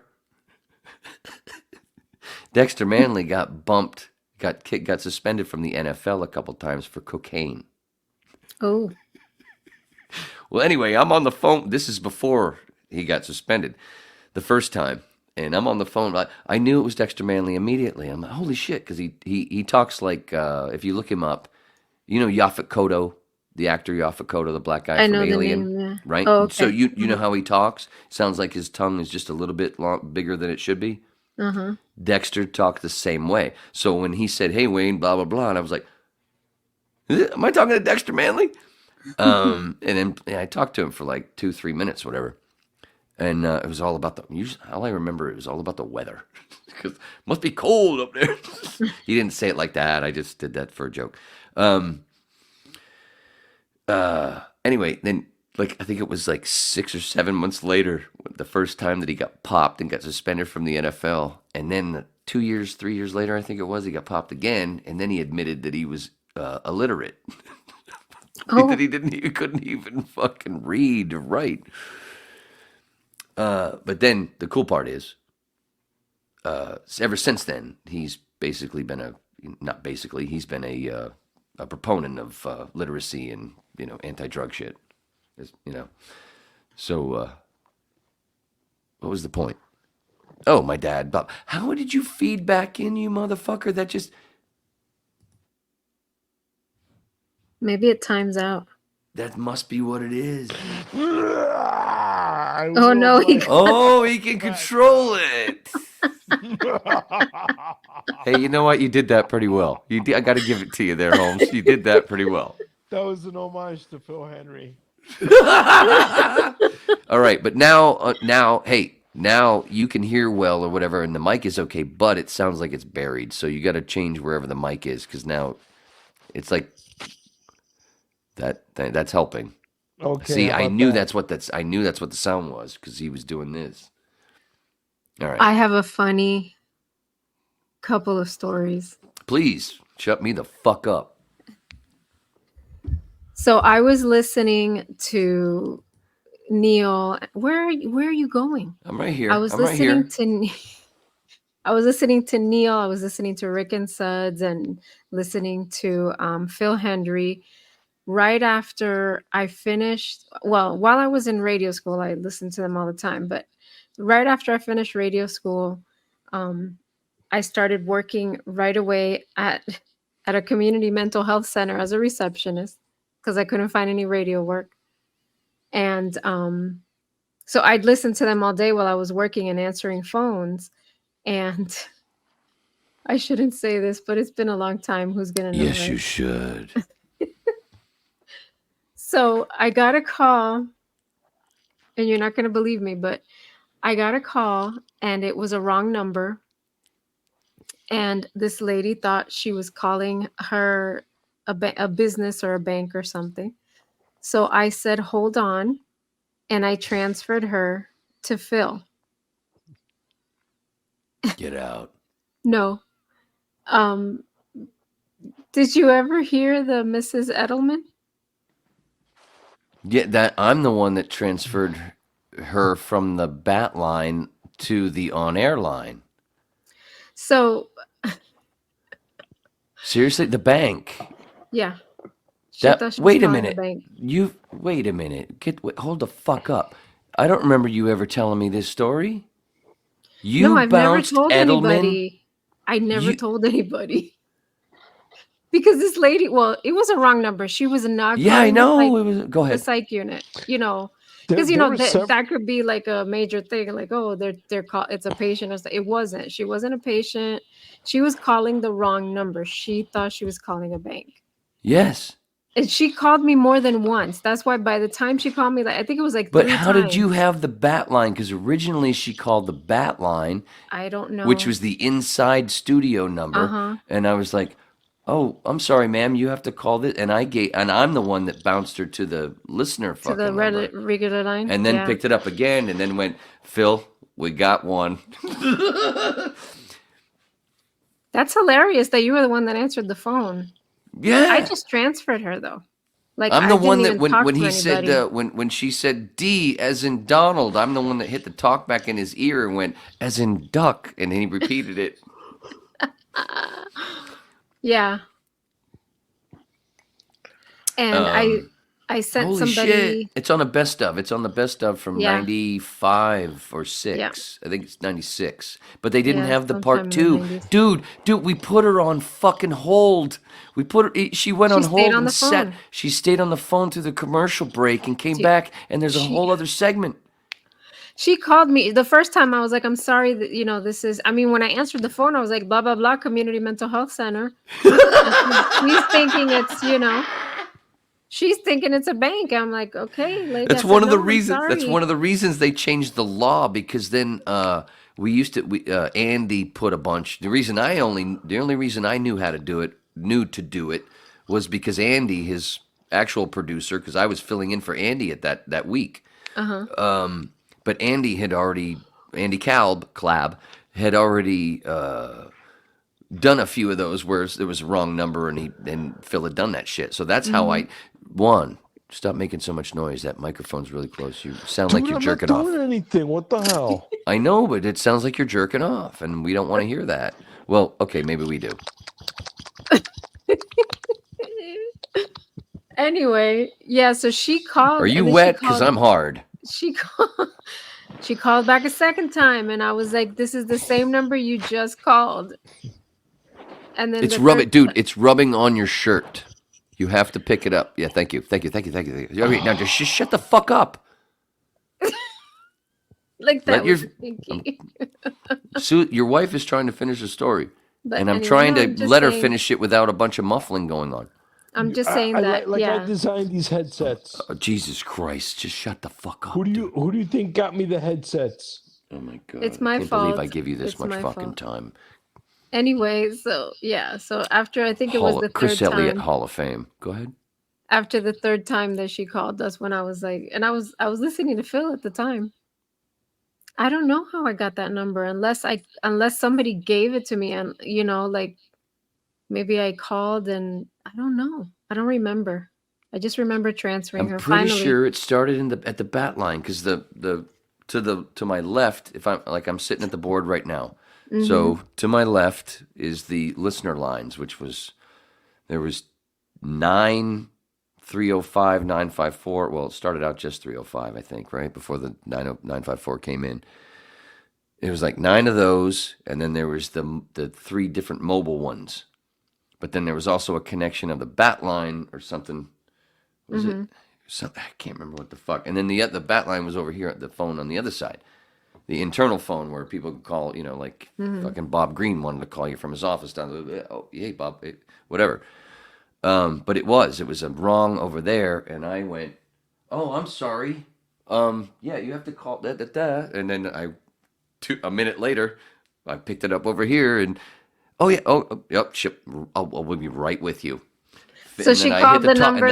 Dexter Manley got bumped, got suspended from the NFL a couple times for cocaine. Oh. Well, anyway, I'm on the phone. This is before he got suspended the first time. And I'm on the phone. I knew it was Dexter Manley immediately. I'm like, holy shit, because he talks like, if you look him up, Yaphet Kotto, the actor Yaphet Kotto, the black guy I from know Alien, the name, yeah. right? Oh, okay. So you know how he talks? Sounds like his tongue is just a little bit bigger than it should be. Uh-huh. Dexter talked the same way. So when he said, hey, Wayne, blah, blah, blah, and I was like, am I talking to Dexter Manley? And then I talked to him for like 2-3 minutes, whatever. And it was all about all I remember, it was all about the weather. Because it must be cold up there. He didn't say it like that. I just did that for a joke. Anyway, then I think it was like 6 or 7 months later, the first time that he got popped and got suspended from the NFL. And then 3 years later, I think it was, he got popped again. And then he admitted that he was illiterate. That he couldn't even fucking read or write. But then the cool part is, ever since then, he's basically been he's been a proponent of literacy and anti-drug shit. So what was the point? Oh, my dad, Bob. How did you feed back in, you motherfucker? That just Maybe it times out. that must be what it is. Oh no, he can control it. Hey, you know what? You did that pretty well. I got to give it to you there, Holmes. You did that pretty well. That was an homage to Phil Henry. All right, but now you can hear well or whatever, and the mic is okay, but it sounds like it's buried. So you got to change wherever the mic is because now it's like that. That's helping. Okay. See, I knew that's what the sound was because he was doing this. All right. I have a funny couple of stories. Please shut me the fuck up. So I was listening to Neil. Where are you going? I'm right here. I was listening to Neil. I was listening to Rick and Suds and listening to Phil Hendry. Right after I finished, while I was in radio school, I listened to them all the time. But right after I finished radio school, I started working right away at a community mental health center as a receptionist because I couldn't find any radio work. And so I'd listen to them all day while I was working and answering phones. And I shouldn't say this, but it's been a long time. Who's going to know? Yes, right? you should. So I got a call, and you're not going to believe me, but I got a call, and it was a wrong number. And this lady thought she was calling her a business or a bank or something. So I said, hold on, and I transferred her to Phil. Get out. No. Did you ever hear the Mrs. Edelman? Yeah, that I'm the one that transferred her from the bat line to the on-air line. So Seriously, the bank. yeah. She thought she was Wait a calling the minute. bank. Wait a minute. Hold the fuck up. I don't remember you ever telling me this story. You No, I've never bounced told Edelman. anybody. I never told anybody. Because this lady, well, it was a wrong number. She was not Yeah, I calling the know. psych, It was. Go the ahead. psych unit, There, because there were that could be like a major thing, like, oh, they're call it's a patient or something. It wasn't. She wasn't a patient. She was calling the wrong number. She thought she was calling a bank. Yes. And she called me more than once. That's why by the time she called me, like, I think it was like But 3 how did you times. have the bat line? Because originally she called the bat line, I don't know. which was the inside studio number, Uh-huh. and I was like, "Oh, I'm sorry, ma'am. You have to call this." And I'm the one that bounced her to the listener To fucking the number, regular line. and then Yeah. picked it up again, and then went, "Phil, we got one." That's hilarious that you were the one that answered the phone. Yeah, I just transferred her though. Like, I'm I the didn't one that even talk when to he said anybody. when she said D as in Donald, I'm the one that hit the talk back in his ear and went as in duck, and he repeated it. Yeah. And I sent Holy somebody. shit! It's on a best of. It's on the best of from Yeah. 95 or 6. I think it's 96. But they didn't Yeah, have the sometime part in the 2. 90s. Dude, we put her on fucking hold. We put her. She went She on stayed hold on and the sat. phone. She stayed on the phone through the commercial break and came Dude, back. And there's a she- whole other segment. She called me the first time. I was like, I'm sorry that, this is, I mean, when I answered the phone, I was like, blah, blah, blah, community mental health center. She's thinking she's thinking it's a bank. I'm like, okay, lady. That's I one said, of the "No, I'm reasons. That's sorry." one of the reasons they changed the law, because then Andy put a bunch. The only reason I knew to do it was because Andy, his actual producer, because I was filling in for Andy at that week. Uh-huh. But Andy Clab had already done a few of those where there was a wrong number, and Phil had done that shit. So that's how I won. Stop making so much noise. That microphone's really close. You sound like you're I'm jerking not off. doing anything. What the hell? I know, but it sounds like you're jerking off, and we don't want to hear that. Well, okay, maybe we do. Anyway, yeah, so she called. Are you and then wet? Because I'm hard. She called back a second time, and I was like, "This is the same number you just called." And then It's the rubbing, third dude. ti- It's rubbing on your shirt. You have to pick it up. Yeah, thank you. All right, now just shut the fuck up. Like that Let your- was stinky. Sue, your wife is trying to finish a story, But and I'm anyway, trying no, to I'm just let her saying- finish it without a bunch of muffling going on. I'm just saying that, I yeah. designed these headsets. Oh, Jesus Christ, just shut the fuck up. Who do you think got me the headsets? Oh my God. It's my I can't believe I fault. give you this It's much my fucking fault. time. Anyway, so yeah, so after I think it was the third Chris Elliott time. Hall of Fame. Go ahead. After the third time that she called, that's when I was like, and I was listening to Phil at the time. I don't know how I got that number unless somebody gave it to me, and like maybe I called, and I don't know. I don't remember. I just remember transferring I'm her. pretty Finally. sure it started at the bat line, because to my left, if I'm sitting at the board right now. Mm-hmm. So to my left is the listener lines, there was 9, 305, 954. Well, it started out just 305, I think, right before the 954 came in. It was like 9 of those, and then there was the 3 different mobile ones. But then there was also a connection of the bat line or something. Was it? I can't remember what the fuck. And then the bat line was over here at the phone on the other side. The internal phone where people could call, like fucking Bob Green wanted to call you from his office down the, oh, hey, Bob, whatever. But it was a wrong over there. And I went, oh, I'm sorry. Yeah, you have to call da. And then a minute later, I picked it up over here and, oh yeah, yep, ship. We'll be right with you. So she called the number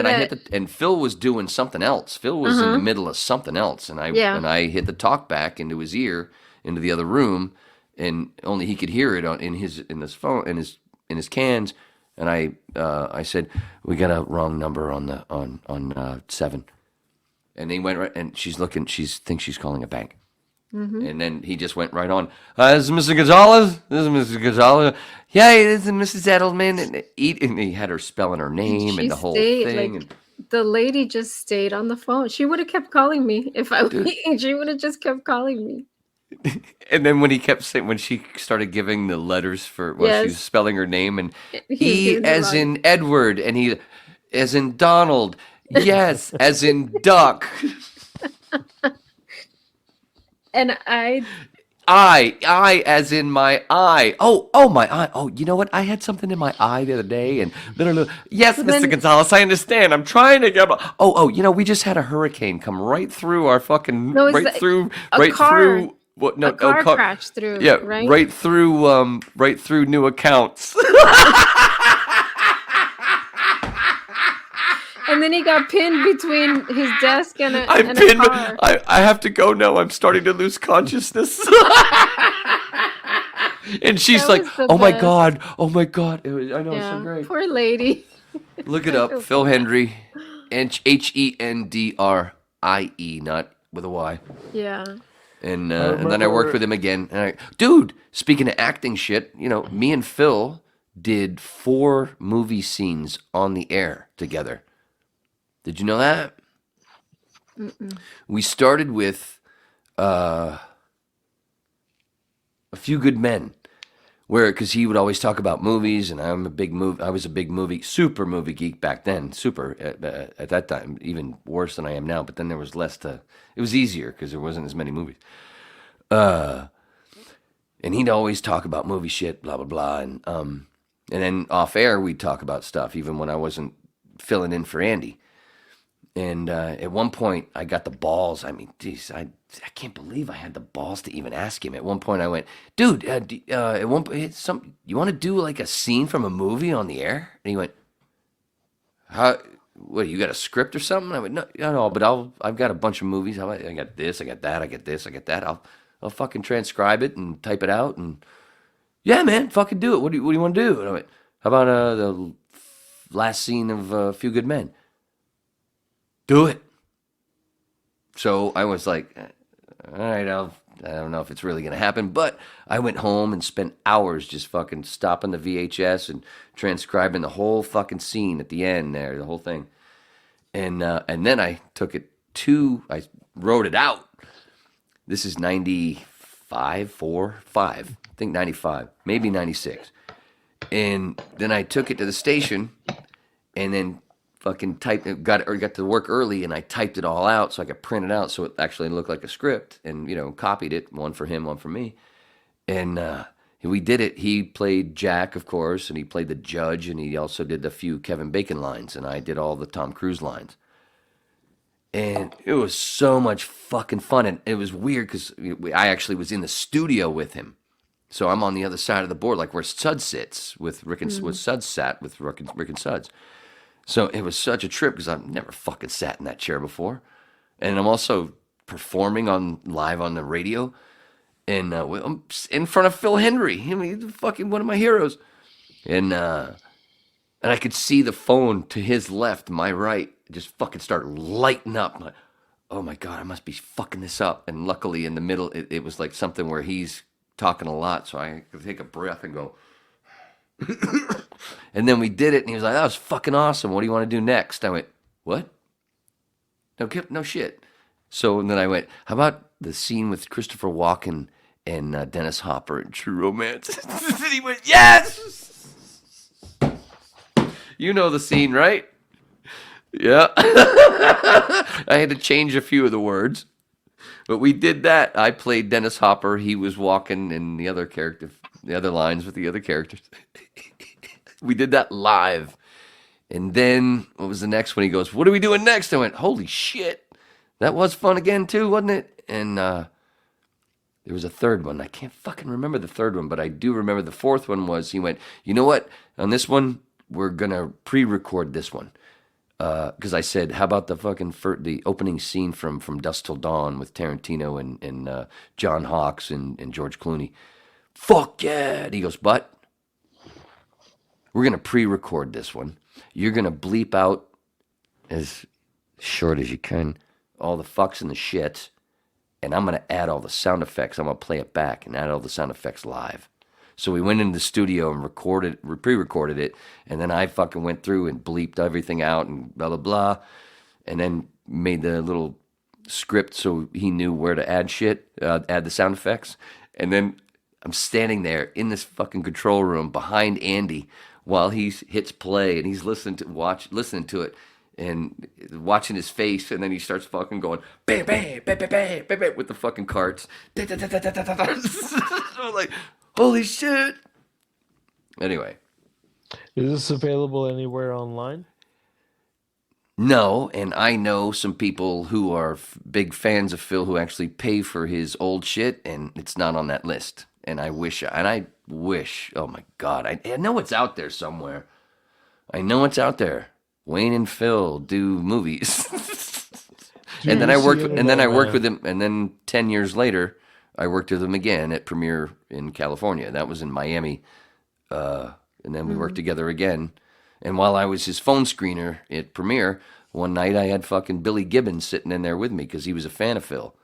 and Phil was doing something else. Phil was in the middle of something else, and I hit the talk back into his ear, into the other room, and only he could hear it in his phone, in his cans. And I said, we got a wrong number on 7, and he went right, and she thinks she's calling a bank. Mm-hmm. And then he just went right on. This is Mr. Gonzalez. Yeah, this is Mrs. Edelman. And he had her spelling her name and the whole thing. The lady just stayed on the phone. She would have kept calling me if I. She would have just kept calling me. And then when he kept saying, when she started giving the letters for, she was Yes. spelling her name, and He's E doing the as wrong- in Edward, and he as in Donald, yes, as in duck. And I I as in my eye. Oh, my eye. Oh, you know what? I had something in my eye the other day, and yes, So Mr. then- Gonzalez, I understand. I'm trying to get. We just had a hurricane come right through our fucking, No, it's right like through, a right car. through. What? No, a car car crashed through. Yeah, right. right through new accounts. And then he got pinned between his desk and a, I'm and pinned. a car. I have to go now. I'm starting to lose consciousness. And she's That like, was the "Oh my best. god! Oh my god!" I know, it's Yeah, so great. poor lady. Look it up, Phil Hendry, Hendrie, not with a Y. Yeah. And then I worked with him again. And dude, speaking of acting shit, me and Phil did 4 movie scenes on the air together. Did you know that? Mm-mm. We started with A Few Good Men, because he would always talk about movies, and I was a big super movie geek back then, super at that time, even worse than I am now. But then there was it was easier because there wasn't as many movies. And he'd always talk about movie shit, blah blah blah, and then off air we'd talk about stuff, even when I wasn't filling in for Andy. And at one point, I got the balls. I mean, geez, I can't believe I had the balls to even ask him. At one point, I went, "Dude, at one point, you want to do like a scene from a movie on the air?" And he went, "How? What? You got a script or something?" I went, "No, but I've got a bunch of movies. I got this, I got that, I got this, I got that. I'll fucking transcribe it and type it out, and yeah, man, fucking do it. What do you want to do?" And I went, "How about the last scene of A Few Good Men?" Do it. So I was like, all right, I don't know if it's really going to happen, but I went home and spent hours just fucking stopping the VHS and transcribing the whole fucking scene at the end there, the whole thing. And then I took it I wrote it out. This is 95, 4, 5, I think 95, maybe 96. And then I took it to the station and then fucking got to work early, and I typed it all out so I could print it out so it actually looked like a script, and copied it, one for him, one for me, and we did it. He played Jack, of course, and he played the judge, and he also did a few Kevin Bacon lines, and I did all the Tom Cruise lines, and it was so much fucking fun. And it was weird because I actually was in the studio with him, so I'm on the other side of the board, like where Suds sits with Rick and with Suds sat with Rick and Suds. So it was such a trip because I've never fucking sat in that chair before. And I'm also performing live on the radio. And I'm in front of Phil Hendry. I mean, he's fucking one of my heroes. And I could see the phone to his left, my right, just fucking start lighting up. I'm like, oh my God, I must be fucking this up. And luckily in the middle, it was like something where he's talking a lot. So I could take a breath and go... And then we did it, and he was like, "That was fucking awesome. What do you want to do next?" I went, "What? No shit." So and then I went, "How about the scene with Christopher Walken and Dennis Hopper in True Romance?" And he went, "Yes." You know the scene, right? Yeah. I had to change a few of the words, but we did that. I played Dennis Hopper. He was Walken, and the other lines with the other characters. We did that live. And then, what was the next one? He goes, "What are we doing next?" I went, "Holy shit. That was fun again, too, wasn't it?" And there was a third one. I can't fucking remember the third one, but I do remember the fourth one was, he went, "You know what? On this one, we're going to pre-record this one." Because I said, "How about the opening scene from Dusk Till Dawn with Tarantino and John Hawkes and George Clooney?" "Fuck yeah." And he goes, "But we're going to pre-record this one. You're going to bleep out as short as you can all the fucks and the shits, and I'm going to add all the sound effects. I'm going to play it back and add all the sound effects live." So we went into the studio and pre-recorded it, and then I fucking went through and bleeped everything out and blah, blah, blah, and then made the little script so he knew where to add shit, add the sound effects. And then I'm standing there in this fucking control room behind Andy while he hits play and he's listening to it and watching his face, and then he starts fucking going bam bam bam bam bam bam, bam with the fucking carts. I'm like, holy shit. Anyway. Is this available anywhere online? No, and I know some people who are big fans of Phil who actually pay for his old shit, and it's not on that list. And I wish, oh my God, I know it's out there somewhere. I know it's out there. Wayne and Phil do movies. And then I worked with him, and then 10 years later, I worked with him again at Premiere in California. That was in Miami. And then we worked together again. And while I was his phone screener at Premiere, one night I had fucking Billy Gibbons sitting in there with me because he was a fan of Phil.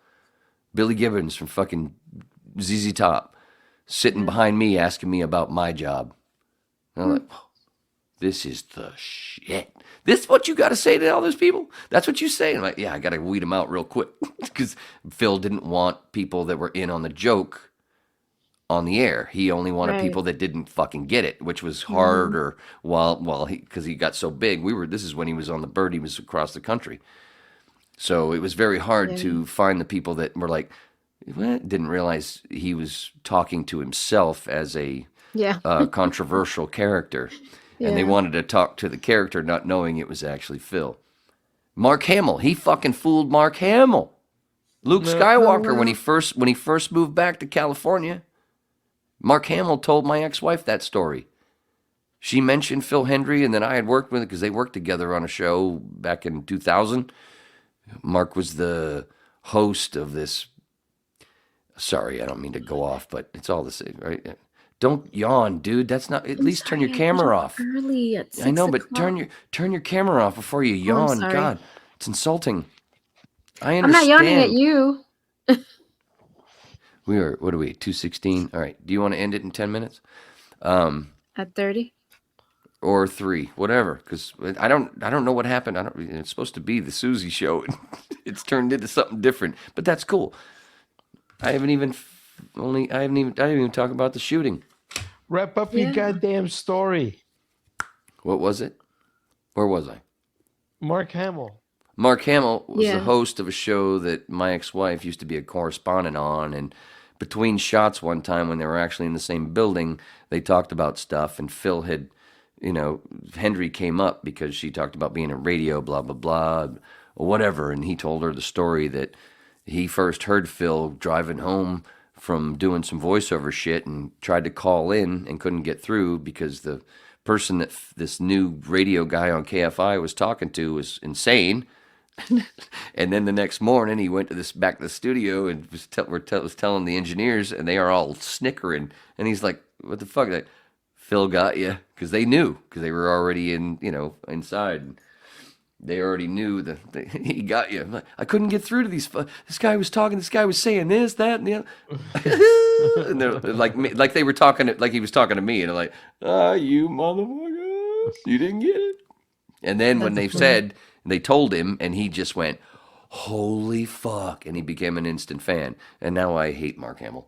Billy Gibbons from fucking ZZ Top sitting behind me asking me about my job. And I'm like, oh, this is the shit. This is what you got to say to all those people? That's what you say? And I'm like, yeah, I got to weed them out real quick because Phil didn't want people that were in on the joke on the air. He only wanted people that didn't fucking get it, which was harder because he got so big. This is when he was on the Bird. He was across the country. So it was very hard to find the people that were like, didn't realize he was talking to himself as a controversial character. And they wanted to talk to the character, not knowing it was actually Phil. Mark Hamill. He fucking fooled Mark Hamill. Luke Skywalker, when he first moved back to California, Mark Hamill told my ex-wife that story. She mentioned Phil Hendry, and then I had worked with it because they worked together on a show back in 2000. Mark was the host of this. Sorry, I don't mean to go off, but it's all the same, right? Don't yawn, dude. That's not. At least turn your camera off. Early at 6 I know, but o'clock. turn your camera off before you yawn. God, it's insulting. I understand. I'm not yawning at you. We are. What are we? 2:16. All right. Do you want to end it in 10 minutes? At 30. Or 3, whatever. Because I don't know what happened. It's supposed to be the Susy show. It's turned into something different. But that's cool. I didn't even talk about the shooting. Wrap up your goddamn story. What was it? Where was I? Mark Hamill. Mark Hamill was the host of a show that my ex-wife used to be a correspondent on, and between shots one time when they were actually in the same building, they talked about stuff, and Phil had, Hendry came up because she talked about being in radio, blah, blah, blah, or whatever, and he told her the story that he first heard Phil driving home from doing some voiceover shit and tried to call in and couldn't get through because the person that this new radio guy on KFI was talking to was insane. And then the next morning he went to back to the studio and was telling the engineers, and they are all snickering. And he's like, "What the fuck? Like, Phil got you?" Because they knew, because they were already inside. They already knew that he got you. Like, I couldn't get through to these. This guy was talking. This guy was saying this, that, and the other. And they're like they were talking, like he was talking to me, and they're like, you motherfucker, you didn't get it. And then when they told him, and he just went, holy fuck, and he became an instant fan. And now I hate Mark Hamill.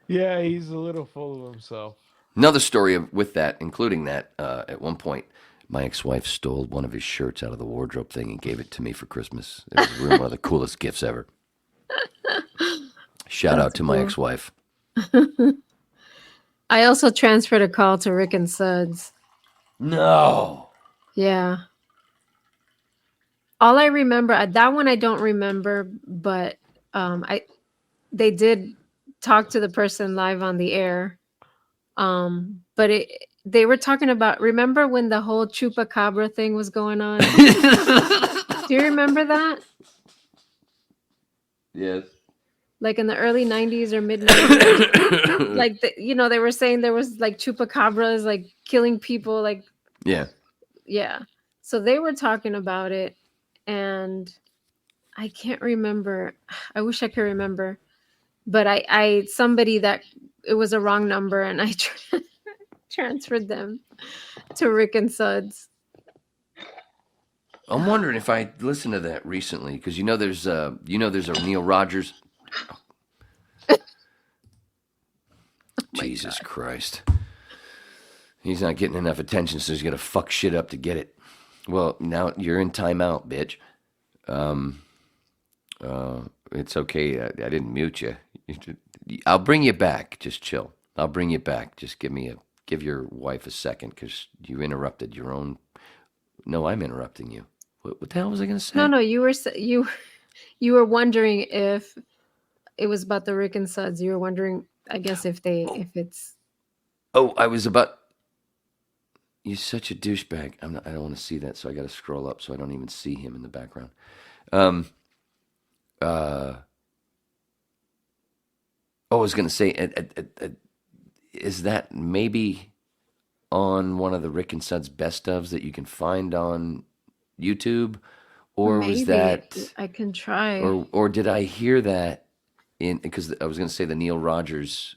Yeah, he's a little full of himself. Another story with that, including that, at one point, my ex-wife stole one of his shirts out of the wardrobe thing and gave it to me for Christmas. It was one of the coolest gifts ever. Shout out to my ex-wife. I also transferred a call to Rick and Suds. No. Yeah. All I remember, that one I don't remember, but they did talk to the person live on the air. But they were talking about, remember when the whole chupacabra thing was going on? Do you remember that? Yes. Like in the early 90s or mid 90s. Like, they were saying there was like chupacabras, like killing people. Like, yeah. Yeah. So they were talking about it, and I can't remember. I wish I could remember. But somebody that it was a wrong number, and I transferred them to Rick and Suds. I'm wondering if I listened to that recently because there's a Neil Rogers. Jesus Christ. He's not getting enough attention, so he's gonna fuck shit up to get it. Well, now you're in timeout, bitch. It's okay. I didn't mute you. I'll bring you back. Just chill. I'll bring you back. Just give your wife a second because you interrupted your own. No, I'm interrupting you. What the hell was I gonna say? No, you were wondering if it was about the Rick and Suds. You were wondering, I guess, if it's. Oh, I was about. You're such a douchebag. I don't want to see that, so I got to scroll up so I don't even see him in the background. I was going to say, is that maybe on one of the Rick and Suds best ofs that you can find on YouTube, or Maybe. was that? I can try. Or did I hear that because I was going to say the Neil Rogers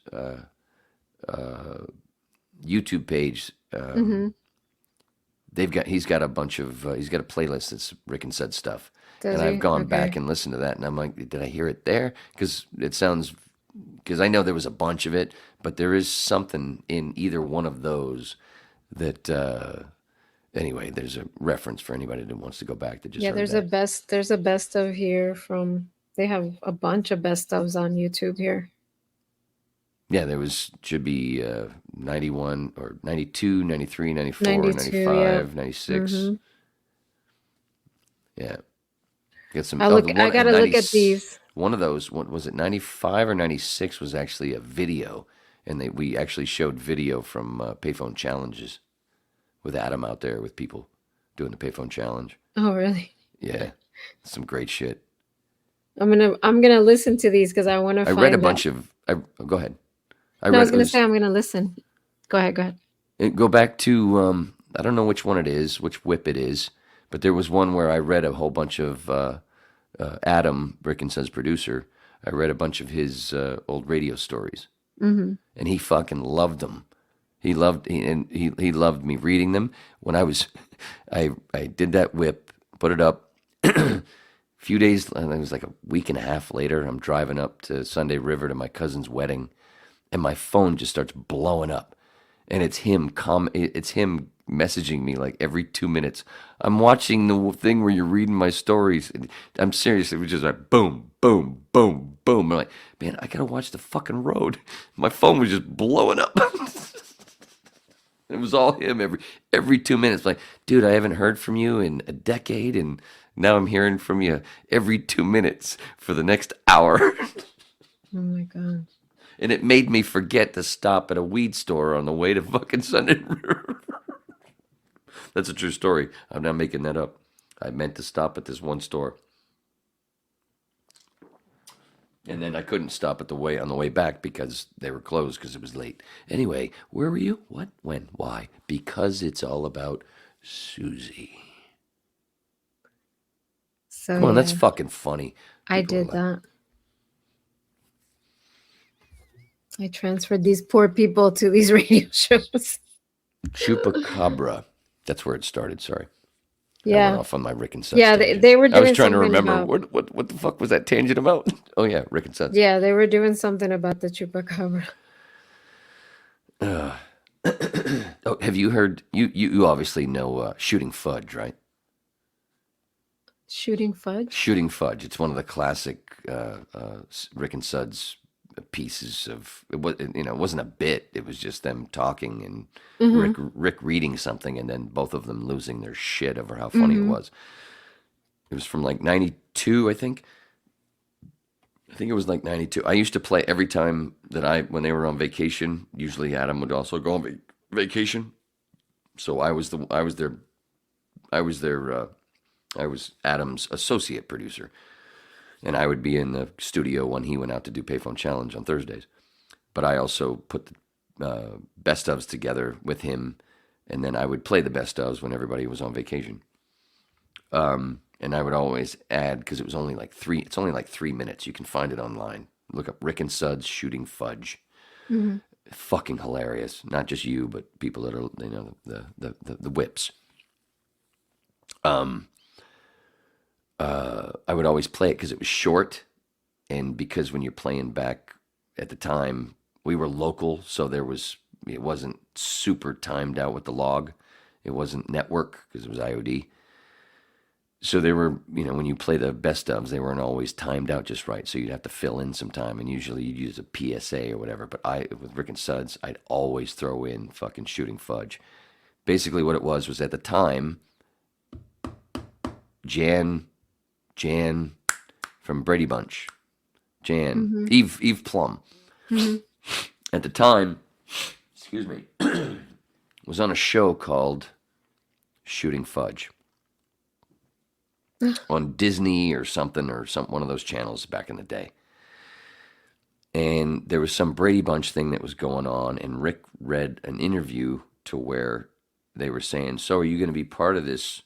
YouTube page. He's got a bunch of he's got a playlist that's Rick and Suds stuff. Does and he? I've gone Okay. back and listened to that, and I'm like, did I hear it there? Because I know there was a bunch of it, but there is something in either one of those that. Anyway, there's a reference for anybody that wants to go back to just. Yeah, heard there's that. there's a best of here from. They have a bunch of best ofs on YouTube here. Yeah, should be 91 or 92, 93, 94, 92, 95, yeah. 96. Mhm. Yeah. Get some. I gotta look at these. One of those, what was it, 95 or 96 was actually a video, and we actually showed video from payphone challenges with Adam out there with people doing the payphone challenge. Oh, really? Yeah, some great shit. I'm gonna listen to these because I want to. I read a bunch of. Go ahead. I was gonna say I'm gonna listen. Go ahead. Go back to I don't know which one it is, which whip it is, but there was one where I read a whole bunch of Adam, Rick and Suds producer. I read a bunch of his old radio stories, and he fucking loved them. He loved me reading them. When I did that whip, put it up. A few days, it was like a week and a half later. I'm driving up to Sunday River to my cousin's wedding, and my phone just starts blowing up, and it's him messaging me like every 2 minutes. I'm watching the thing where you're reading my stories. I'm serious. It was just like boom, boom, boom, boom. I'm like, man, I gotta watch the fucking road. My phone was just blowing up. It was all him every 2 minutes. Like, dude, I haven't heard from you in a decade, and now I'm hearing from you every 2 minutes for the next hour. Oh my god. And it made me forget to stop at a weed store on the way to fucking Sunday River. That's a true story. I'm not making that up. I meant to stop at this one store. And then I couldn't stop on the way back because they were closed because it was late. Anyway, where were you? What? When? Why? Because it's all about Susy. So Come on, that's fucking funny. I did that. I transferred these poor people to these radio shows. Chupacabra. That's where it started. Sorry. Yeah. I went off on my Rick and Suds. Yeah, they were doing I was trying to something remember about- what the fuck was that tangent about? Oh yeah, Rick and Suds. Yeah, they were doing something about the chupacabra. Oh, have you heard? You obviously know Shooting Fudge, right? Shooting fudge? Shooting Fudge. It's one of the classic Rick and Suds pieces of. It wasn't a bit. It was just them talking and Rick reading something, and then both of them losing their shit over how funny it was. It was from like 92, I think. I think it was like 92. I used to play every time when they were on vacation. Usually Adam would also go on vacation. So I was Adam's associate producer. And I would be in the studio when he went out to do Payphone Challenge on Thursdays. But I also put the best ofs together with him, and then I would play the best ofs when everybody was on vacation. And I would always add, because it's only like 3 minutes. You can find it online. Look up Rick and Suds Shooting Fudge. Fucking hilarious. Not just you, but people that are the whips. I would always play it because it was short, and because when you're playing back at the time, we were local, so it wasn't super timed out with the log. It wasn't network because it was IOD. So they were, when you play the best ofs, they weren't always timed out just right. So you'd have to fill in some time, and usually you'd use a PSA or whatever. But with Rick and Suds, I'd always throw in fucking Shooting Fudge. Basically, what it was at the time, Jan from Brady Bunch, Eve Plum, at the time, excuse me, was on a show called Shooting Fudge on Disney or something, one of those channels back in the day. And there was some Brady Bunch thing that was going on, and Rick read an interview to where they were saying, so are you going to be part of this,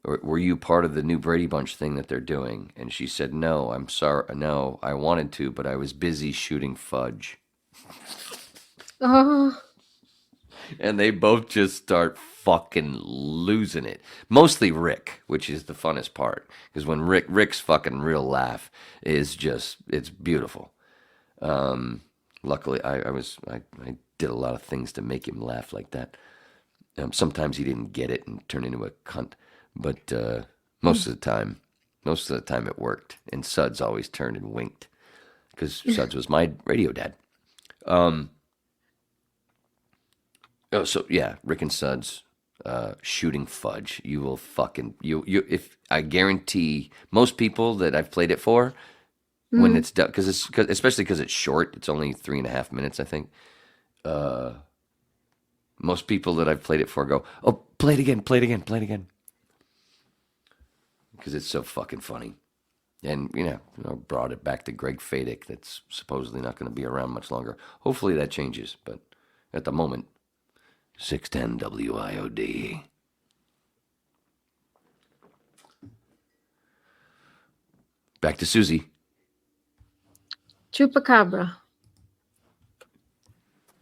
or were you part of the new Brady Bunch thing that they're doing? And she said, no, I'm sorry, no, I wanted to, but I was busy shooting fudge. Oh. And they both just start fucking losing it. Mostly Rick, which is the funnest part. Because when Rick's fucking real laugh is just, it's beautiful. Luckily, I did a lot of things to make him laugh like that. Sometimes he didn't get it and turn into a cunt. But most of the time it worked. And Suds always turned and winked. Because Suds was my radio dad. So yeah, Rick and Suds, Shooting Fudge. You will fucking if I guarantee most people that I've played it for, when it's done, especially because it's short, it's only 3.5 minutes, I think. Most people that I've played it for go, oh, play it again, because it's so fucking funny. And brought it back to Greg Fadick. That's supposedly not going to be around much longer. Hopefully that changes, but at the moment. 610 WIOD. Back to Susy. Chupacabra.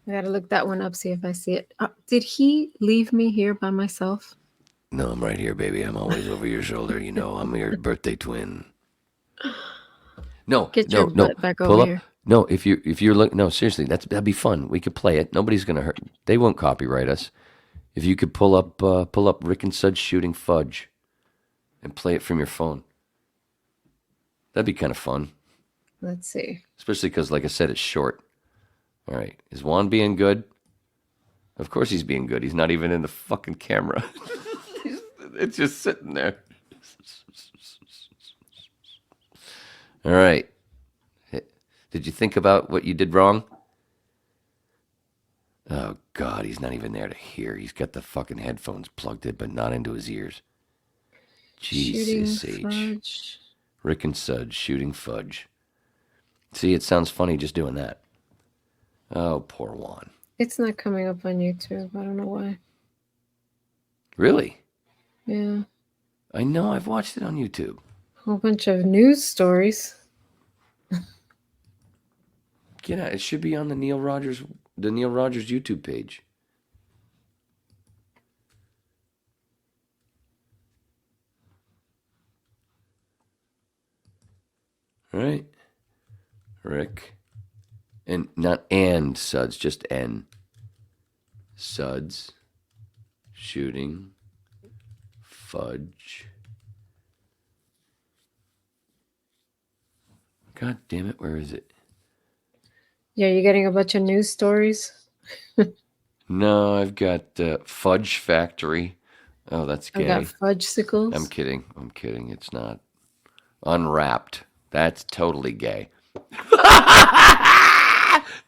I gotta look that one up, see if I see it. Did he leave me here by myself? No, I'm right here, baby. I'm always over your shoulder. I'm your birthday twin. No, Get your butt back pull over up. here. No, if you're looking, no, seriously, that'd be fun. We could play it. Nobody's gonna hurt. They won't copyright us. If you could pull up Rick and Suds Shooting Fudge, and play it from your phone, that'd be kind of fun. Let's see. Especially because, like I said, it's short. All right, is Juan being good? Of course he's being good. He's not even in the fucking camera. It's just sitting there. All right. Did you think about what you did wrong? Oh, God, he's not even there to hear. He's got the fucking headphones plugged in, but not into his ears. Jesus H. Fudge. Rick and Suds Shooting Fudge. See, it sounds funny just doing that. Oh, poor Juan. It's not coming up on YouTube. I don't know why. Really? Yeah. I know. I've watched it on YouTube. Whole bunch of news stories. Get out. It should be on the Neil Rogers YouTube page. All right. Rick. And not and Suds, just N. Suds. Shooting. Fudge. God damn it, where is it? Yeah, you're getting a bunch of news stories? No, I've got Fudge Factory. Oh, that's gay. I got Fudgesicles. I'm kidding. It's not. Unwrapped. That's totally gay.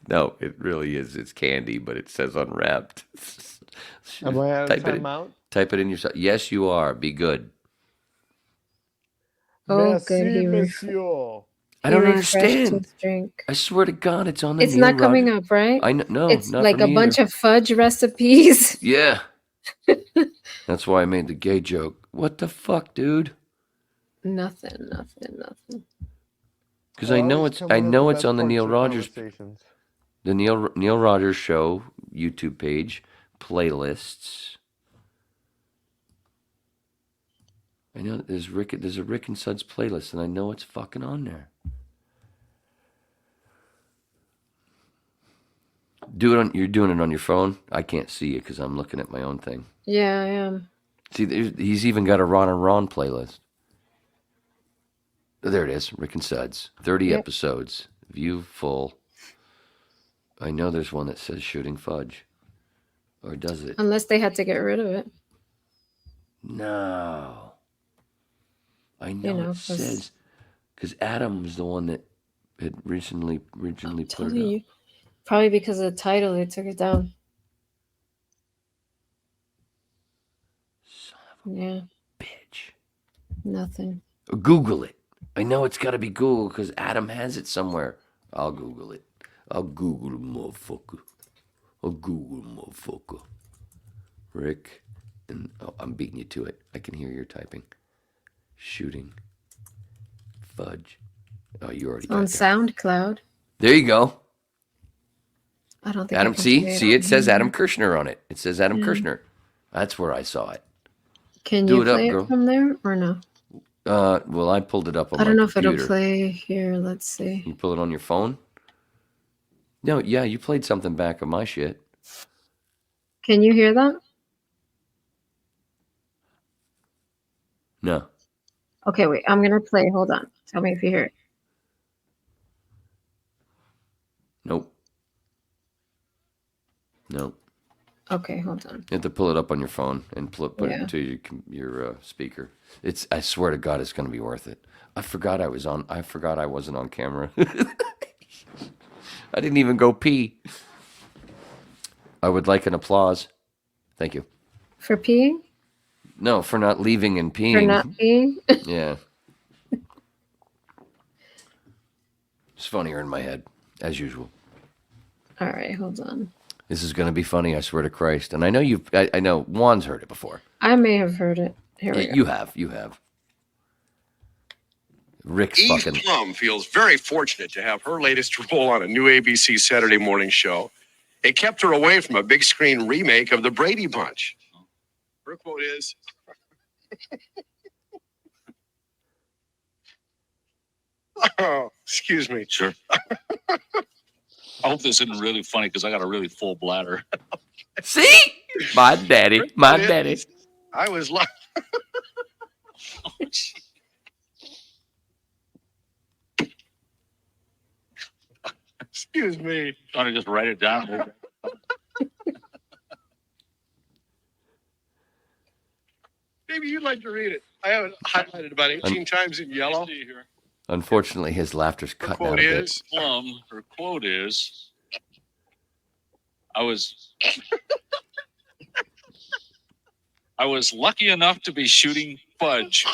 No, it really is. It's candy, but it says unwrapped. Am I out of time out? Type it in yourself. Yes, you are. Be good. Oh, Merci, good. monsieur. I don't understand. Drink. I swear to God, it's on the. It's not coming up, right? I know. No, it's not like for a me bunch either. of fudge recipes. Yeah. That's why I made the gay joke. What the fuck, dude? Nothing. Because I know it's on the Neil Rogers, the Neil Rogers Show YouTube page, playlists. I know that there's a Rick and Suds playlist, and I know it's fucking on there. You're doing it on your phone? I can't see you because I'm looking at my own thing. Yeah, I am. See, he's even got a Ron and Ron playlist. There it is, Rick and Suds. 30 episodes. View full. I know there's one that says Shooting Fudge. Or does it? Unless they had to get rid of it. No. I know it says... Because Adam was the one that had originally put it up. Probably because of the title, they took it down. Son of a bitch. Nothing. Google it. I know it's got to be Google because Adam has it somewhere. I'll Google it. I'll Google it, motherfucker. Rick. And I'm beating you to it. I can hear your typing. Shooting Fudge. Oh, you already got on that. SoundCloud. There you go. I don't think Adam, I can see, it says here. Adam Kirshner on it. It says Adam Kirshner. That's where I saw it. Can Do you it up, play girl. it from there or no? Well, I pulled it up on my I don't know computer. if it'll play here. Let's see. You pull it on your phone? No, yeah, you played something back of my shit. Can you hear that? No. Okay, wait. I'm gonna play. Hold on. Tell me if you hear it. Nope. Nope. Okay, hold on. You have to pull it up on your phone and put it Yeah. into your speaker. I swear to God, it's going to be worth it. I forgot I wasn't on camera. I didn't even go pee. I would like an applause. Thank you. For peeing? No, for not leaving and peeing. For not peeing? Yeah. It's funnier in my head, as usual. All right, hold on. This is going to be funny, I swear to Christ. And I know I know Juan's heard it before. I may have heard it. Here we go. You have. Rick's Eve fucking... Plum feels very fortunate to have her latest role on a new ABC Saturday morning show. It kept her away from a big screen remake of The Brady Bunch. Her quote is, oh, excuse me. Sure. I hope this isn't really funny because I got a really full bladder. See? My daddy. I was like, excuse me. Trying to just write it down. Maybe you'd like to read it. I have it highlighted about 18 times in yellow. Unfortunately, his laughter's cut down a Quote bit. is, Plum, her quote is, I was lucky enough to be shooting fudge.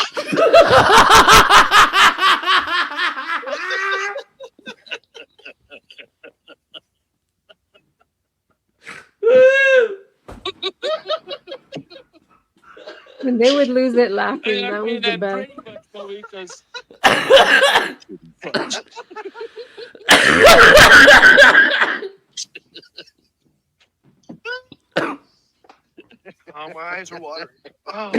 When they would lose it laughing, that was the best. Because oh, my eyes are watering. Oh.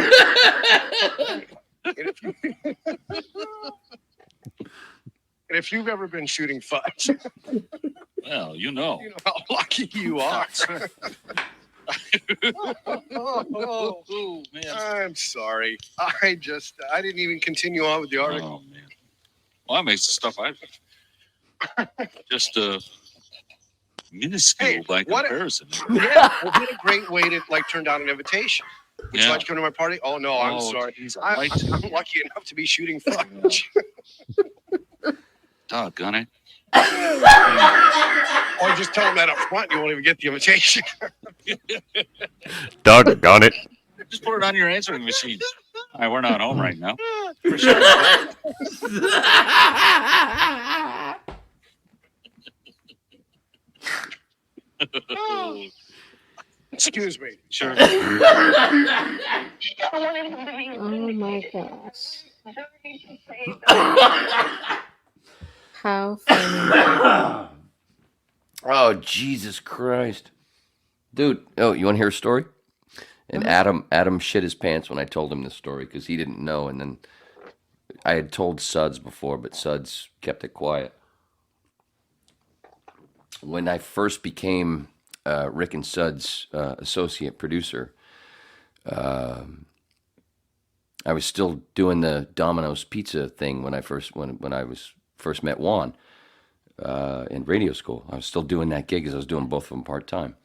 And if you've ever been shooting fudge, well, you know how lucky you are. Oh, man. I'm sorry. I didn't even continue on with the article. Oh, man. Well, that makes the stuff just minuscule by comparison. Yeah, what a great way to turn down an invitation. Would you like to come to my party? Oh no, I'm sorry. Geez, I'm lucky enough to be shooting fudge. Doggone it. Or just tell them that up front. You won't even get the invitation. Doggone it. Just put it on your answering machine. All right, we're not home right now. For sure. Oh. Excuse me. Sure. Oh my gosh. How funny. Oh, Jesus Christ. Dude, you want to hear a story? And Awesome. Adam shit his pants when I told him this story because he didn't know. And then I had told Suds before, but Suds kept it quiet. When I first became Rick and Suds' associate producer, I was still doing the Domino's pizza thing when I was first met Juan in radio school. I was still doing that gig because I was doing both of them part time.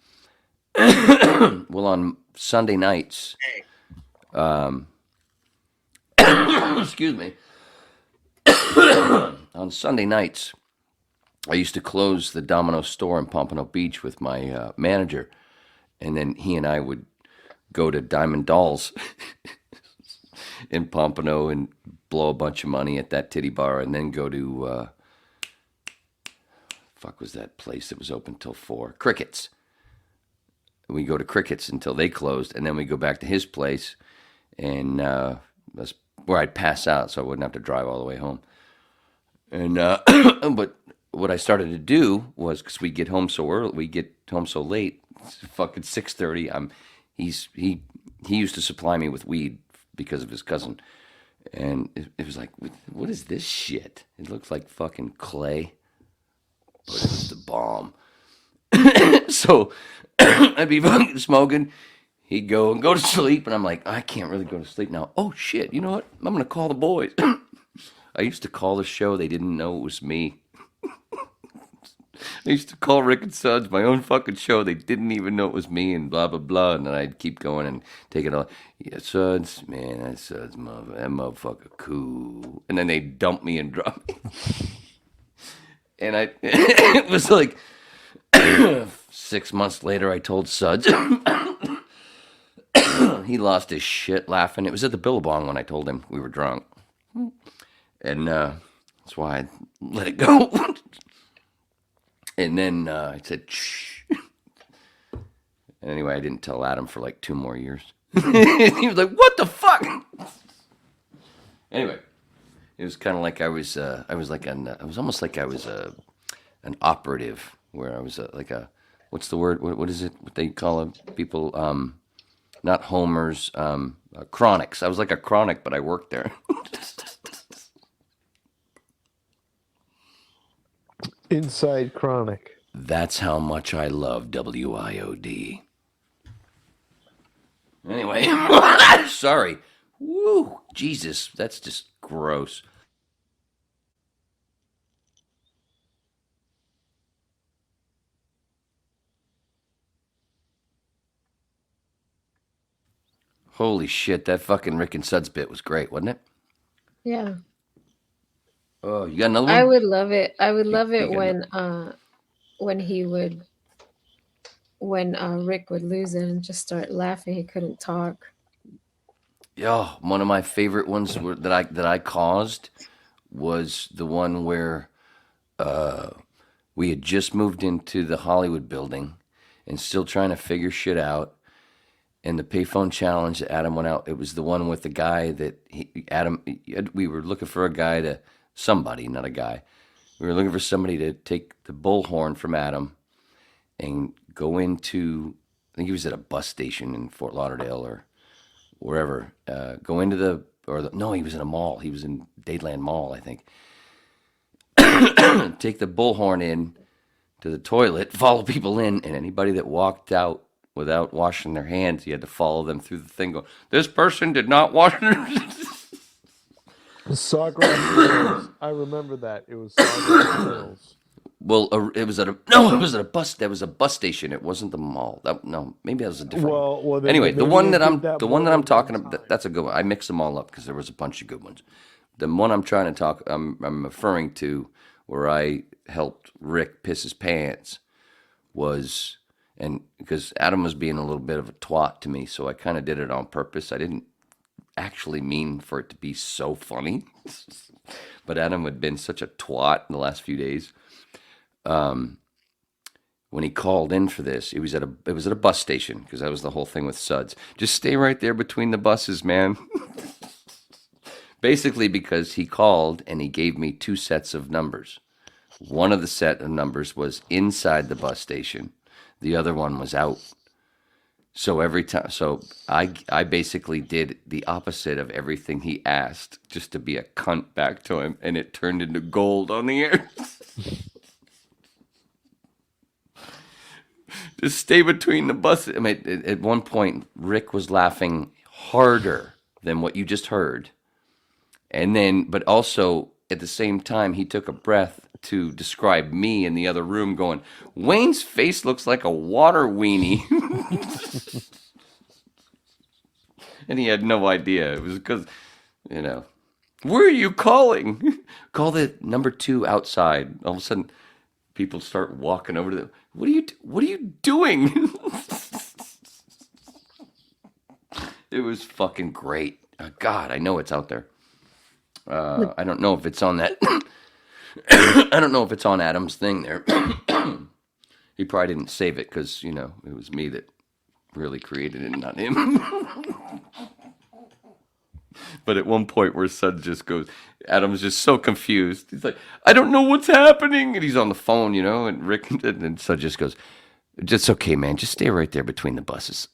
Well, on Sunday nights, excuse me, on Sunday nights, I used to close the Domino's store in Pompano Beach with my manager, and then he and I would go to Diamond Dolls in Pompano and blow a bunch of money at that titty bar, and then go to fuck was that place that was open till 4? Crickets. We go to Crickets until they closed, and then we go back to his place, and that's where I'd pass out, so I wouldn't have to drive all the way home. And but what I started to do was, because we get home so early, we get home so late, it's fucking 6:30. He used to supply me with weed because of his cousin, and it was like, what is this shit? It looks like fucking clay, but it was the bomb. So I'd be fucking smoking. He'd go to sleep, and I'm like, I can't really go to sleep now. Oh shit! You know what? I'm gonna call the boys. I used to call the show. They didn't know it was me. I used to call Rick and Suds, my own fucking show. They didn't even know it was me, and blah blah blah. And then I'd keep going and take it all. Yeah, Suds, man, that Suds, that motherfucker, cool. And then they dump me and drop me. And it was like 6 months later, I told Suds. He lost his shit laughing. It was at the Billabong when I told him we were drunk. And that's why I let it go. And then I said, shh. And anyway, I didn't tell Adam for like 2 more years. He was like, what the fuck? Anyway, it was kind of like I was almost like I was an operative, where I was like a, what's the word? What is it? What they call people, not homers, chronics. I was like a chronic, but I worked there. Inside Chronic. That's how much I love WIOD. Anyway, sorry. Woo, Jesus, that's just gross. Holy shit, that fucking Rick and Suds bit was great, wasn't it? Yeah. Oh, you got another one? I would love it. I would love you it got when Rick would lose it and just start laughing. He couldn't talk. Yeah, one of my favorite ones that I caused was the one where we had just moved into the Hollywood building and still trying to figure shit out. And the payphone challenge that Adam went out, it was the one with the guy that we were looking for a guy somebody, not a guy. We were looking for somebody to take the bullhorn from Adam and go into, I think he was at a bus station in Fort Lauderdale or wherever. Go into no, he was in a mall. He was in Dadeland Mall, I think. Take the bullhorn in to the toilet, follow people in, and anybody that walked out without washing their hands, you had to follow them through the thing. Go, this person did not wash their hands. Sawgrass Mills. I remember that. It was Sawgrass Mills. Well, it was at a bus. That was a bus station. It wasn't the mall. Maybe that was a different. Well. Anyway, the one that I'm talking about, that's a good one. I mixed them all up because there was a bunch of good ones. The one I'm trying to talk, I'm referring to, where I helped Rick piss his pants, was, and because Adam was being a little bit of a twat to me, so I kind of did it on purpose. I didn't actually mean for it to be so funny, but Adam had been such a twat in the last few days. When he called in for this, it was at a bus station, because that was the whole thing with Suds. Just stay right there between the buses, man. Basically, because he called and he gave me 2 sets of numbers. One of the set of numbers was inside the bus station. The other one was out. So every time, I basically did the opposite of everything he asked, just to be a cunt back to him, and it turned into gold on the air. Just stay between the buses. I mean, at one point, Rick was laughing harder than what you just heard, and then, but also at the same time, he took a breath to describe me in the other room, going, "Wayne's face looks like a water weenie." And he had no idea. It was because, where are you calling? Call the number 2 outside. All of a sudden, people start walking over to them. What are you doing? It was fucking great. God, I know it's out there. I don't know if it's on that. I don't know if it's on Adam's thing there. He probably didn't save it because, it was me that really created it, not him. But at one point where Sud just goes, Adam's just so confused. He's like, I don't know what's happening. And he's on the phone, and Rick, and Sud just goes, it's okay, man. Just stay right there between the buses.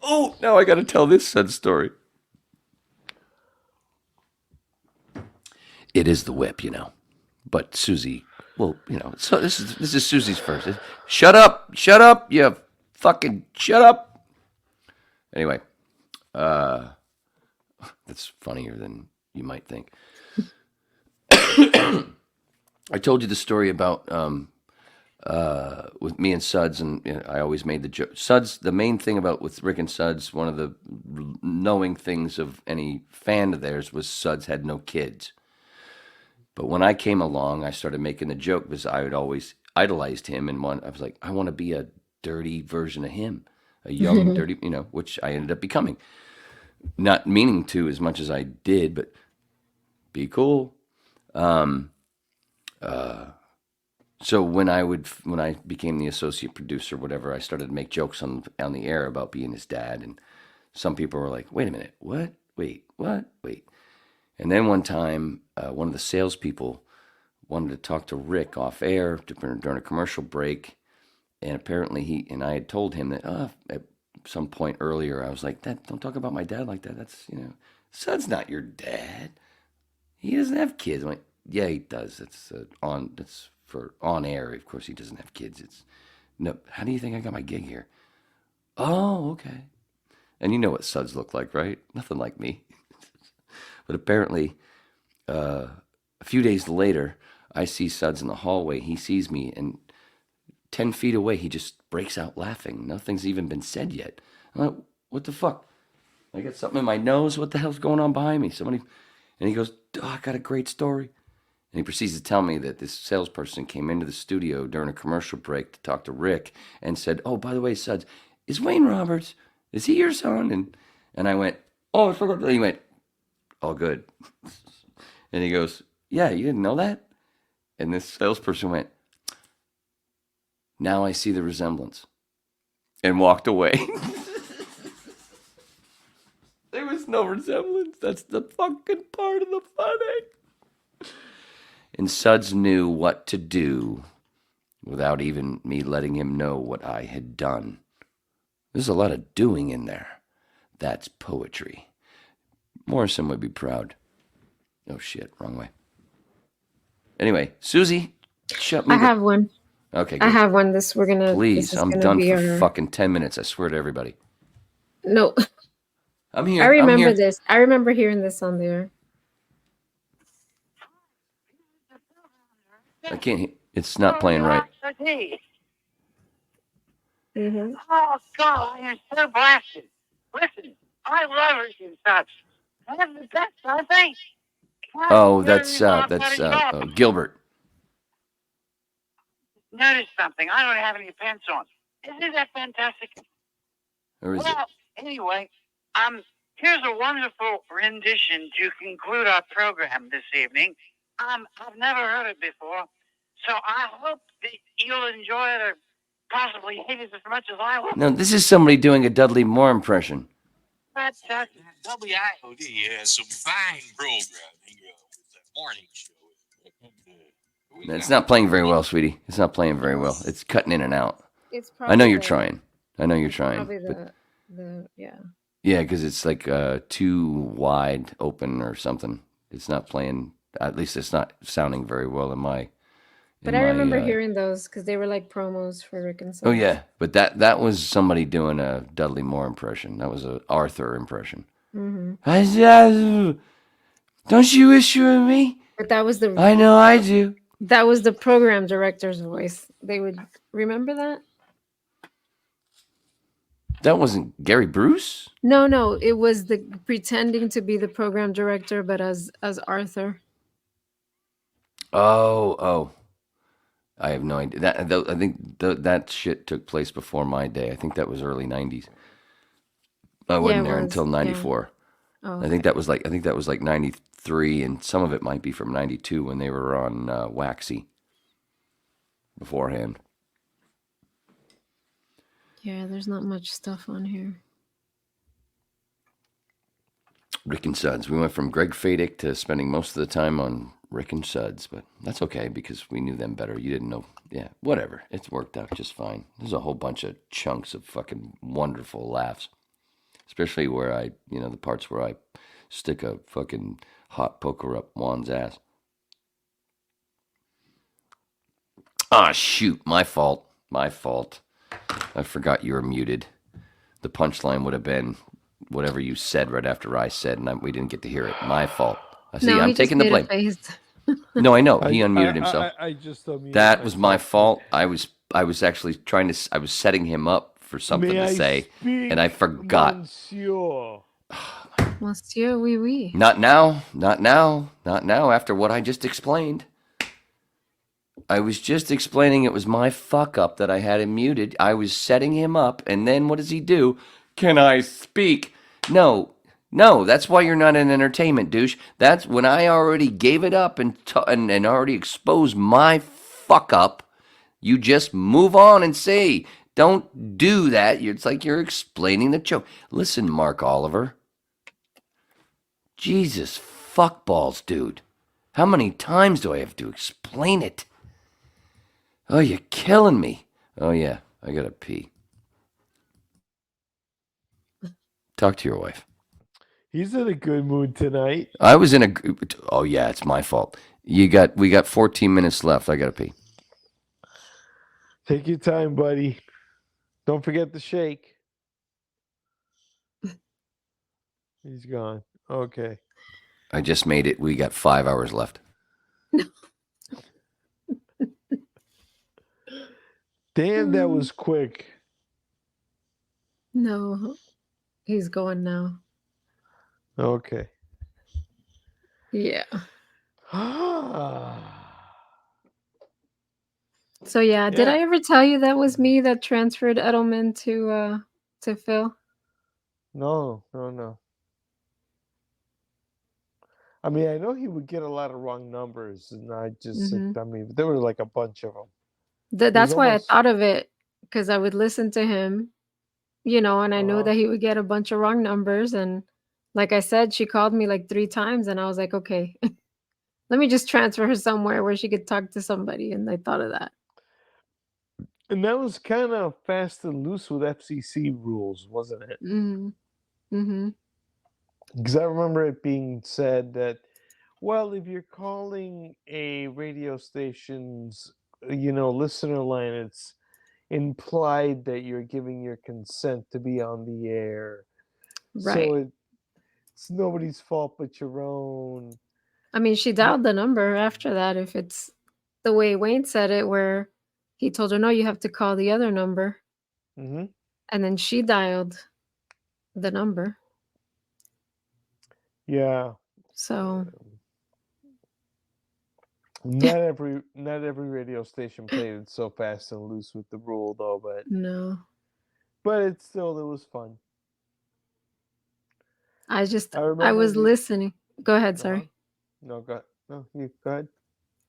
Oh, now I got to tell this Sud story. It is the whip, but Susy, well, so this is Susy's first. Shut up, you fucking shut up. Anyway, that's funnier than you might think. I told you the story about with me and Suds, and I always made the joke. Suds, the main thing about with Rick and Suds, one of the knowing things of any fan of theirs was Suds had no kids. But when I came along, I started making the joke because I had always idolized him, and I was like, I want to be a dirty version of him, a young, dirty, which I ended up becoming. Not meaning to as much as I did, but be cool. So when I became the associate producer, whatever, I started to make jokes on the air about being his dad, and some people were like, "Wait a minute, what? Wait, what? Wait." And then one time, one of the salespeople wanted to talk to Rick off air during a commercial break, and apparently I had told him that at some point earlier, I was like, "Don't talk about my dad like that. That's Sud's not your dad. He doesn't have kids." I'm like, "Yeah, he does. That's for on air. Of course, he doesn't have kids. No. How do you think I got my gig here?" "Oh, okay." And you know what Suds look like, right? Nothing like me. But apparently, a few days later, I see Suds in the hallway. He sees me, and 10 feet away, he just breaks out laughing. Nothing's even been said yet. I'm like, what the fuck? I got something in my nose? What the hell's going on behind me? And he goes, I got a great story. And he proceeds to tell me that this salesperson came into the studio during a commercial break to talk to Rick and said, "Oh, by the way, Suds, is Wayne Roberts, is he your son?" And I went, "Oh, I forgot." And he went, "All good." And he goes, "Yeah, you didn't know that?" And this salesperson went, "Now I see the resemblance," and walked away. There was no resemblance. That's the fucking part of the funny. And Suds knew what to do without even me letting him know what I had done. There's a lot of doing in there. That's poetry. Morrison would be proud. Oh shit, wrong way. Anyway, Susie, shut me. I have one. Okay, I good. have one. Please, I'm done for fucking 10 minutes. I swear to everybody. No. I'm here. I remember this. I remember hearing this on there. I can't. It's not playing right. Mm-hmm. Oh, God, I am so blasted. Listen, I love Rick and Such. That's the best, I think. Oh, that's Gilbert. Notice something. I don't have any pants on. Isn't that fantastic? Or is well, anyway, here's a wonderful rendition to conclude our program this evening. I've never heard it before, so I hope that you'll enjoy it or possibly hate it as much as I will. No, this is somebody doing a Dudley Moore impression. WIOD has some fine programming with It's not playing very well, sweetie. It's not playing very well. It's cutting in and out. It's I know probably you're the trying. I know you're trying. probably But the yeah. yeah, because it's like too wide open or something. It's not playing. At least it's not sounding very well in my. But in I my, remember hearing those because they were like promos for Rick and Oh Suds. yeah, but that was somebody doing a Dudley Moore impression. That was a Arthur impression. Mm-hmm. Don't you wish you were me? But that was the I know I do. that was the program director's voice. They would remember that. That wasn't Gary Bruce? No, it was the pretending to be the program director, but as Arthur. Oh. I have no idea. I think that shit took place before my day. I think that was early 90s. I wasn't there until 94. Yeah. Oh, I think that was like 93, and some of it might be from 92 when they were on Waxy beforehand. Yeah, there's not much stuff on here. Rick and Suds. We went from Greg Fadick to spending most of the time on Rick and Suds, but that's okay because we knew them better. You didn't know. Yeah, whatever. It's worked out just fine. There's a whole bunch of chunks of fucking wonderful laughs, especially where the parts where I stick a fucking hot poker up Juan's ass. Ah, shoot. My fault. I forgot you were muted. The punchline would have been whatever you said right after I said, and we didn't get to hear it. My fault. I'm taking the blame. No, I know. He unmuted himself. I just unmuted that was my myself. fault. I was actually I was setting him up for something to say, and I forgot. Monsieur, oui, oui. Not now. After what I just explained. I was just explaining it was my fuck up that I had him muted. I was setting him up, and then what does he do? Can I speak? No, that's why you're not in entertainment, douche. That's when I already gave it up and already exposed my fuck up. You just move on and say, don't do that. It's like you're explaining the joke. Listen, Mark Oliver. Jesus fuckballs, dude. How many times do I have to explain it? Oh, you're killing me. Oh, yeah, I gotta pee. Talk to your wife. He's in a good mood tonight. I was in a... Oh, yeah, it's my fault. We got 14 minutes left. I gotta pee. Take your time, buddy. Don't forget the shake. He's gone. Okay. I just made it. We got 5 hours left. Damn, that was quick. No, he's going now. Okay. Yeah. So yeah, did I ever tell you that was me that transferred Edelman to Phil? No. I mean, I know he would get a lot of wrong numbers, and I mean, there were like a bunch of them. That's why I thought of it, because I would listen to him, and I know that he would get a bunch of wrong numbers. And like I said, she called me like 3 times, and I was like, okay, let me just transfer her somewhere where she could talk to somebody. And I thought of that. And that was kind of fast and loose with FCC rules, wasn't it? Mm-hmm. Because I remember it being said that, well, if you're calling a radio station's, listener line, it's implied that you're giving your consent to be on the air. Right. So it's nobody's fault but your own. I mean, she dialed the number after that, if it's the way Wayne said it, where he told her, no, you have to call the other number. Mm-hmm. And then she dialed the number. Yeah. So not every radio station played it so fast and loose with the rule, though. But no. But it was fun. I was listening. Go ahead, sorry. No, go ahead.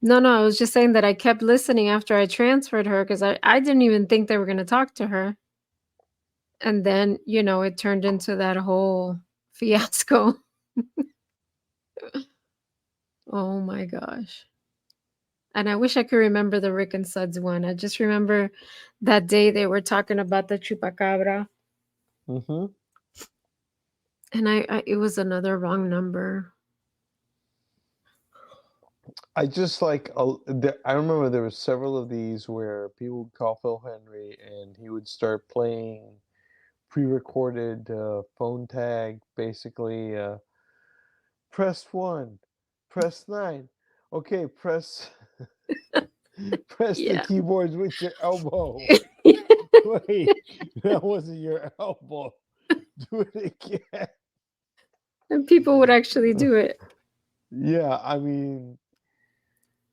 No, I was just saying that I kept listening after I transferred her, because I didn't even think they were going to talk to her. And then, it turned into that whole fiasco. Oh my gosh. And I wish I could remember the Rick and Suds one. I just remember that day they were talking about the chupacabra. Mm-hmm. And it was another wrong number. I just like I remember there were several of these where people would call Phil Henry and he would start playing pre-recorded phone tag, basically press 1, press 9. Okay, press press the Yeah. keyboards with your elbow. Wait, that wasn't your elbow. Do it again. And people would actually do it. Yeah, I mean,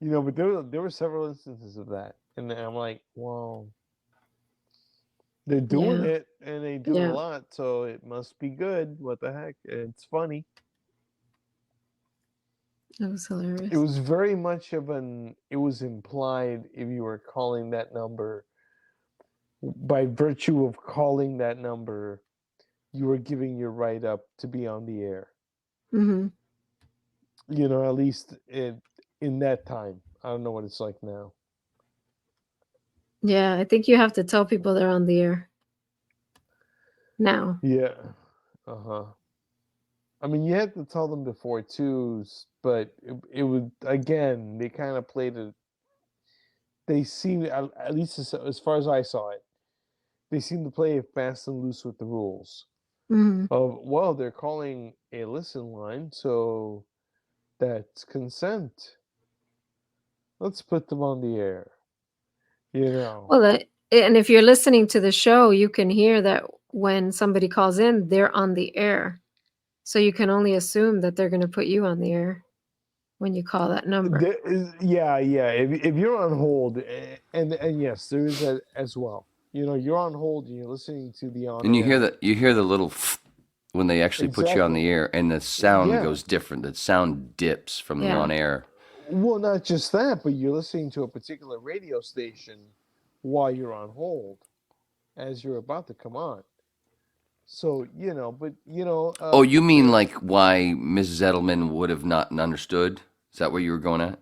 but there were several instances of that, and I'm like, well, they're doing Yeah. it, and they do it a Yeah. lot, so it must be good. What the heck? It's funny. That was hilarious. It was very much it was implied if you were calling that number, by virtue of calling that number, you were giving your right up to be on the air. Mm-hmm. At least in that time. I don't know what it's like now. Yeah, I think you have to tell people they're on the air now. Yeah. Uh-huh. I mean, you had to tell them before too, but it would, again, they kind of played it. They seemed, at least as far as I saw it, they seemed to play it fast and loose with the rules. Mm-hmm. Of, well, they're calling a listen line, so that's consent. Let's put them on the air. Well, and if you're listening to the show, you can hear that when somebody calls in, they're on the air. So you can only assume that they're going to put you on the air when you call that number. Yeah. If you're on hold, and yes, there is that as well. You're on hold and you're listening to the on. And you hear the little when they actually put you on the Exactly. air, and the sound Yeah. goes different. The sound dips from the Yeah. on air. Well, not just that, but you're listening to a particular radio station while you're on hold, as you're about to come on. So Oh, you mean like why Mrs. Edelman would have not understood? Is that what you were going at?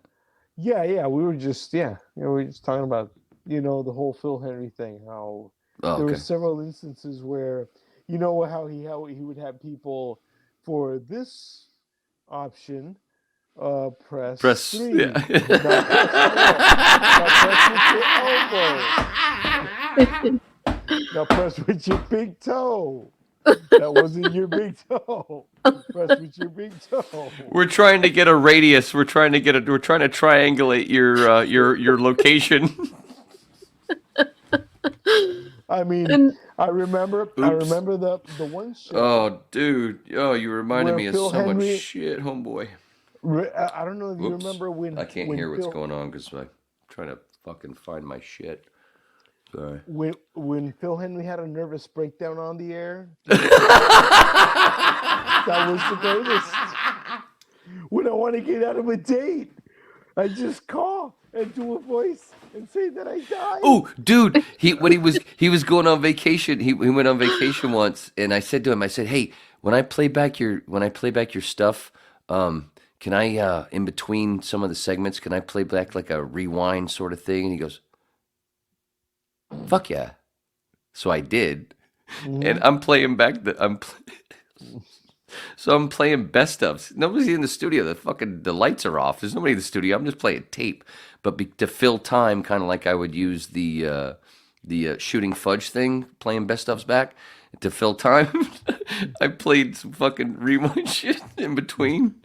Yeah. We were just we were just talking about the whole Phil Henry thing. How Oh, there were okay. several instances where how he would have people for this option. Press 3. Yeah. Now press with your big toe. That wasn't your big toe. Press with your big toe. We're trying to get a radius. We're trying to triangulate your location. I mean, I remember the one show. Oh, dude. Oh, you reminded me of Phil so Henry- much shit, homeboy. I don't know if you Whoops. remember when I can't when hear what's Phil- going on because I'm trying to fucking find my shit. Sorry. When Phil Henry had a nervous breakdown on the air. That was the greatest. When I want to get out of a date, I just call and do a voice and say that I died. Oh, dude, he was going on vacation. He went on vacation once, and I said to him, "Hey, when I play back your stuff, can I in between some of the segments, can I play back like a rewind sort of thing?" And he goes, "Fuck yeah!" So I did, and I'm playing back So I'm playing best ofs. Nobody's in the studio. The lights are off. There's nobody in the studio. I'm just playing tape. But to fill time, kind of like I would use the shooting fudge thing, playing best ofs back. To fill time, I played some fucking rewind shit in between.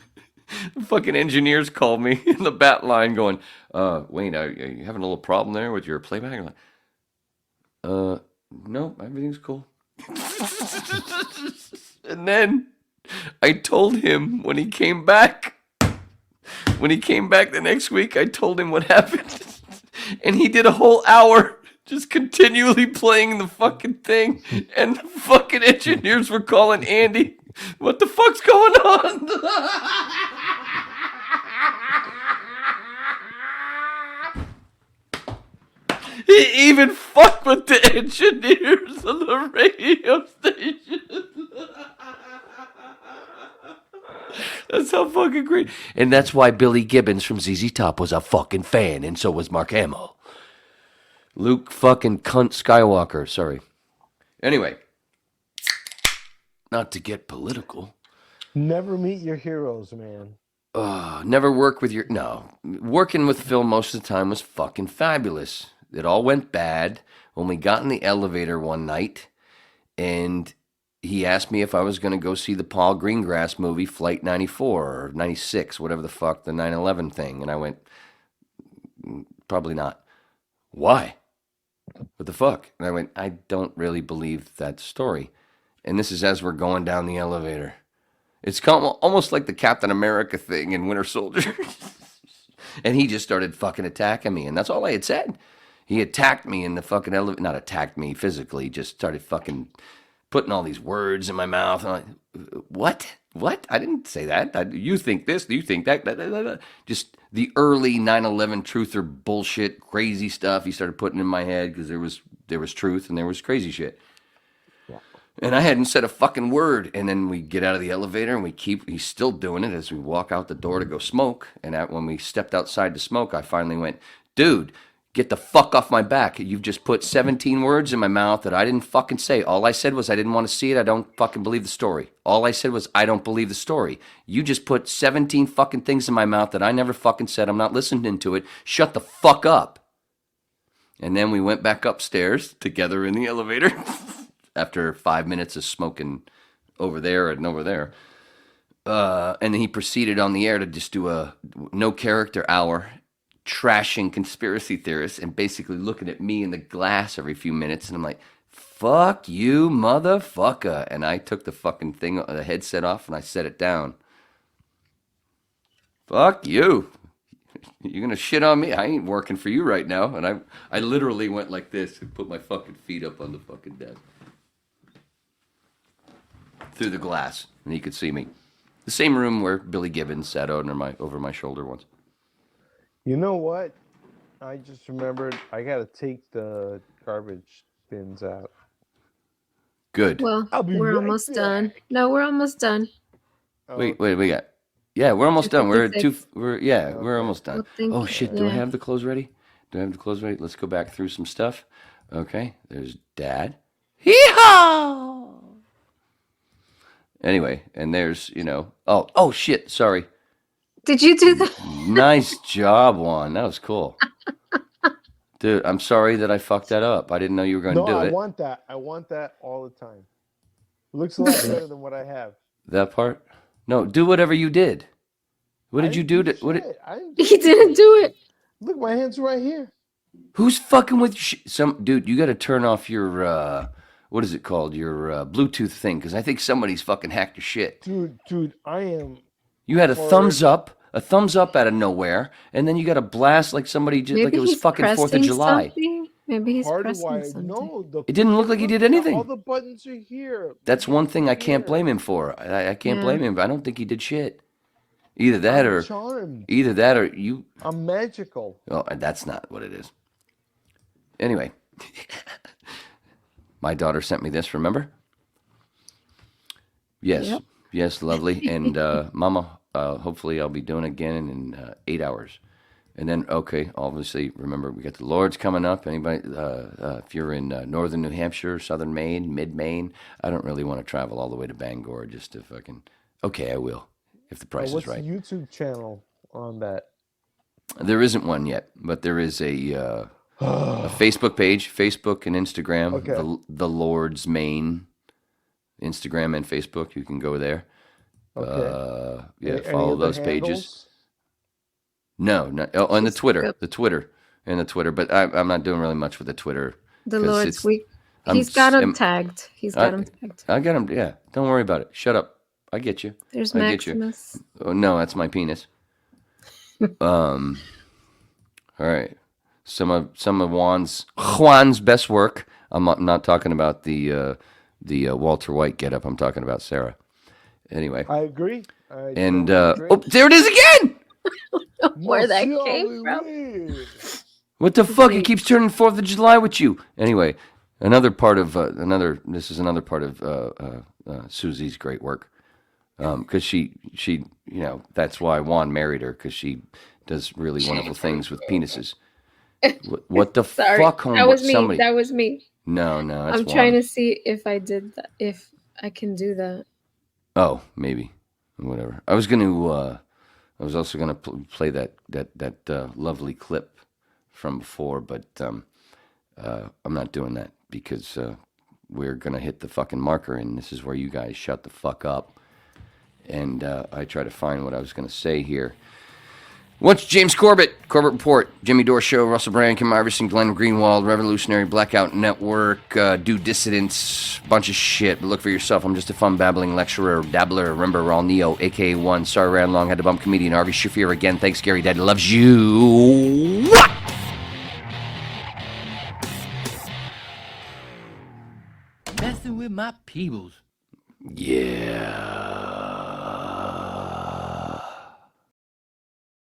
The fucking engineers called me in the bat line going, Wayne, are you having a little problem there with your playback? I'm like, no, everything's cool. And then I told him when he came back the next week, I told him what happened. And he did a whole hour just continually playing the fucking thing. And the fucking engineers were calling Andy, what the fuck's going on? He even fucked with the engineers on the radio station. That's how fucking great. And that's why Billy Gibbons from ZZ Top was a fucking fan, and so was Mark Hamill. Luke fucking cunt Skywalker, sorry. Anyway, not to get political. Never meet your heroes, man. Never work with your... No. Working with Phil most of the time was fucking fabulous. It all went bad when we got in the elevator one night, and he asked me if I was going to go see the Paul Greengrass movie, Flight 94 or 96, whatever the fuck, the 9/11 thing. And I went, probably not. Why? What the fuck? And I went, I don't really believe that story. And this is as we're going down the elevator. It's almost like the Captain America thing in Winter Soldier. And he just started fucking attacking me. And that's all I had said. He attacked me in the fucking elevator. Not attacked me physically. Just started fucking putting all these words in my mouth. I'm like, what? What? I didn't say that. You think this. You think that. Just the early 9/11 truther bullshit, crazy stuff he started putting in my head because there was truth and there was crazy shit. And I hadn't said a fucking word. And then we get out of the elevator and he's still doing it as we walk out the door to go smoke. And when we stepped outside to smoke, I finally went, dude, get the fuck off my back. You've just put 17 words in my mouth that I didn't fucking say. All I said was I didn't want to see it. I don't fucking believe the story. All I said was I don't believe the story. You just put 17 fucking things in my mouth that I never fucking said. I'm not listening to it. Shut the fuck up. And then we went back upstairs together in the elevator. After 5 minutes of smoking over there and over there. And then he proceeded on the air to just do a no character hour, trashing conspiracy theorists and basically looking at me in the glass every few minutes. And I'm like, fuck you, motherfucker. And I took the fucking thing, the headset off, and I set it down. Fuck you. You're going to shit on me? I ain't working for you right now. And I literally went like this and put my fucking feet up on the fucking desk. Through the glass, and he could see me. The same room where Billy Gibbons sat over my shoulder once. You know what? I just remembered I got to take the garbage bins out. Good. Well, we're almost done. No, we're almost done. Wait, we got... Yeah, we're almost done. We're almost done. Well, oh, shit, do I have the clothes ready? Let's go back through some stuff. Okay, there's Dad. Hee-haw! Anyway, and there's, oh, shit, sorry. Did you do that? Nice job, Juan. That was cool. Dude, I'm sorry that I fucked that up. I didn't know you were going to do it. I want that. I want that all the time. It looks a lot better than what I have. That part? No, do whatever you did. What did you do to... He didn't do it. Look, my hand's right here. Who's fucking with... Dude, you got to turn off your... what is it called? Your Bluetooth thing, because I think somebody's fucking hacked your shit. Dude, I am... You had a thumbs up out of nowhere, and then you got a blast like somebody just... like it was fucking 4th of July. Something? Maybe he's pressing something. No, it didn't look like he did anything. All the buttons are here. That's one thing I can't blame him for. I can't blame him, but I don't think he did shit. Either that or... charmed. Either that or you... I'm magical. Oh, that's not what it is. Anyway... My daughter sent me this, remember? Yes. Yep. Yes, lovely. And Mama, hopefully I'll be doing it again in 8 hours. And then, okay, obviously, remember, we got the Lord's coming up. Anybody, if you're in northern New Hampshire, southern Maine, mid-Maine, I don't really want to travel all the way to Bangor just to fucking... Okay, I will, if the price is right. What's the YouTube channel on that? There isn't one yet, but there is a Facebook page, Facebook and Instagram, okay. the Lord's Maine, Instagram and Facebook. You can go there. Okay. Follow those pages. No, on the Twitter, but I'm not doing really much with the Twitter. The Lord's week. He's got him tagged. I got him. Yeah, don't worry about it. Shut up. I get you. There's Maximus. Get you. Oh no, that's my penis. All right. Some of Juan's best work. I'm not talking about the Walter White getup. I'm talking about Sarah. Anyway. I agree. There it is again. Where that came from? What the fuck? It keeps turning 4th of July with you. Anyway, this is another part of Susy's great work. because she, that's why Juan married her, because she does really wonderful things with penises. What the Sorry, fuck, homeboy? that was me. Somebody. That was me. No, that's I'm Juan. trying to see if I did that. If I can do that. Oh, maybe, whatever. I was also gonna play that lovely clip from before, but I'm not doing that because we're gonna hit the fucking marker, and this is where you guys shut the fuck up. And I try to find what I was gonna say here. What's James Corbett? Corbett Report, Jimmy Dore Show, Russell Brand, Kim Iverson, Glenn Greenwald, Revolutionary Blackout Network, Do Dissidents, bunch of shit. But look for yourself. I'm just a fun babbling lecturer, dabbler. Remember, we're all Neo, aka One. Sorry, ran long. Had to bump comedian Harvey Shafir again. Thanks, Gary. Daddy loves you. What? Messing with my peebles.